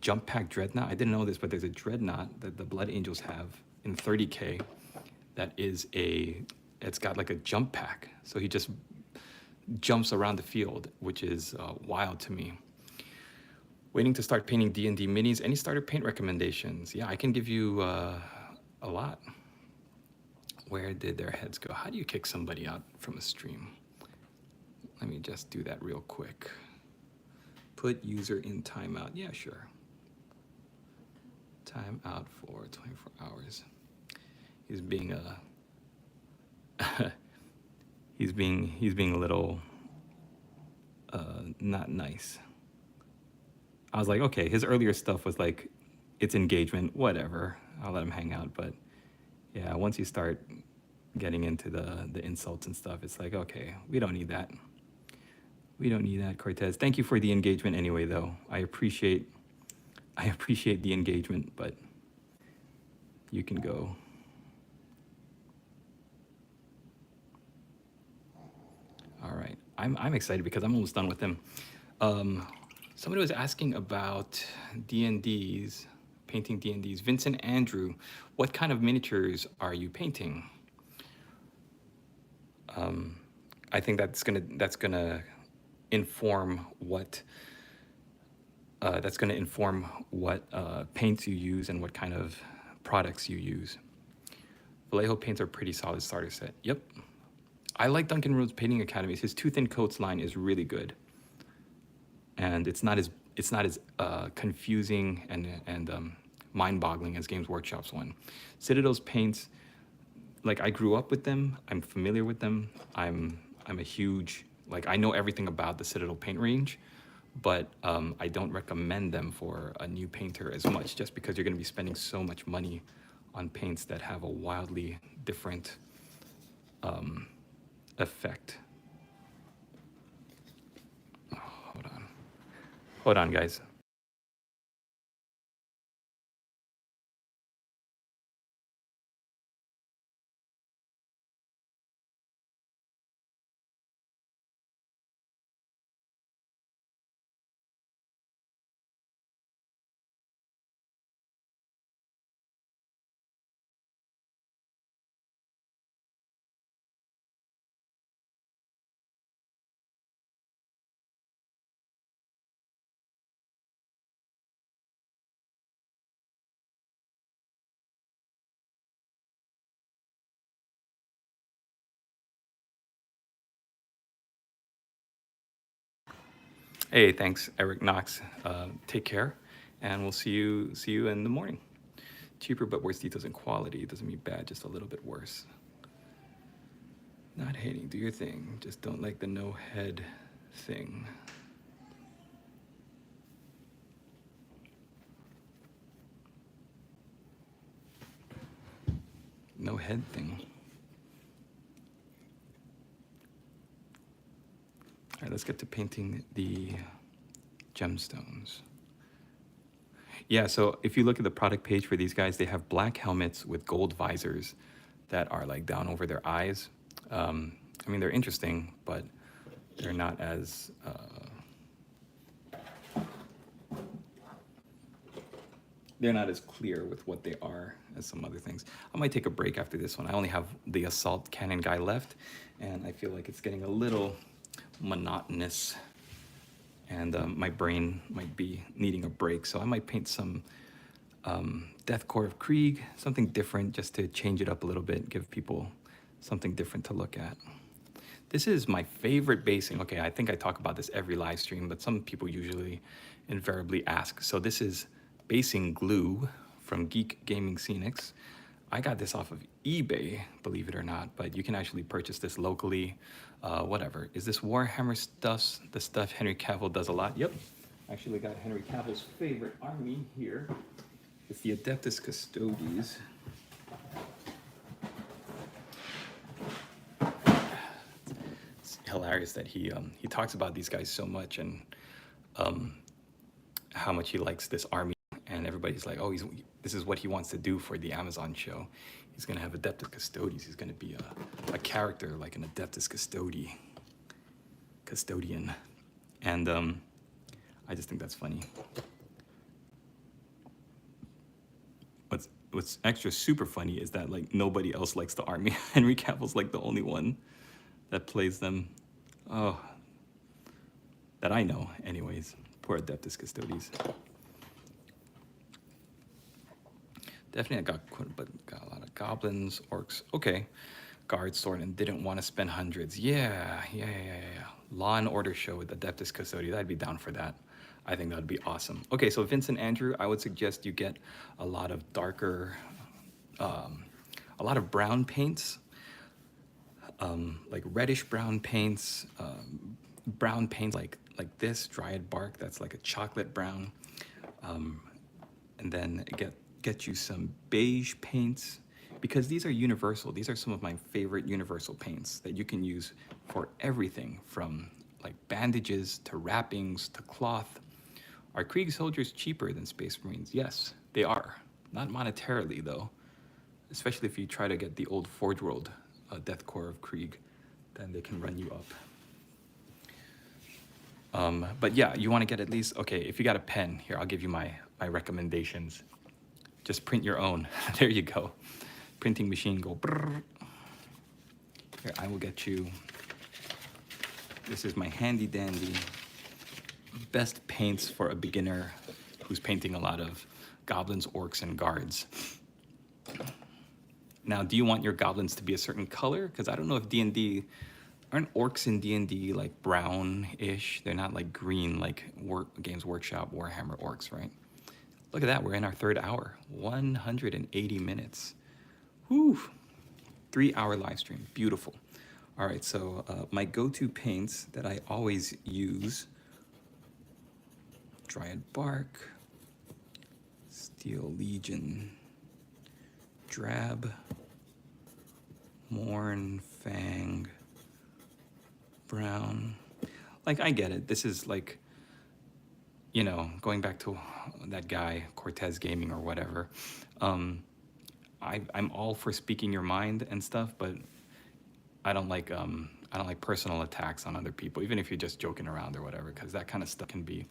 jump pack Dreadnought. I didn't know this, but there's a Dreadnought that the Blood Angels have in 30K. That is it's got like a jump pack, so he just jumps around the field, which is wild to me. Waiting to start painting D&D minis. Any starter paint recommendations? Yeah, I can give you a lot. Where did their heads go? How do you kick somebody out from a stream? Let me just do that real quick. Put user in timeout. Yeah, sure. Timeout for 24 hours. He's being he's being a little not nice. I was like, okay, his earlier stuff was like, it's engagement, whatever. I'll let him hang out. But yeah, once you start getting into the insults and stuff, it's like, okay, we don't need that. We don't need that, Cortez. Thank you for the engagement anyway, though. I appreciate the engagement, but you can go. All right, I'm excited because I'm almost done with them. Somebody was asking about D&Ds, painting D&Ds. Vincent Andrew, what kind of miniatures are you painting? I think that's gonna inform what paints you use and what kind of products you use. Vallejo paints are pretty solid starter set. Yep. I like Duncan Rhodes Painting Academies. His Tooth and Coats line is really good, and it's not as confusing and mind-boggling as Games Workshop's one. Citadel's paints, like, I grew up with them. I'm familiar with them. I'm a huge, like, I know everything about the Citadel paint range, but I don't recommend them for a new painter as much, just because you're going to be spending so much money on paints that have a wildly different effect. Oh, hold on, guys. Hey, thanks, Eric Knox. Take care, and we'll see you in the morning. Cheaper but worse details and quality doesn't mean bad, just a little bit worse. Not hating, do your thing. Just don't like the no head thing. No head thing. All right, let's get to painting the gemstones. Yeah, so if you look at the product page for these guys, they have black helmets with gold visors that are like down over their eyes. I mean, they're interesting, but they're not as clear with what they are as some other things. I might take a break after this one. I only have the assault cannon guy left, and I feel like it's getting a little monotonous, and my brain might be needing a break. So I might paint some Death Core of Krieg, something different, just to change it up a little bit, give people something different to look at. This is my favorite basing. Okay, I think I talk about this every live stream, but some people usually invariably ask. So this is basing glue from Geek Gaming Scenics. I got this off of eBay, believe it or not, but you can actually purchase this locally, whatever. Is this Warhammer stuff, the stuff Henry Cavill does a lot? Yep, actually got Henry Cavill's favorite army here. It's the Adeptus Custodes. Hilarious that he talks about these guys so much, and how much he likes this army, and everybody's like, oh, this is what he wants to do for the Amazon show. He's gonna have Adeptus Custodes. He's gonna be a character like an Adeptus Custodian, and I just think that's funny. What's extra super funny is that like nobody else likes the army. Henry Cavill's like the only one that plays them. Oh, that I know, anyways. Poor Adeptus Custodes. Definitely, I got a lot of goblins, orcs. Okay, guard sword, and didn't want to spend hundreds. Yeah. Law and Order show with Adeptus Custodes. I'd be down for that. I think that'd be awesome. Okay, so Vincent Andrew, I would suggest you get a lot of darker, a lot of brown paints. Like reddish brown paints, brown paints like this Dryad bark, that's like a chocolate brown, and then get you some beige paints, because these are universal. These are some of my favorite universal paints that you can use for everything from like bandages to wrappings to cloth. Are Krieg soldiers cheaper than Space Marines? Yes, they are. Not monetarily though, especially if you try to get the old Forge World Death Core of Krieg, then they can run you up. But yeah, you want to get at least, okay, if you got a pen, here, I'll give you my recommendations. Just print your own. There you go. Printing machine, go brrr. Here, I will get you, this is my handy dandy best paints for a beginner who's painting a lot of goblins, orcs, and guards. Now, do you want your goblins to be a certain color? Because I don't know if D&D, aren't orcs in D&D like brown-ish? They're not like green like Games Workshop Warhammer orcs, right? Look at that, we're in our third hour, 180 minutes. Whew, 3-hour live stream, beautiful. All right, so my go-to paints that I always use, Dryad Bark, Steel Legion, Drab, Morn, Fang, Brown. Like, I get it. This is like, you know, going back to that guy, Cortez Gaming or whatever. I'm all for speaking your mind and stuff, but I don't like personal attacks on other people, even if you're just joking around or whatever, because that kind of stuff can be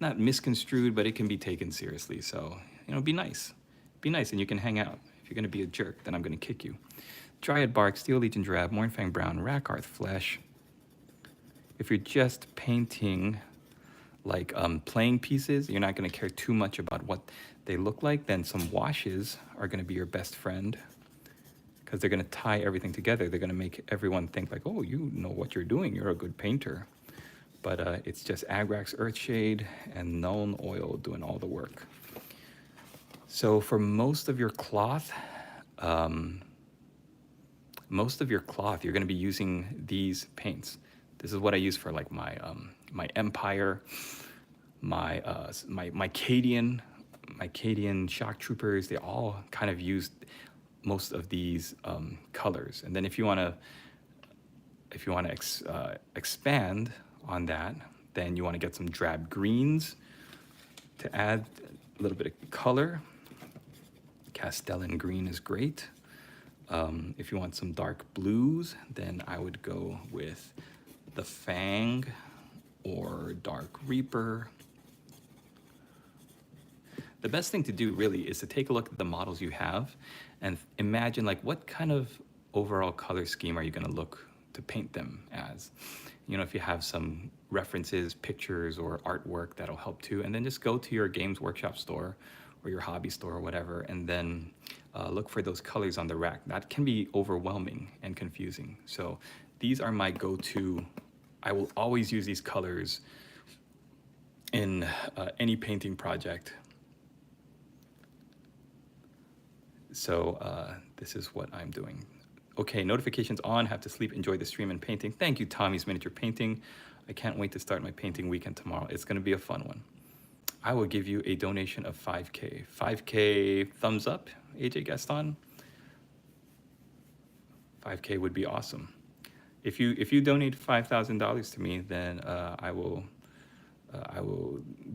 not misconstrued, but it can be taken seriously. So, you know, be nice. Be nice and you can hang out. If you're going to be a jerk, then I'm going to kick you. Dryad Bark, Steel Legion Drab, Mornfang Brown, Rakarth Flesh. If you're just painting like playing pieces, you're not going to care too much about what they look like, then some washes are going to be your best friend, because they're going to tie everything together. They're going to make everyone think like, oh, you know what you're doing. You're a good painter. But it's just Agrax Earthshade and Nuln Oil doing all the work. So for most of your cloth, you're going to be using these paints. This is what I use for like my Empire, my Cadian shock troopers. They all kind of use most of these colors. And then if you want to expand on that, then you want to get some drab greens to add a little bit of color. Castellan green is great. If you want some dark blues, then I would go with the Fang or Dark Reaper. The best thing to do really is to take a look at the models you have and imagine like what kind of overall color scheme are you going to look to paint them as. You know, if you have some references, pictures, or artwork, that'll help too. And then just go to your Games Workshop store or your hobby store or whatever, and then look for those colors on the rack. That can be overwhelming and confusing. So these are my go-to. I will always use these colors in any painting project. So this is what I'm doing. Okay, notifications on, have to sleep, enjoy the stream and painting. Thank you, Tommy's Miniature Painting. I can't wait to start my painting weekend tomorrow. It's gonna be a fun one. I will give you a donation of 5K. 5K thumbs up, AJ Gaston. 5K would be awesome. If you donate $5,000 to me, then I will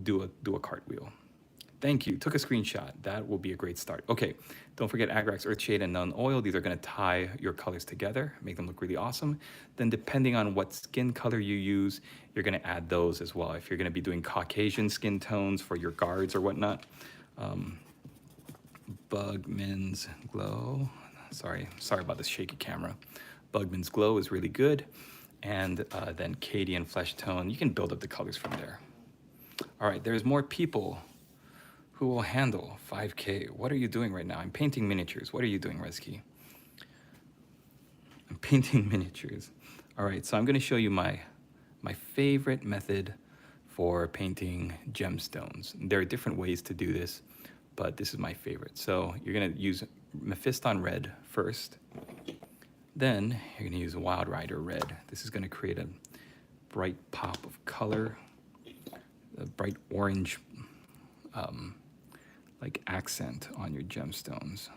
do a cartwheel. Thank you. Took a screenshot. That will be a great start. Okay, don't forget Agrax Earthshade and Nuln Oil. These are going to tie your colors together, make them look really awesome. Then depending on what skin color you use, you're going to add those as well. If you're going to be doing Caucasian skin tones for your guards or whatnot. Bugman's Glow. Sorry about this shaky camera. Bugman's Glow is really good. And then Cadian Flesh Tone. You can build up the colors from there. All right, there's more people who will handle 5K. What are you doing right now? I'm painting miniatures. What are you doing, Reski? I'm painting miniatures. All right, so I'm gonna show you my favorite method for painting gemstones. There are different ways to do this, but this is my favorite. So you're gonna use Mephiston Red first. Then you're gonna use Wild Rider Red. This is gonna create a bright pop of color, a bright orange like accent on your gemstones.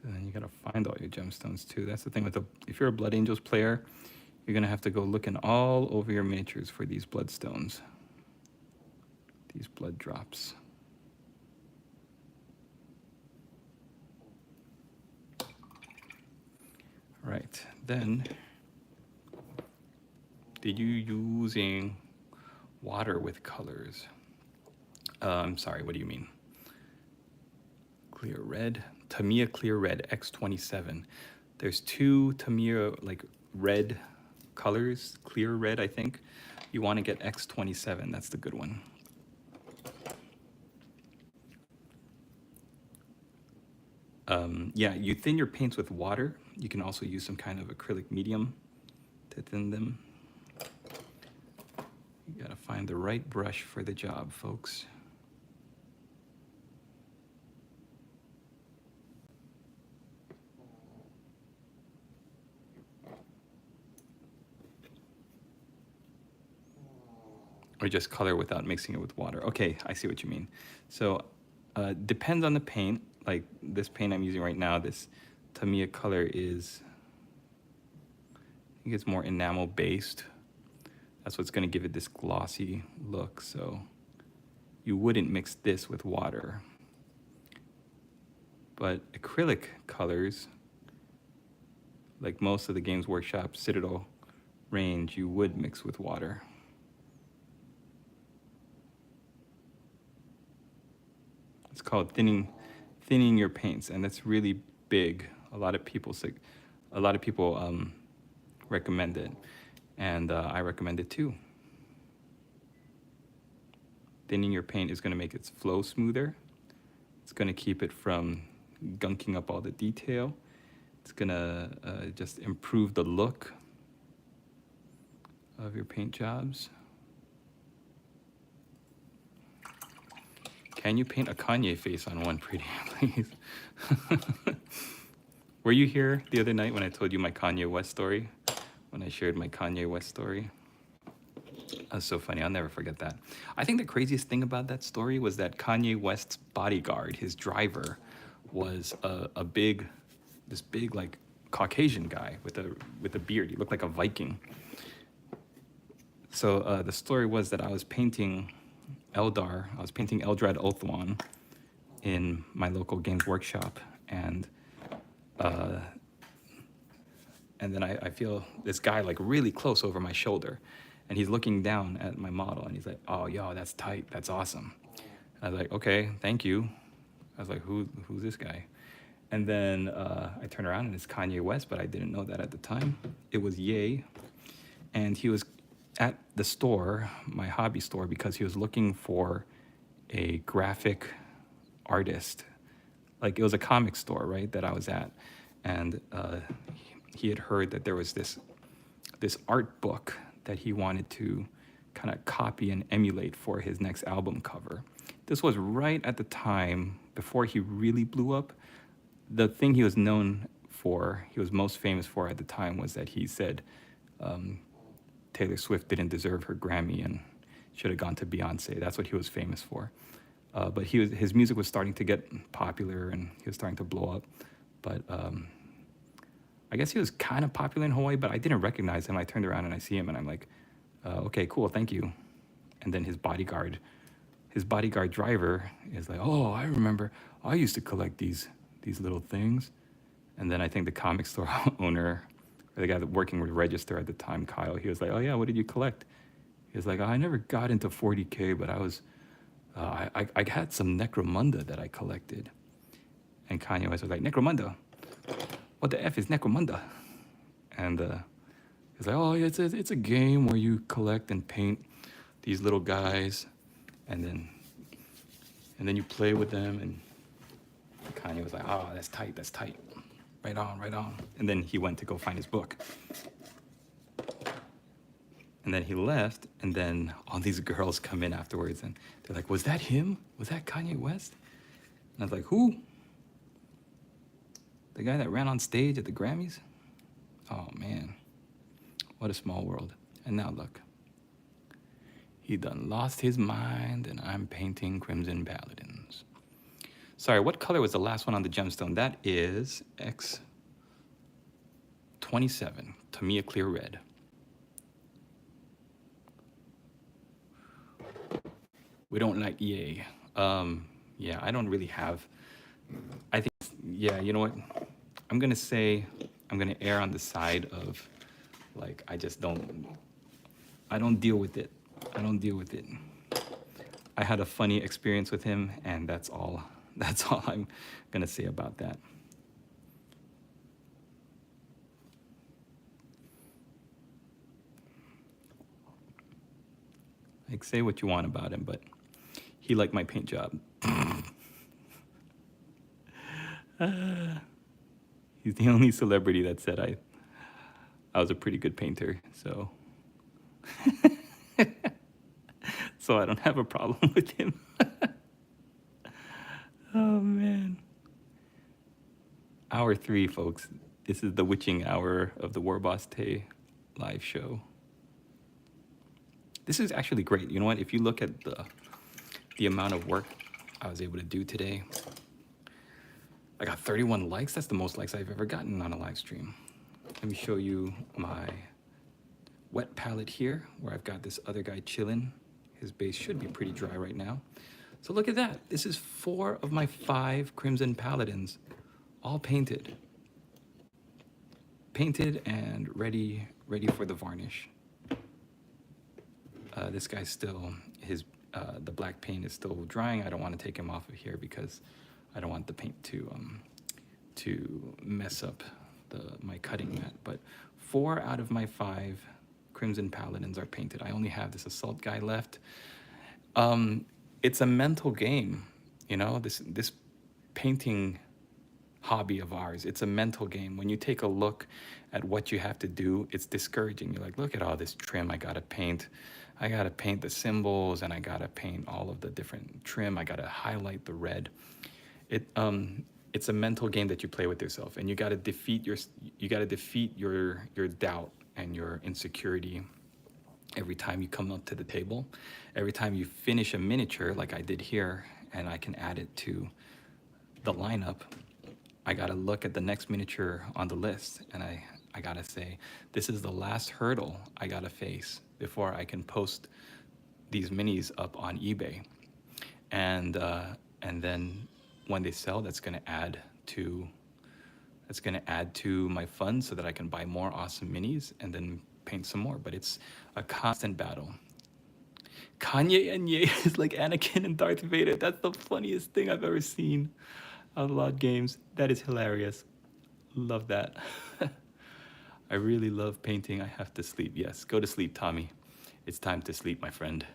And then you gotta find all your gemstones too. That's the thing with if you're a Blood Angels player, you're gonna have to go looking all over your miniatures for these bloodstones. These blood drops. Right, then, did you using water with colors? I'm sorry, what do you mean? Clear red, Tamiya Clear Red X27. There's two Tamiya like red colors, clear red, I think. You wanna get X27, that's the good one. Yeah, you thin your paints with water. You can also use some kind of acrylic medium to thin them. You gotta find the right brush for the job, folks. Or just color without mixing it with water. Okay, I see what you mean. So depends on the paint. Like this paint I'm using right now, this Tamiya color is, I think it's more enamel based. That's what's gonna give it this glossy look. So you wouldn't mix this with water. But acrylic colors, like most of the Games Workshop Citadel range, you would mix with water. It's called thinning your paints, and that's really big. A lot of people recommend it. And I recommend it too. Thinning your paint is going to make its flow smoother. It's going to keep it from gunking up all the detail. It's going to just improve the look of your paint jobs. Can you paint a Kanye face on one, pretty please? Were you here the other night when I told you my Kanye West story? When I shared my Kanye West story? That's so funny. I'll never forget that. I think the craziest thing about that story was that Kanye West's bodyguard, his driver, was this big like Caucasian guy with a beard. He looked like a Viking. So the story was that I was painting Eldar. I was painting Eldrad Ulthuan in my local games workshop, and then I feel this guy like really close over my shoulder, and he's looking down at my model, and he's like, "Oh, yo, that's tight. That's awesome." I was like, "Okay, thank you." I was like, who's this guy? And then I turn around and it's Kanye West, but I didn't know that at the time. It was Ye, and he was at the store, my hobby store, because he was looking for a graphic artist. Like, it was a comic store, right, that I was at, and he had heard that there was this art book that he wanted to kind of copy and emulate for his next album cover. This was right at the time before he really blew up. The thing he was known for, he was most famous for at the time, was that he said Taylor Swift didn't deserve her Grammy and should have gone to Beyonce. That's what he was famous for. But his music was starting to get popular and he was starting to blow up. But I guess he was kind of popular in Hawaii, but I didn't recognize him. I turned around and I see him and I'm like, okay, cool, thank you. And then his bodyguard driver is like, oh, I remember, I used to collect these little things. And then I think the comic store owner, or the guy that working with Register at the time, Kyle, he was like, oh yeah, what did you collect? He was like, I never got into 40K, but I was, I had some Necromunda that I collected. And Kanye West was like, Necromunda? What the F is Necromunda? And he's like, oh, yeah, it's a game where you collect and paint these little guys, and then you play with them. And Kanye was like, oh, that's tight. Right on. And then he went to go find his book. And then he left, and then all these girls come in afterwards, and they're like, was that him? Was that Kanye West? And I was like, who? The guy that ran on stage at the Grammys? Oh, man. What a small world. And now look. He done lost his mind, and I'm painting Crimson Paladins. Sorry, what color was the last one on the gemstone? That is X27, Tamiya Clear Red. We don't like EA. Yeah, I don't really have, I think, yeah, you know what? I'm gonna err on the side of, like, I don't deal with it. I had a funny experience with him, and that's all I'm gonna say about that. Like, say what you want about him, but he liked my paint job. He's the only celebrity that said I was a pretty good painter, so so I don't have a problem with him. Oh man. Hour 3, folks. This is the witching hour of the Warboss Tay live show. This is actually great. You know what? If you look at the amount of work I was able to do today, I got 31 likes. That's the most likes I've ever gotten on a live stream. Let me show you my wet palette here, where I've got this other guy chilling. His base should be pretty dry right now. So look at that. This is 4 of my 5 Crimson Paladins, all painted. Painted and ready for the varnish. This guy's still, the black paint is still drying. I don't want to take him off of here because I don't want the paint to mess up my cutting mat. But 4 out of my 5 Crimson Paladins are painted. I only have this Assault guy left. It's a mental game, you know, this painting hobby of ours. It's a mental game. When you take a look at what you have to do, it's discouraging. You're like, look at all this trim I gotta paint. I gotta paint the symbols, and I gotta paint all of the different trim. I gotta highlight the red. It's a mental game that you play with yourself, and you gotta defeat your doubt and your insecurity every time you come up to the table. Every time you finish a miniature, like I did here, and I can add it to the lineup, I gotta look at the next miniature on the list, and I gotta say, this is the last hurdle I gotta face before I can post these minis up on eBay. And then when they sell, that's gonna add to my funds so that I can buy more awesome minis and then paint some more. But it's a constant battle. Kanye and Ye is like Anakin and Darth Vader. That's the funniest thing I've ever seen on LOD games. That is hilarious. Love that. I really love painting. I have to sleep. Yes, go to sleep, Tommy. It's time to sleep, my friend.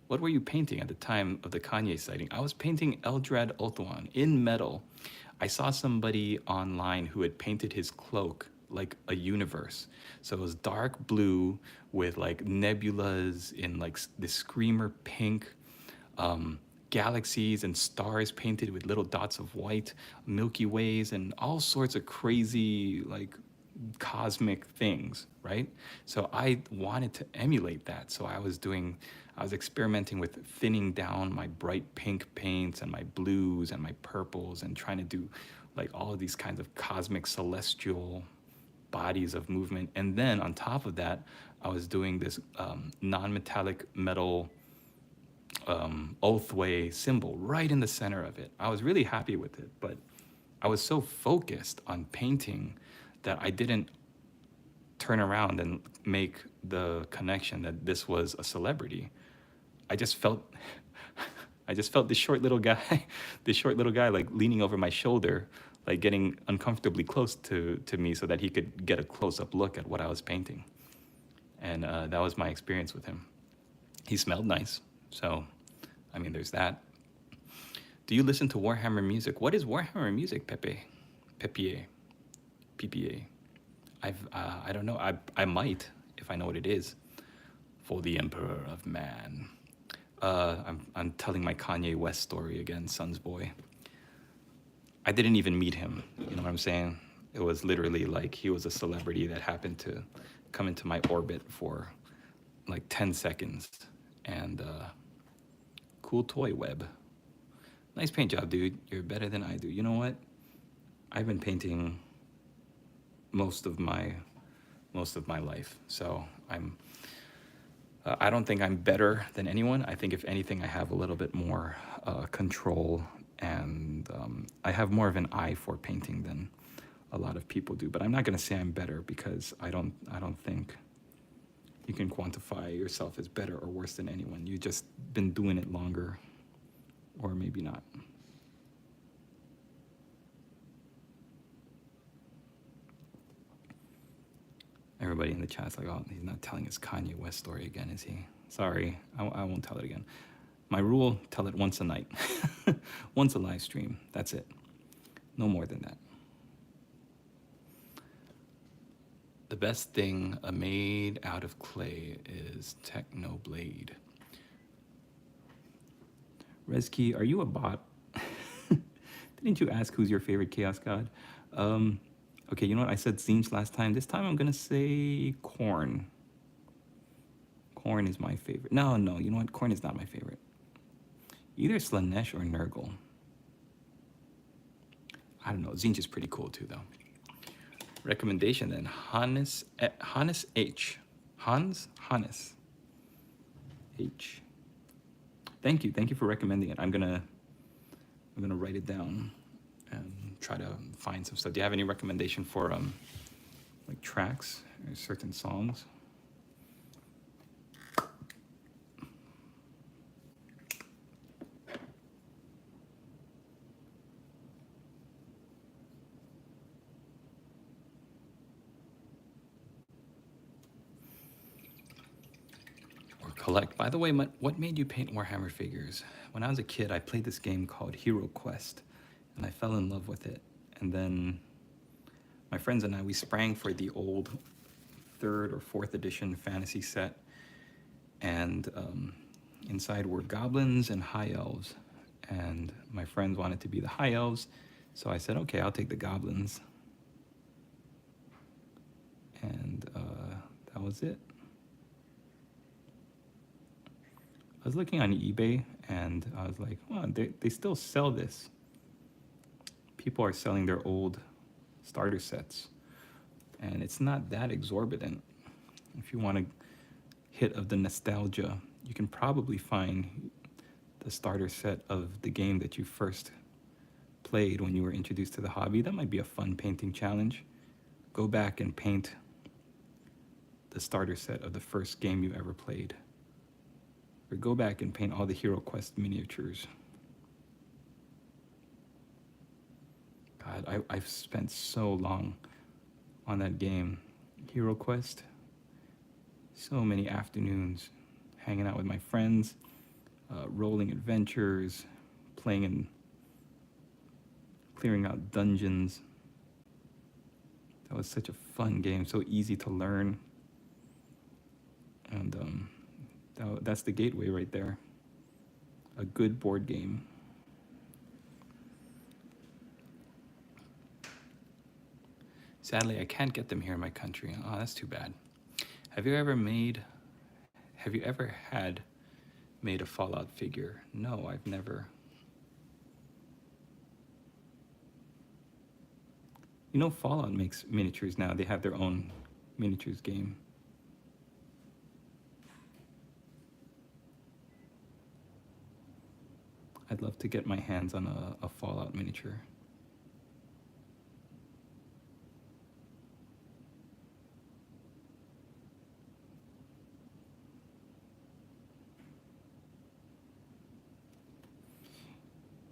What were you painting at the time of the Kanye sighting? I was painting Eldrad Ulthuan in metal. I saw somebody online who had painted his cloak like a universe. So it was dark blue with like nebulas in like this screamer pink, galaxies and stars painted with little dots of white, Milky Ways, and all sorts of crazy like cosmic things, right? So I wanted to emulate that. So I was experimenting with thinning down my bright pink paints and my blues and my purples, and trying to do like all of these kinds of cosmic celestial bodies of movement. And then on top of that, I was doing this non-metallic metal Oathway symbol right in the center of it. I was really happy with it, but I was so focused on painting that I didn't turn around and make the connection that this was a celebrity. I just felt this short little guy like leaning over my shoulder, like getting uncomfortably close to me so that he could get a close-up look at what I was painting. And that was my experience with him. He smelled nice, so I mean, there's that. Do you listen to Warhammer music? What is Warhammer music, Pepe? PPA. I don't know. I might, if I know what it is. For the Emperor of Man. I'm telling my Kanye West story again, Son's boy. I didn't even meet him. You know what I'm saying? It was literally like he was a celebrity that happened to come into my orbit for like 10 seconds. And cool toy web. Nice paint job, dude. You're better than I do. You know what? I've been painting most of my life, so I don't think I'm better than anyone. I think if anything, I have a little bit more control, and I have more of an eye for painting than a lot of people do. But I'm not gonna say I'm better, because I don't think you can quantify yourself as better or worse than anyone. You've just been doing it longer, or maybe not. Everybody in the chat's like, oh, he's not telling his Kanye West story again, is he? Sorry, I won't tell it again. My rule, tell it once a night. Once a live stream, that's it. No more than that. The best thing made out of clay is Technoblade. Rezki, are you a bot? Didn't you ask who's your favorite Chaos God? Okay, you know what? I said Zinch last time. This time I'm gonna say Korn. Korn is my favorite. No, you know what? Korn is not my favorite. Either Slanesh or Nurgle. I don't know. Zinch is pretty cool too, though. Recommendation then. Hannes H. Hannes H. Thank you for recommending it. I'm gonna write it down and try to find some stuff. Do you have any recommendation for like tracks or certain songs? collect. By the way, what made you paint Warhammer figures? When I was a kid, I played this game called Hero Quest, and I fell in love with it. And then my friends and I, we sprang for the old 3rd or 4th edition fantasy set, and inside were goblins and high elves. And my friends wanted to be the high elves, so I said, okay, I'll take the goblins. And that was it. I was looking on eBay, and I was like, well, they still sell this. People are selling their old starter sets, and it's not that exorbitant. If you want a hit of the nostalgia, you can probably find the starter set of the game that you first played when you were introduced to the hobby. That might be a fun painting challenge. Go back and paint the starter set of the first game you ever played. Or go back and paint all the Hero Quest miniatures. God, I've spent so long on that game. Hero Quest. So many afternoons hanging out with my friends, rolling adventures, playing and clearing out dungeons. That was such a fun game, so easy to learn. And that's the gateway right there. A good board game. Sadly, I can't get them here in my country. Oh, that's too bad. Have you ever had made a Fallout figure? No, I've never. You know, Fallout makes miniatures now. They have their own miniatures game. I'd love to get my hands on a Fallout miniature.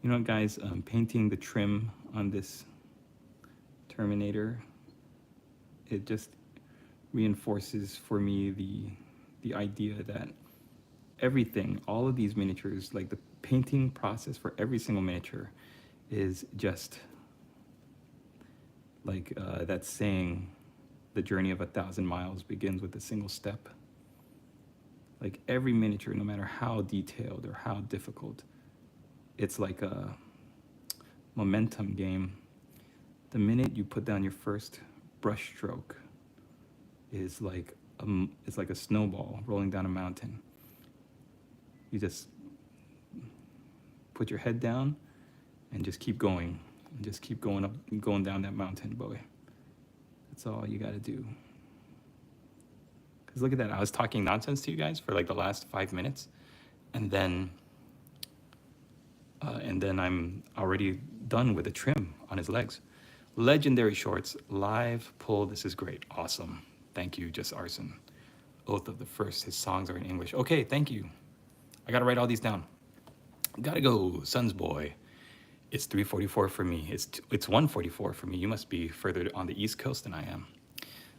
You know, guys, painting the trim on this Terminator, it just reinforces for me the idea that everything, all of these miniatures, like the painting process for every single miniature is just like that saying, the journey of 1,000 miles begins with a single step. Like every miniature, no matter how detailed or how difficult, it's like a momentum game. The minute you put down your first brush stroke is like it's like a snowball rolling down a mountain. You just put your head down and just keep going, and just keep going up and going down that mountain, boy. That's all you got to do. Because look at that, I was talking nonsense to you guys for like the last 5 minutes, and then I'm already done with the trim on his legs. Legendary shorts, live pull. This is great, awesome. Thank you, Just Arson. Oath of the First. His songs are in English. Okay, thank you. I gotta write all these down. Gotta go, Sons Boy. It's 3:44 for me. It's 1:44 for me. You must be further on the East Coast than I am.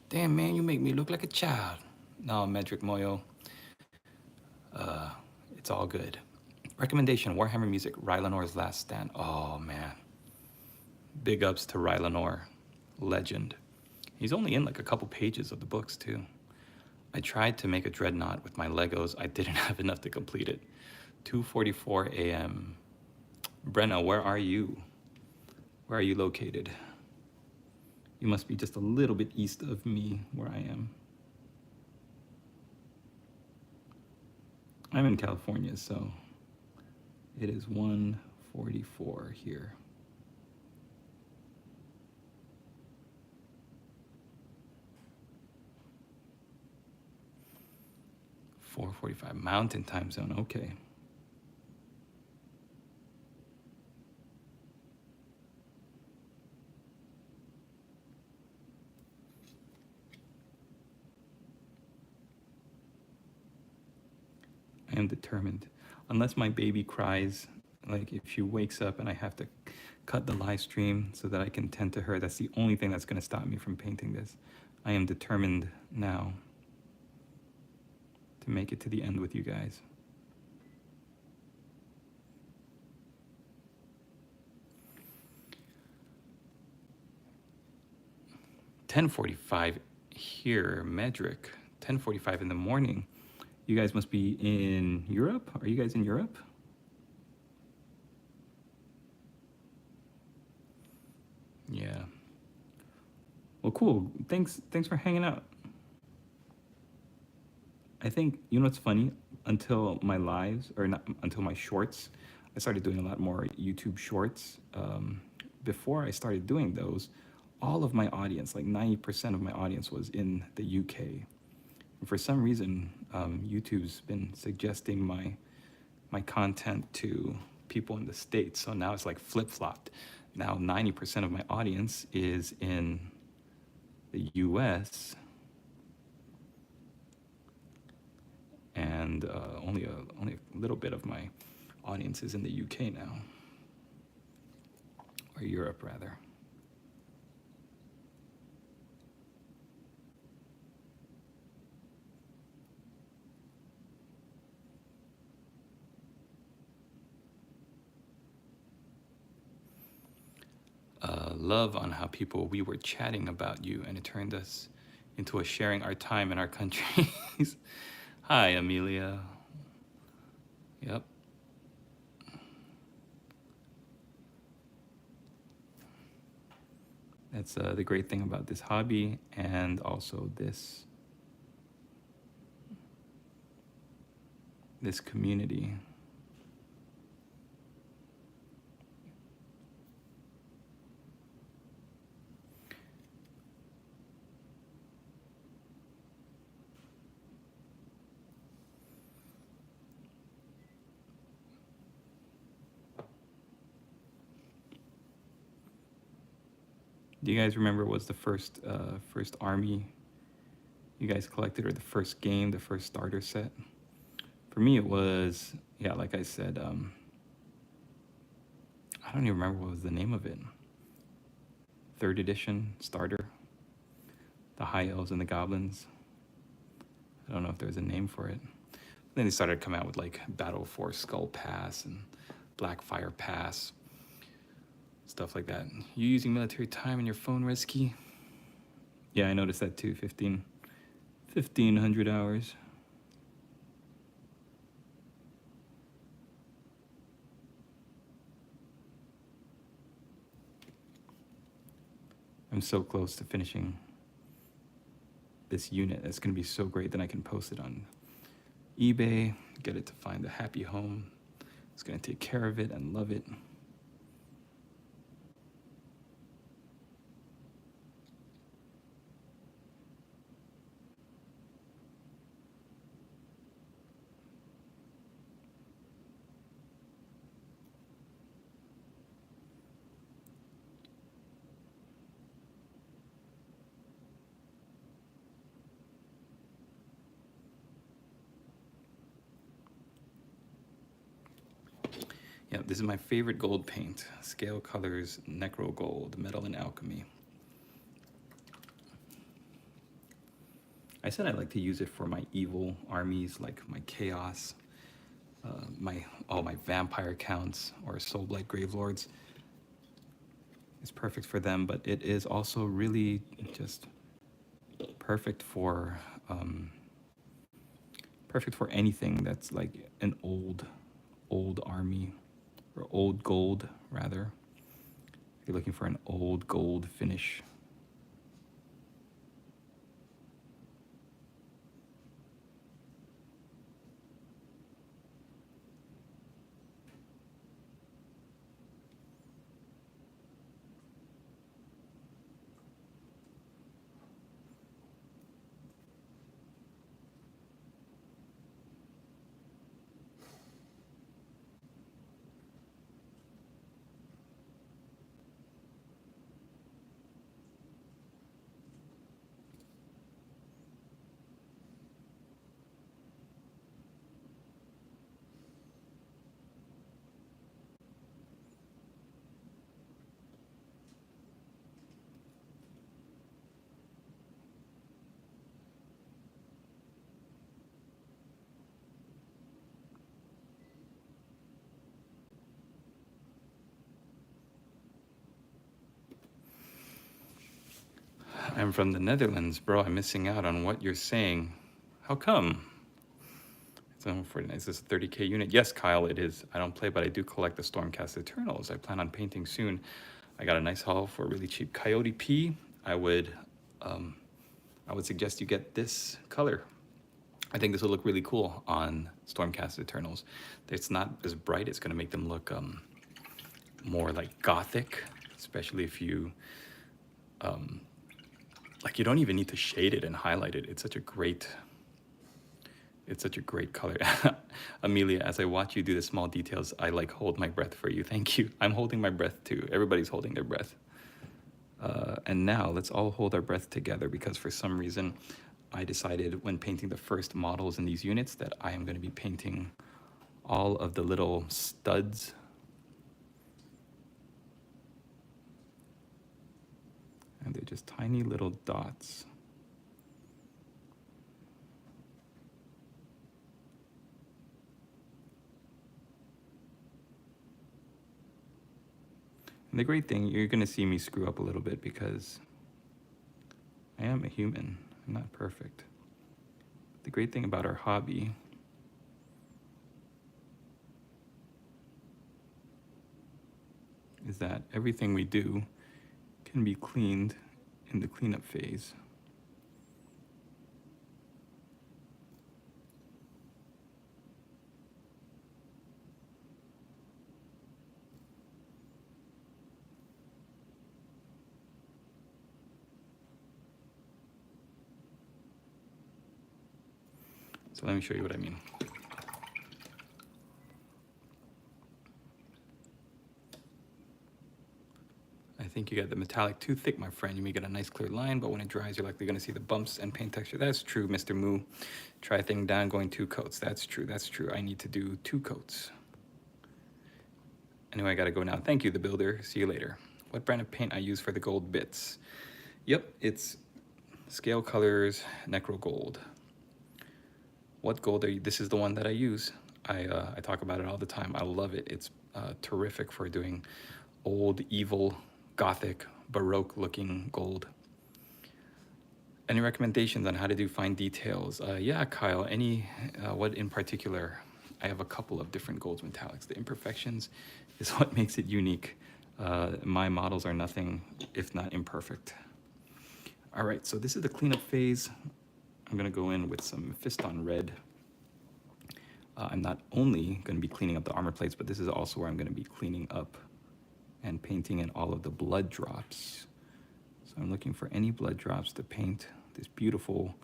Damn, man, you make me look like a child. No, Medric Moyo. It's all good. Recommendation, Warhammer Music, Rylanor's Last Stand. Oh, man. Big ups to Rylanor. Legend. He's only in like a couple pages of the books, too. I tried to make a Dreadnought with my Legos. I didn't have enough to complete it. 2:44 a.m. Brenna, where are you? Where are you located? You must be just a little bit east of me, where I am. I'm in California, so it is 1:44 here. $4:45 Mountain Time Zone. Okay. I am determined. Unless my baby cries, like if she wakes up and I have to cut the live stream so that I can tend to her, that's the only thing that's going to stop me from painting this. I am determined now to make it to the end with you guys. 10:45 here, Medric. 10:45 in the morning. You guys must be in Europe? Are you guys in Europe? Yeah. Well, cool. Thanks for hanging out. I think, you know what's funny? Until my lives, or not until my shorts, I started doing a lot more YouTube shorts. Before I started doing those, all of my audience, like 90% of my audience, was in the UK. And for some reason, YouTube's been suggesting my content to people in the States. So now it's like flip-flopped. Now 90% of my audience is in the US, and only a little bit of my audience is in the UK now, or Europe rather. Love on how we were chatting about you, and it turned us into a sharing our time in our countries. Hi, Amelia. Yep. That's the great thing about this hobby, and also this community. Do you guys remember what was the first army you guys collected, or the first game, the first starter set? For me, it was, yeah, like I said, I don't even remember what was the name of it. 3rd edition starter, the High Elves and the Goblins. I don't know if there's a name for it. Then they started coming out with like Battle for Skull Pass and Blackfire Pass, stuff like that. You using military time in your phone, Resky? Yeah, I noticed that too. 1,500 hours. I'm so close to finishing this unit. It's going to be so great that I can post it on eBay, get it to find a happy home. It's going to take care of it and love it. Yeah, this is my favorite gold paint. Scale Colors Necro Gold, Metal and Alchemy. I said I like to use it for my evil armies, like my chaos, all my vampire counts or soulblight gravelords. It's perfect for them, but it is also really just perfect for anything that's like an old army, or old gold rather. If you're looking for an old gold finish. I'm from the Netherlands, bro. I'm missing out on what you're saying. How come? It's 49. Is this a 30K unit? Yes, Kyle, it is. I don't play, but I do collect the Stormcast Eternals. I plan on painting soon. I got a nice haul for a really cheap Coyote P. Um, I would suggest you get this color. I think this will look really cool on Stormcast Eternals. It's not as bright. It's going to make them look more like gothic, especially if you like. You don't even need to shade it and highlight it. It's such a great color. Amelia, as I watch you do the small details, I like hold my breath for you. Thank you. I'm holding my breath too. Everybody's holding their breath. And now let's all hold our breath together, because for some reason I decided when painting the first models in these units that I am going to be painting all of the little studs. And they're just tiny little dots. And the great thing, you're going to see me screw up a little bit because I am a human. I'm not perfect. The great thing about our hobby is that everything we do can be cleaned in the cleanup phase. So let me show you what I mean. I think you got the metallic too thick, my friend. You may get a nice clear line, but when it dries, you're likely going to see the bumps and paint texture. That's true, Mr. Moo. Try thing down, going 2 coats. That's true, that's true. I need to do 2 coats. Anyway, I got to go now. Thank you, the builder. See you later. What brand of paint I use for the gold bits? Yep, it's Scale Colors Necro Gold. What gold are you? This is the one that I use. I talk about it all the time. I love it. It's terrific for doing old, evil, gothic, baroque looking gold. Any recommendations on how to do fine details? Yeah, Kyle, what in particular? I have a couple of different golds metallics. The imperfections is what makes it unique. My models are nothing if not imperfect. All right, so this is the cleanup phase. I'm gonna go in with some Fiston Red. I'm not only gonna be cleaning up the armor plates, but this is also where I'm gonna be cleaning up and painting in all of the blood drops. So I'm looking for any blood drops to paint this beautiful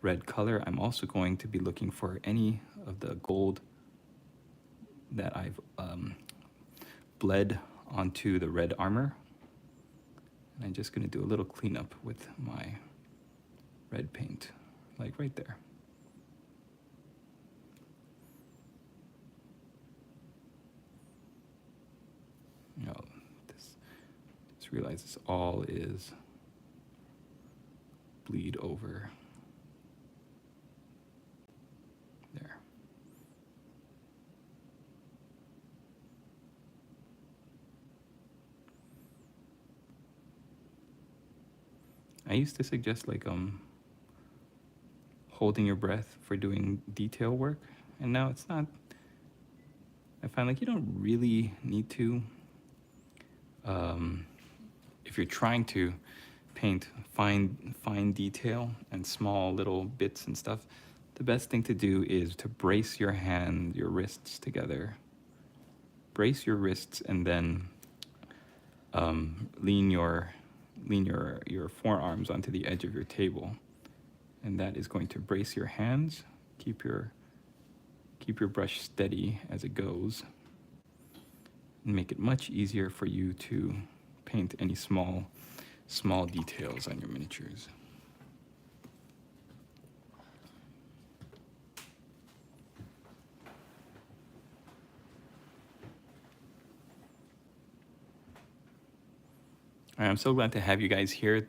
red color. I'm also going to be looking for any of the gold that I've bled onto the red armor. And I'm just gonna do a little cleanup with my red paint, like right there. No, just realize this all is bleed over there. I used to suggest like holding your breath for doing detail work, and now it's not. I find like you don't really need to. If you're trying to paint fine detail and small little bits and stuff, the best thing to do is to brace your wrists together. Brace your wrists and then lean your forearms onto the edge of your table, and that is going to brace your hands. Keep your brush steady as it goes, and make it much easier for you to paint any small details on your miniatures. All right, I'm so glad to have you guys here.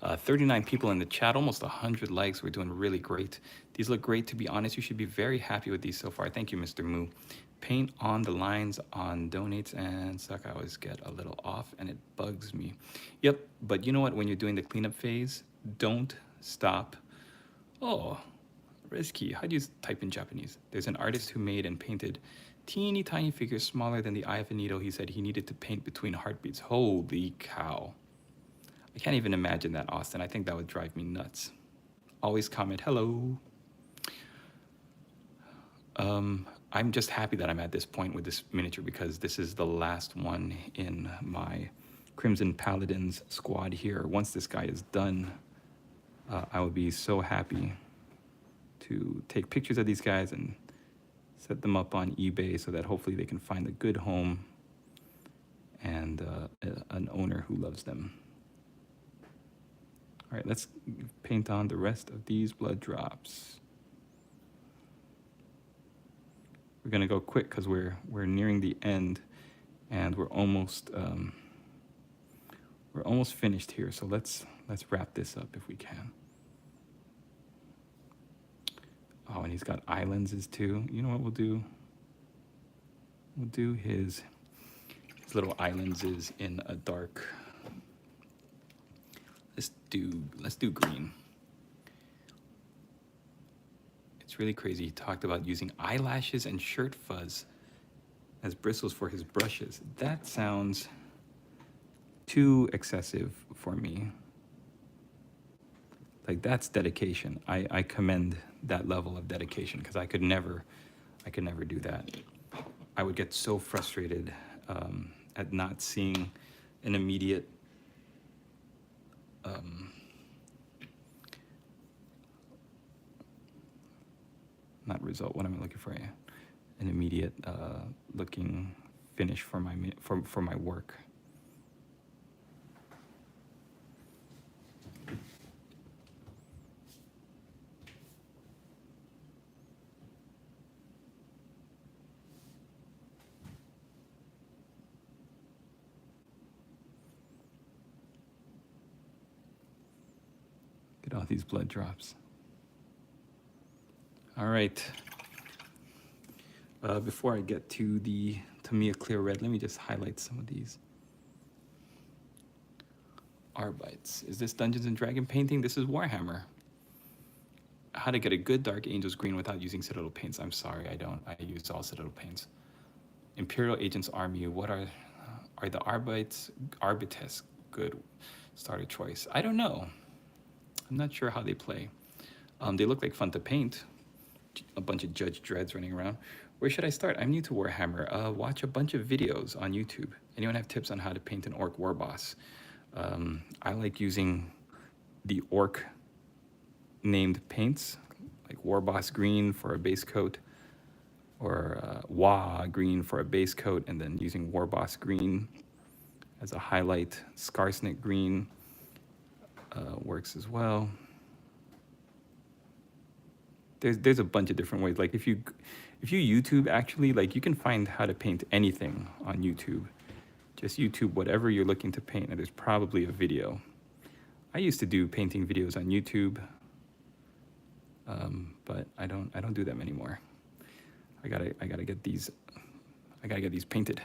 39 people in the chat, almost 100 likes. We're doing really great. These look great, to be honest. You should be very happy with these so far. Thank you, Mr. Moo. Paint on the lines on donates and suck. I always get a little off and it bugs me. Yep, but you know what? When you're doing the cleanup phase, Don't stop. Oh, risky. How do you type in Japanese? There's an artist who made and painted teeny tiny figures smaller than the eye of a needle. He said he needed to paint between heartbeats. Holy cow. I can't even imagine that, Austin. I think that would drive me nuts. Always comment, hello. I'm just happy that I'm at this point with this miniature because this is the last one in my Crimson Paladins squad here. Once this guy is done, I would be so happy to take pictures of these guys and set them up on eBay so that hopefully they can find a good home and an owner who loves them. All right, let's paint on the rest of these blood drops. We're gonna go quick because we're nearing the end, and we're almost finished here. So let's wrap this up if we can. Oh, and he's got eye lenses too. You know what we'll do? We'll do his little eye lenses in a dark. Let's do green. It's really crazy. He talked about using eyelashes and shirt fuzz as bristles for his brushes. That sounds too excessive for me. Like, that's dedication. I commend that level of dedication because I could never do that. I would get so frustrated at not seeing an immediate not result. What am I looking for? An immediate looking finish for my work. Get all these blood drops. All right. Before I get to the Tamiya Clear Red, let me just highlight some of these. Arbites. Is this Dungeons and Dragon painting? This is Warhammer. How to get a good Dark Angels green without using Citadel paints. I'm sorry, I don't. I use all Citadel paints. Imperial Agents Army. What are the Arbites? Arbites good starter choice? I don't know. I'm not sure how they play. They look like fun to paint. A bunch of Judge Dreds running around. Where should I start? I'm new to Warhammer. Watch a bunch of videos on YouTube. Anyone have tips on how to paint an orc war boss? I like using the orc named paints, like War Boss Green for a base coat, or Wa Green for a base coat, and then using War Boss Green as a highlight. Scarsnick Green works as well. There's a bunch of different ways. Like if you YouTube, actually, like, you can find how to paint anything on YouTube. Just YouTube whatever you're looking to paint, and there's probably a video. I used to do painting videos on YouTube, but I don't do them anymore. I gotta get these painted.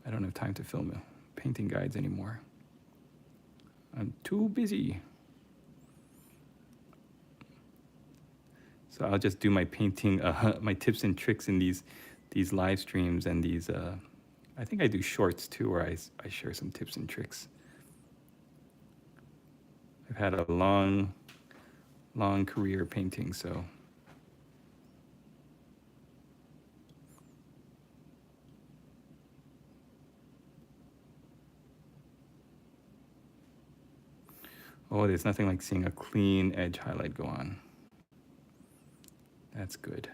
I don't have time to film painting guides anymore. I'm too busy. So I'll just do my painting, my tips and tricks in these live streams and these. I think I do shorts too, where I share some tips and tricks. I've had a long career painting, so. Oh, there's nothing like seeing a clean edge highlight go on. That's good.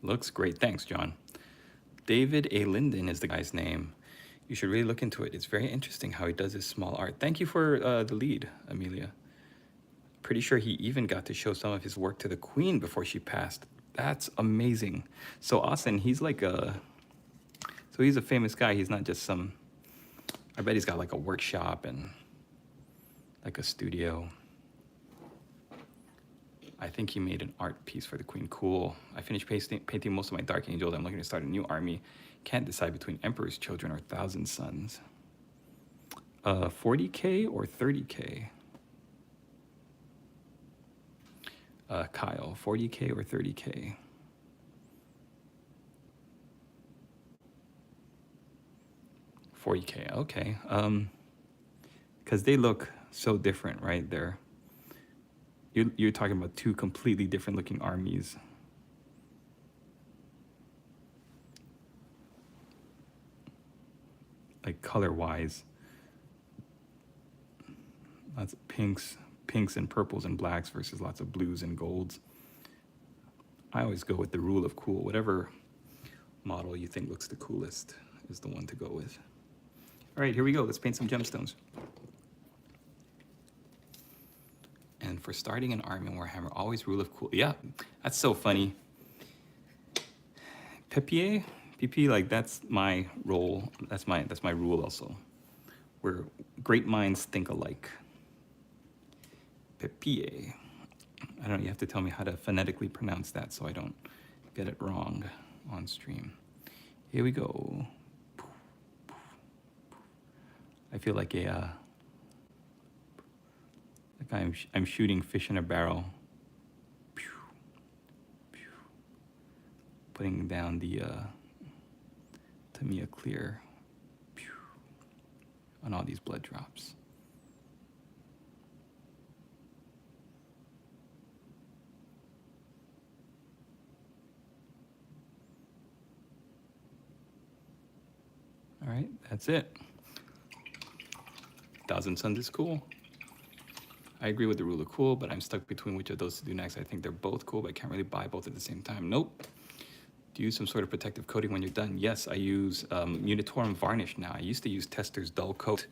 Looks great. Thanks, John. David A. Linden is the guy's name. You should really look into it. It's very interesting how he does his small art. Thank you for the lead, Amelia. Pretty sure he even got to show some of his work to the Queen before she passed. That's amazing. So Austin, he's like so he's a famous guy. He's not just some, I bet he's got like a workshop and like a studio. I think he made an art piece for the queen. Cool. I finished painting most of my Dark Angels. I'm looking to start a new army. Can't decide between Emperor's Children or Thousand Sons. 40K or 30K? Kyle, 40K or 30K? $40K, okay. Because they look so different, right? You're talking about two completely different looking armies. Like color-wise. Lots of pinks and purples and blacks versus lots of blues and golds. I always go with the rule of cool. Whatever model you think looks the coolest is the one to go with. All right, here we go. Let's paint some gemstones. And for starting an army in Warhammer, always rule of cool. Yeah, that's so funny. Pepier, like that's my role. That's my rule also. Where great minds think alike. Pepier. I don't know, you have to tell me how to phonetically pronounce that so I don't get it wrong on stream. Here we go. I feel like I'm shooting fish in a barrel. Putting down the Tamiya clear on all these blood drops. All right, that's it. Thousand Sons is cool. I agree with the rule of cool, but I'm stuck between which of those to do next. I think they're both cool, but I can't really buy both at the same time. Nope. Do you use some sort of protective coating when you're done? Yes, I use Unitorum varnish now. I used to use Tester's dull coat.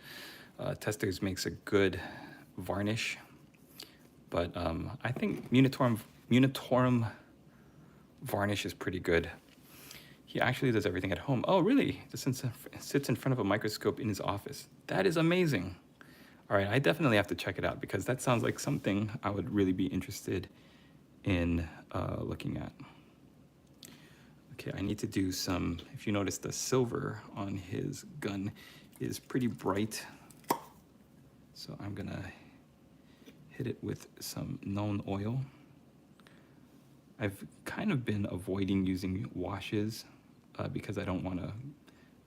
Tester's makes a good varnish, but I think Unitorum varnish is pretty good. He actually does everything at home. Oh, really? Just sits in front of a microscope in his office. That is amazing. All right, I definitely have to check it out because that sounds like something I would really be interested in looking at. Okay, I need to do some, if you notice the silver on his gun is pretty bright. So I'm gonna hit it with some known oil. I've kind of been avoiding using washes because I don't wanna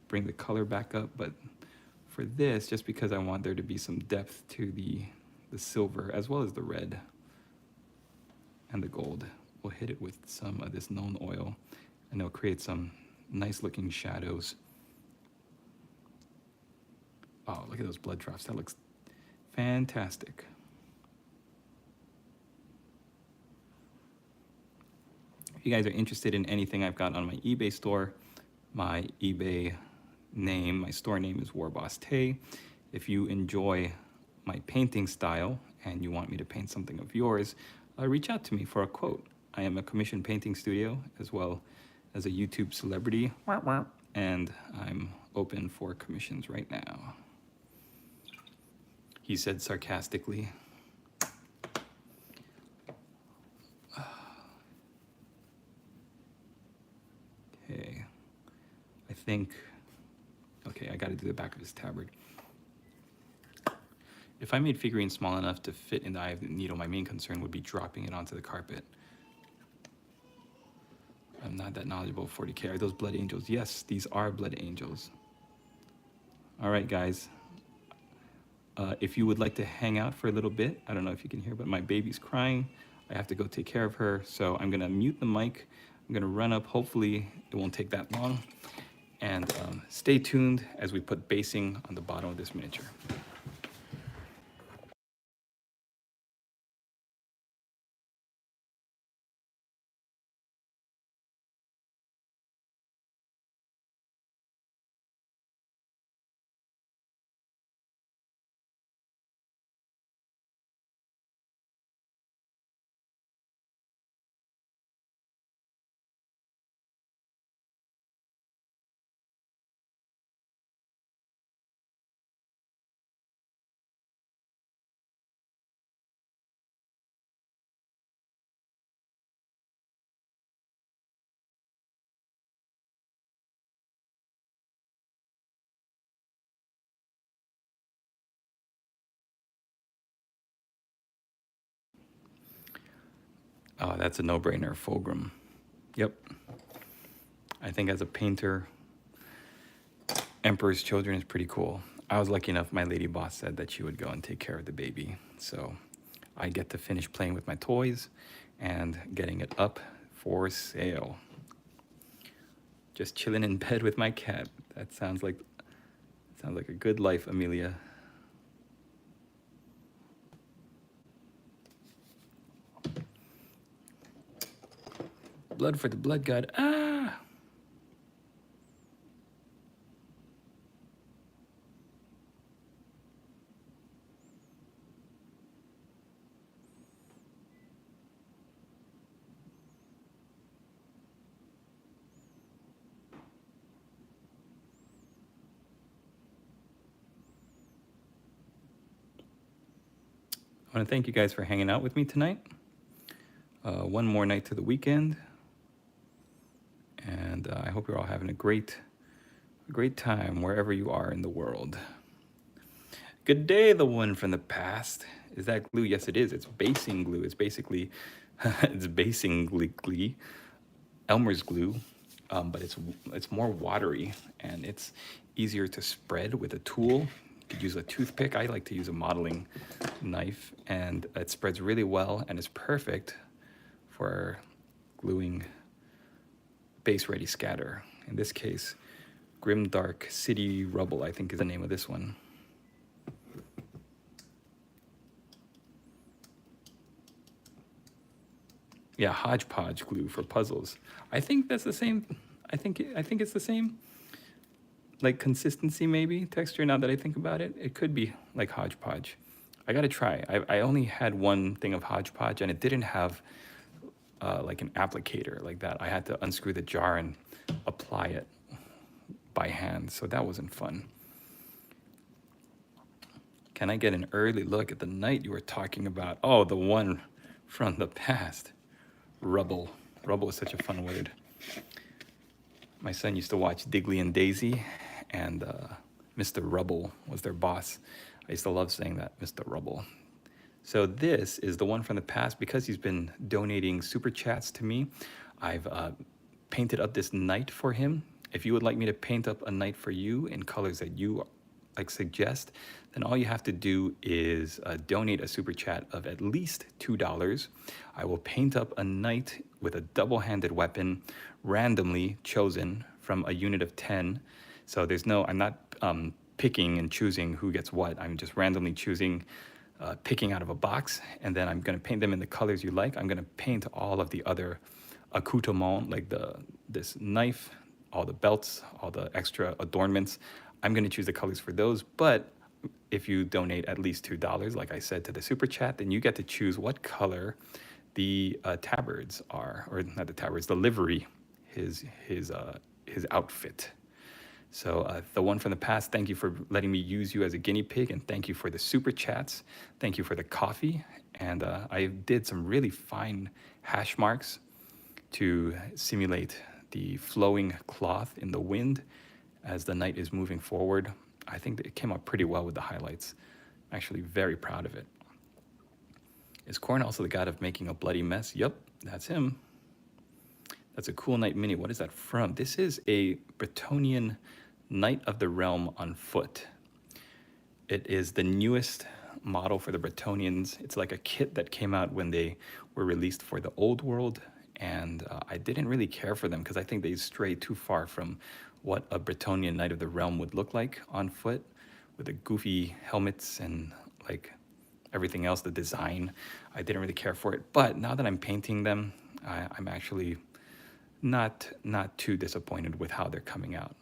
bring the color back up, but for this, just because I want there to be some depth to the silver as well as the red and the gold, we'll hit it with some of this known oil and it'll create some nice looking shadows. Oh, look at those blood drops. That looks fantastic. If you guys are interested in anything I've got on my eBay store, my eBay name, my store name is Warboss Tay. If you enjoy my painting style and you want me to paint something of yours, reach out to me for a quote. I am a commissioned painting studio as well as a YouTube celebrity, and I'm open for commissions right now. He said sarcastically. Okay, I think, okay, I gotta do the back of his tabard. If I made figurines small enough to fit in the eye of the needle, my main concern would be dropping it onto the carpet. I'm not that knowledgeable of 40K. Are those blood angels? Yes, these are blood angels. All right, guys. If you would like to hang out for a little bit, I don't know if you can hear, but my baby's crying. I have to go take care of her, so I'm gonna mute the mic. I'm gonna run up. Hopefully it won't take that long. And stay tuned as we put basing on the bottom of this miniature. Oh, that's a no-brainer, Fulgrim. Yep. I think as a painter, Emperor's Children is pretty cool. I was lucky enough, my lady boss said that she would go and take care of the baby. So I get to finish playing with my toys and getting it up for sale. Just chilling in bed with my cat. That sounds like a good life, Amelia. Blood for the blood god. Ah! I want to thank you guys for hanging out with me tonight. One more night to the weekend. And I hope you're all having a great time wherever you are in the world. Good day, the one from the past. Is that glue? Yes, it is. It's basing glue. It's basically, it's basically Elmer's glue, but it's more watery and it's easier to spread with a tool. You could use a toothpick. I like to use a modeling knife, and it spreads really well and is perfect for gluing base-ready scatter. In this case, Grimdark City Rubble, I think is the name of this one. Yeah, hodgepodge glue for puzzles. I think that's the same. I think it's the same. Like consistency, maybe texture. Now that I think about it, it could be like hodgepodge. I gotta try. I only had one thing of hodgepodge, and it didn't have like an applicator like that. I had to unscrew the jar and apply it by hand, so that wasn't fun. Can I get an early look at the night you were talking about? Oh, the one from the past. Rubble. Rubble is such a fun word. My son used to watch Digley and Daisy, and Mr. Rubble was their boss. I used to love saying that, Mr. Rubble. So this is the one from the past. Because he's been donating super chats to me, I've painted up this knight for him. If you would like me to paint up a knight for you in colors that you like suggest, then all you have to do is donate a super chat of at least $2. I will paint up a knight with a double-handed weapon, randomly chosen from a unit of 10. So there's no, I'm not picking and choosing who gets what. I'm just randomly choosing, picking out of a box, and then I'm gonna paint them in the colors you like. I'm gonna paint all of the other accoutrements, like this knife, all the belts, all the extra adornments. I'm gonna choose the colors for those, but if you donate at least $2, like I said, to the super chat, then you get to choose what color the tabards are, or not the tabards, the livery, his outfit. So the one from the past, thank you for letting me use you as a guinea pig, and thank you for the super chats. Thank you for the coffee, and I did some really fine hash marks to simulate the flowing cloth in the wind as the knight is moving forward. I think that it came out pretty well with the highlights. I'm actually very proud of it. Is Korn also the god of making a bloody mess? Yep, that's him. That's a cool knight mini. What is that from? This is a Bretonian Knight of the Realm on foot. It is the newest model for the Bretonians. It's like a kit that came out when they were released for the old world, and I didn't really care for them because I think they stray too far from what a Bretonian Knight of the Realm would look like on foot, with the goofy helmets and like everything else, the design. I didn't really care for it, but now that I'm painting them, I'm actually not too disappointed with how they're coming out.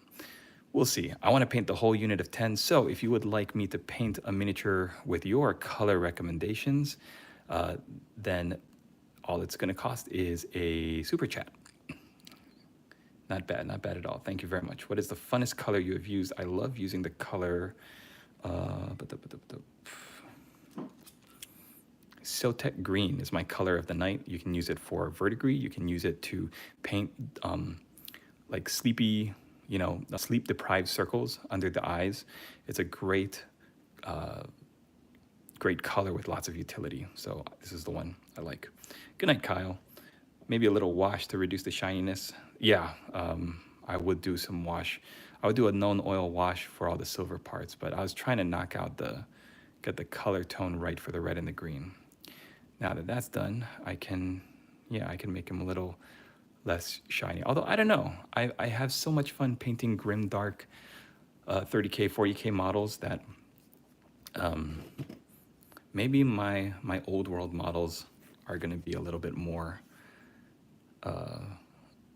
We'll see. I want to paint the whole unit of 10, so if you would like me to paint a miniature with your color recommendations, then all it's going to cost is a super chat. Not bad, not bad at all. Thank you very much. What is the funnest color you have used? I love using the color, Siltec Green is my color of the night. You can use it for verdigris. You can use it to paint like sleepy, sleep-deprived circles under the eyes. It's a great color with lots of utility. So this is the one I like. Good night, Kyle. maybe a little wash to reduce the shininess. Yeah, I would do some wash. I would do a known oil wash for all the silver parts, but I was trying to knock out get the color tone right for the red and the green. Now that that's done, I can make him a little less shiny. Although I don't know, I have so much fun painting grim dark 30K, 40K models that maybe my old world models are going to be a little bit more, a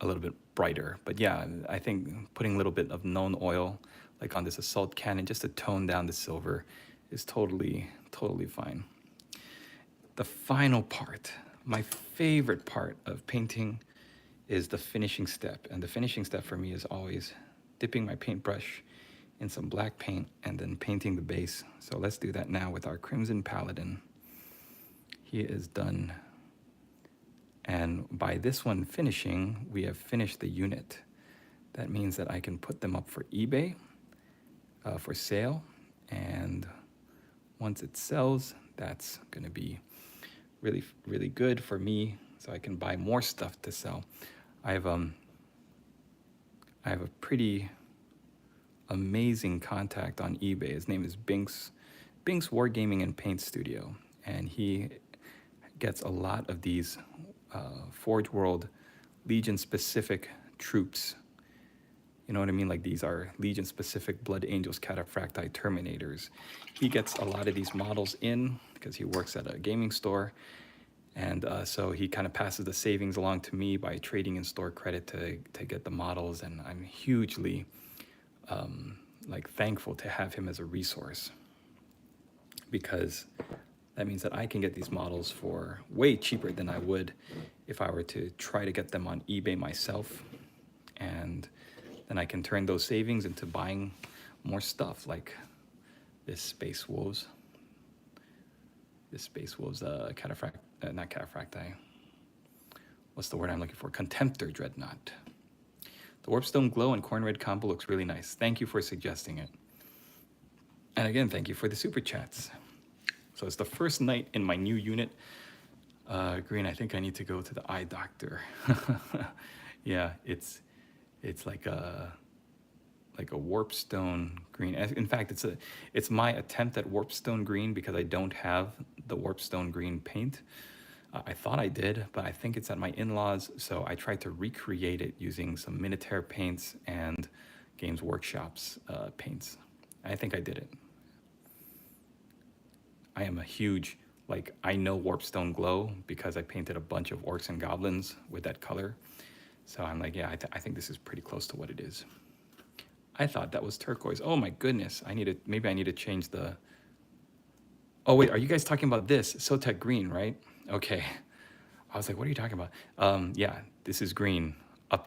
little bit brighter. But yeah, I think putting a little bit of known oil, like on this assault cannon, just to tone down the silver, is totally fine. The final part, my favorite part of painting, is the finishing step. And the finishing step for me is always dipping my paintbrush in some black paint and then painting the base. So let's do that now with our Crimson Paladin. He is done. And by this one finishing, we have finished the unit. That means that I can put them up for eBay for sale. And once it sells, that's going to be really good for me, so I can buy more stuff to sell. I have a pretty amazing contact on eBay. His name is Binks Wargaming and Paint Studio, and he gets a lot of these Forge World Legion specific troops. You know what I mean? Like, these are Legion specific Blood Angels, Cataphracti, Terminators. He gets a lot of these models in because he works at a gaming store. And so he kind of passes the savings along to me by trading in store credit to get the models. And I'm hugely thankful to have him as a resource, because that means that I can get these models for way cheaper than I would if I were to try to get them on eBay myself. And then I can turn those savings into buying more stuff, like this Space Wolves. Not Cataphracti. What's the word I'm looking for? Contemptor Dreadnought. The Warpstone Glow and Corn Red combo looks really nice. Thank you for suggesting it. And again, thank you for the super chats. So it's the first night in my new unit. Green, I think I need to go to the eye doctor. Yeah, it's like a Warpstone green. In fact, it's my attempt at Warpstone green, because I don't have the Warpstone green paint. I thought I did, but I think it's at my in-laws, so I tried to recreate it using some Minotaur paints and Games Workshop's paints. I think I did it. I am a huge, I know Warpstone Glow because I painted a bunch of orcs and goblins with that color. So I'm like, yeah, I think this is pretty close to what it is. I thought that was turquoise. Oh my goodness, maybe I need to change the... Oh wait, are you guys talking about this? Sotek green, right? Okay. I was like, what are you talking about? Yeah, this is green,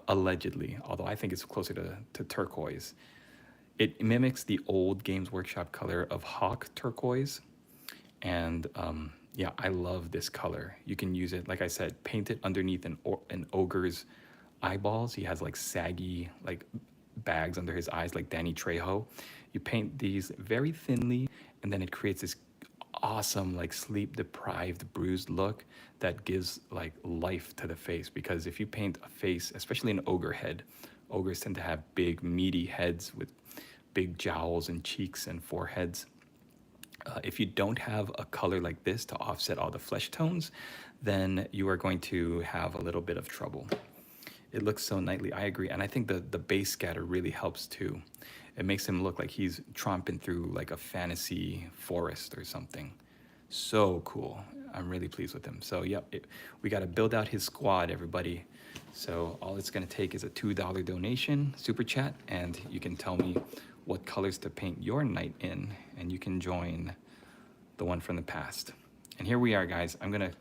allegedly, although I think it's closer to turquoise. It mimics the old Games Workshop color of Hawk turquoise. And yeah, I love this color. You can use it, like I said, paint it underneath an ogre's eyeballs. He has saggy bags under his eyes like Danny Trejo. You paint these very thinly, and then it creates this awesome sleep deprived bruised look that gives life to the face. Because if you paint a face, especially an ogre head, ogres tend to have big meaty heads with big jowls and cheeks and foreheads. If you don't have a color like this to offset all the flesh tones, then you are going to have a little bit of trouble. It looks so knightly, I agree. And I think the base scatter really helps too. It makes him look like he's tromping through a fantasy forest or something. So cool. I'm really pleased with him. So yep, we got to build out his squad, everybody. So all it's going to take is a $2 donation, super chat, and you can tell me what colors to paint your knight in, and you can join the one from the past. And here we are, guys. I'm going to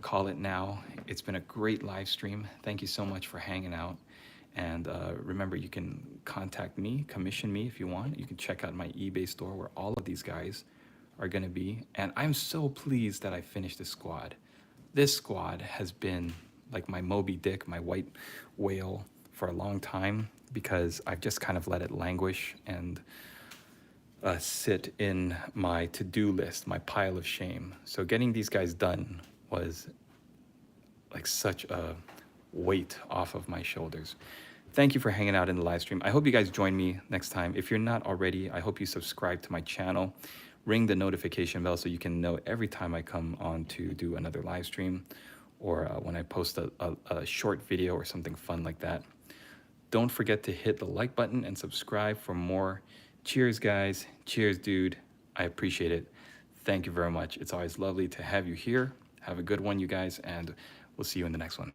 call it now. It's been a great live stream. Thank you so much for hanging out. And remember, you can contact me, commission me if you want. You can check out my eBay store where all of these guys are going to be. And I'm so pleased that I finished this squad. This squad has been like my Moby Dick, my white whale, for a long time, because I've just kind of let it languish and sit in my to-do list, my pile of shame. So getting these guys done was such a weight off of my shoulders. Thank you for hanging out in the live stream. I hope you guys join me next time. If you're not already, I hope you subscribe to my channel. Ring the notification bell so you can know every time I come on to do another live stream, or when I post a short video or something fun like that. Don't forget to hit the like button and subscribe for more. Cheers, guys. Cheers, dude. I appreciate it. Thank you very much. It's always lovely to have you here. Have a good one, you guys, and we'll see you in the next one.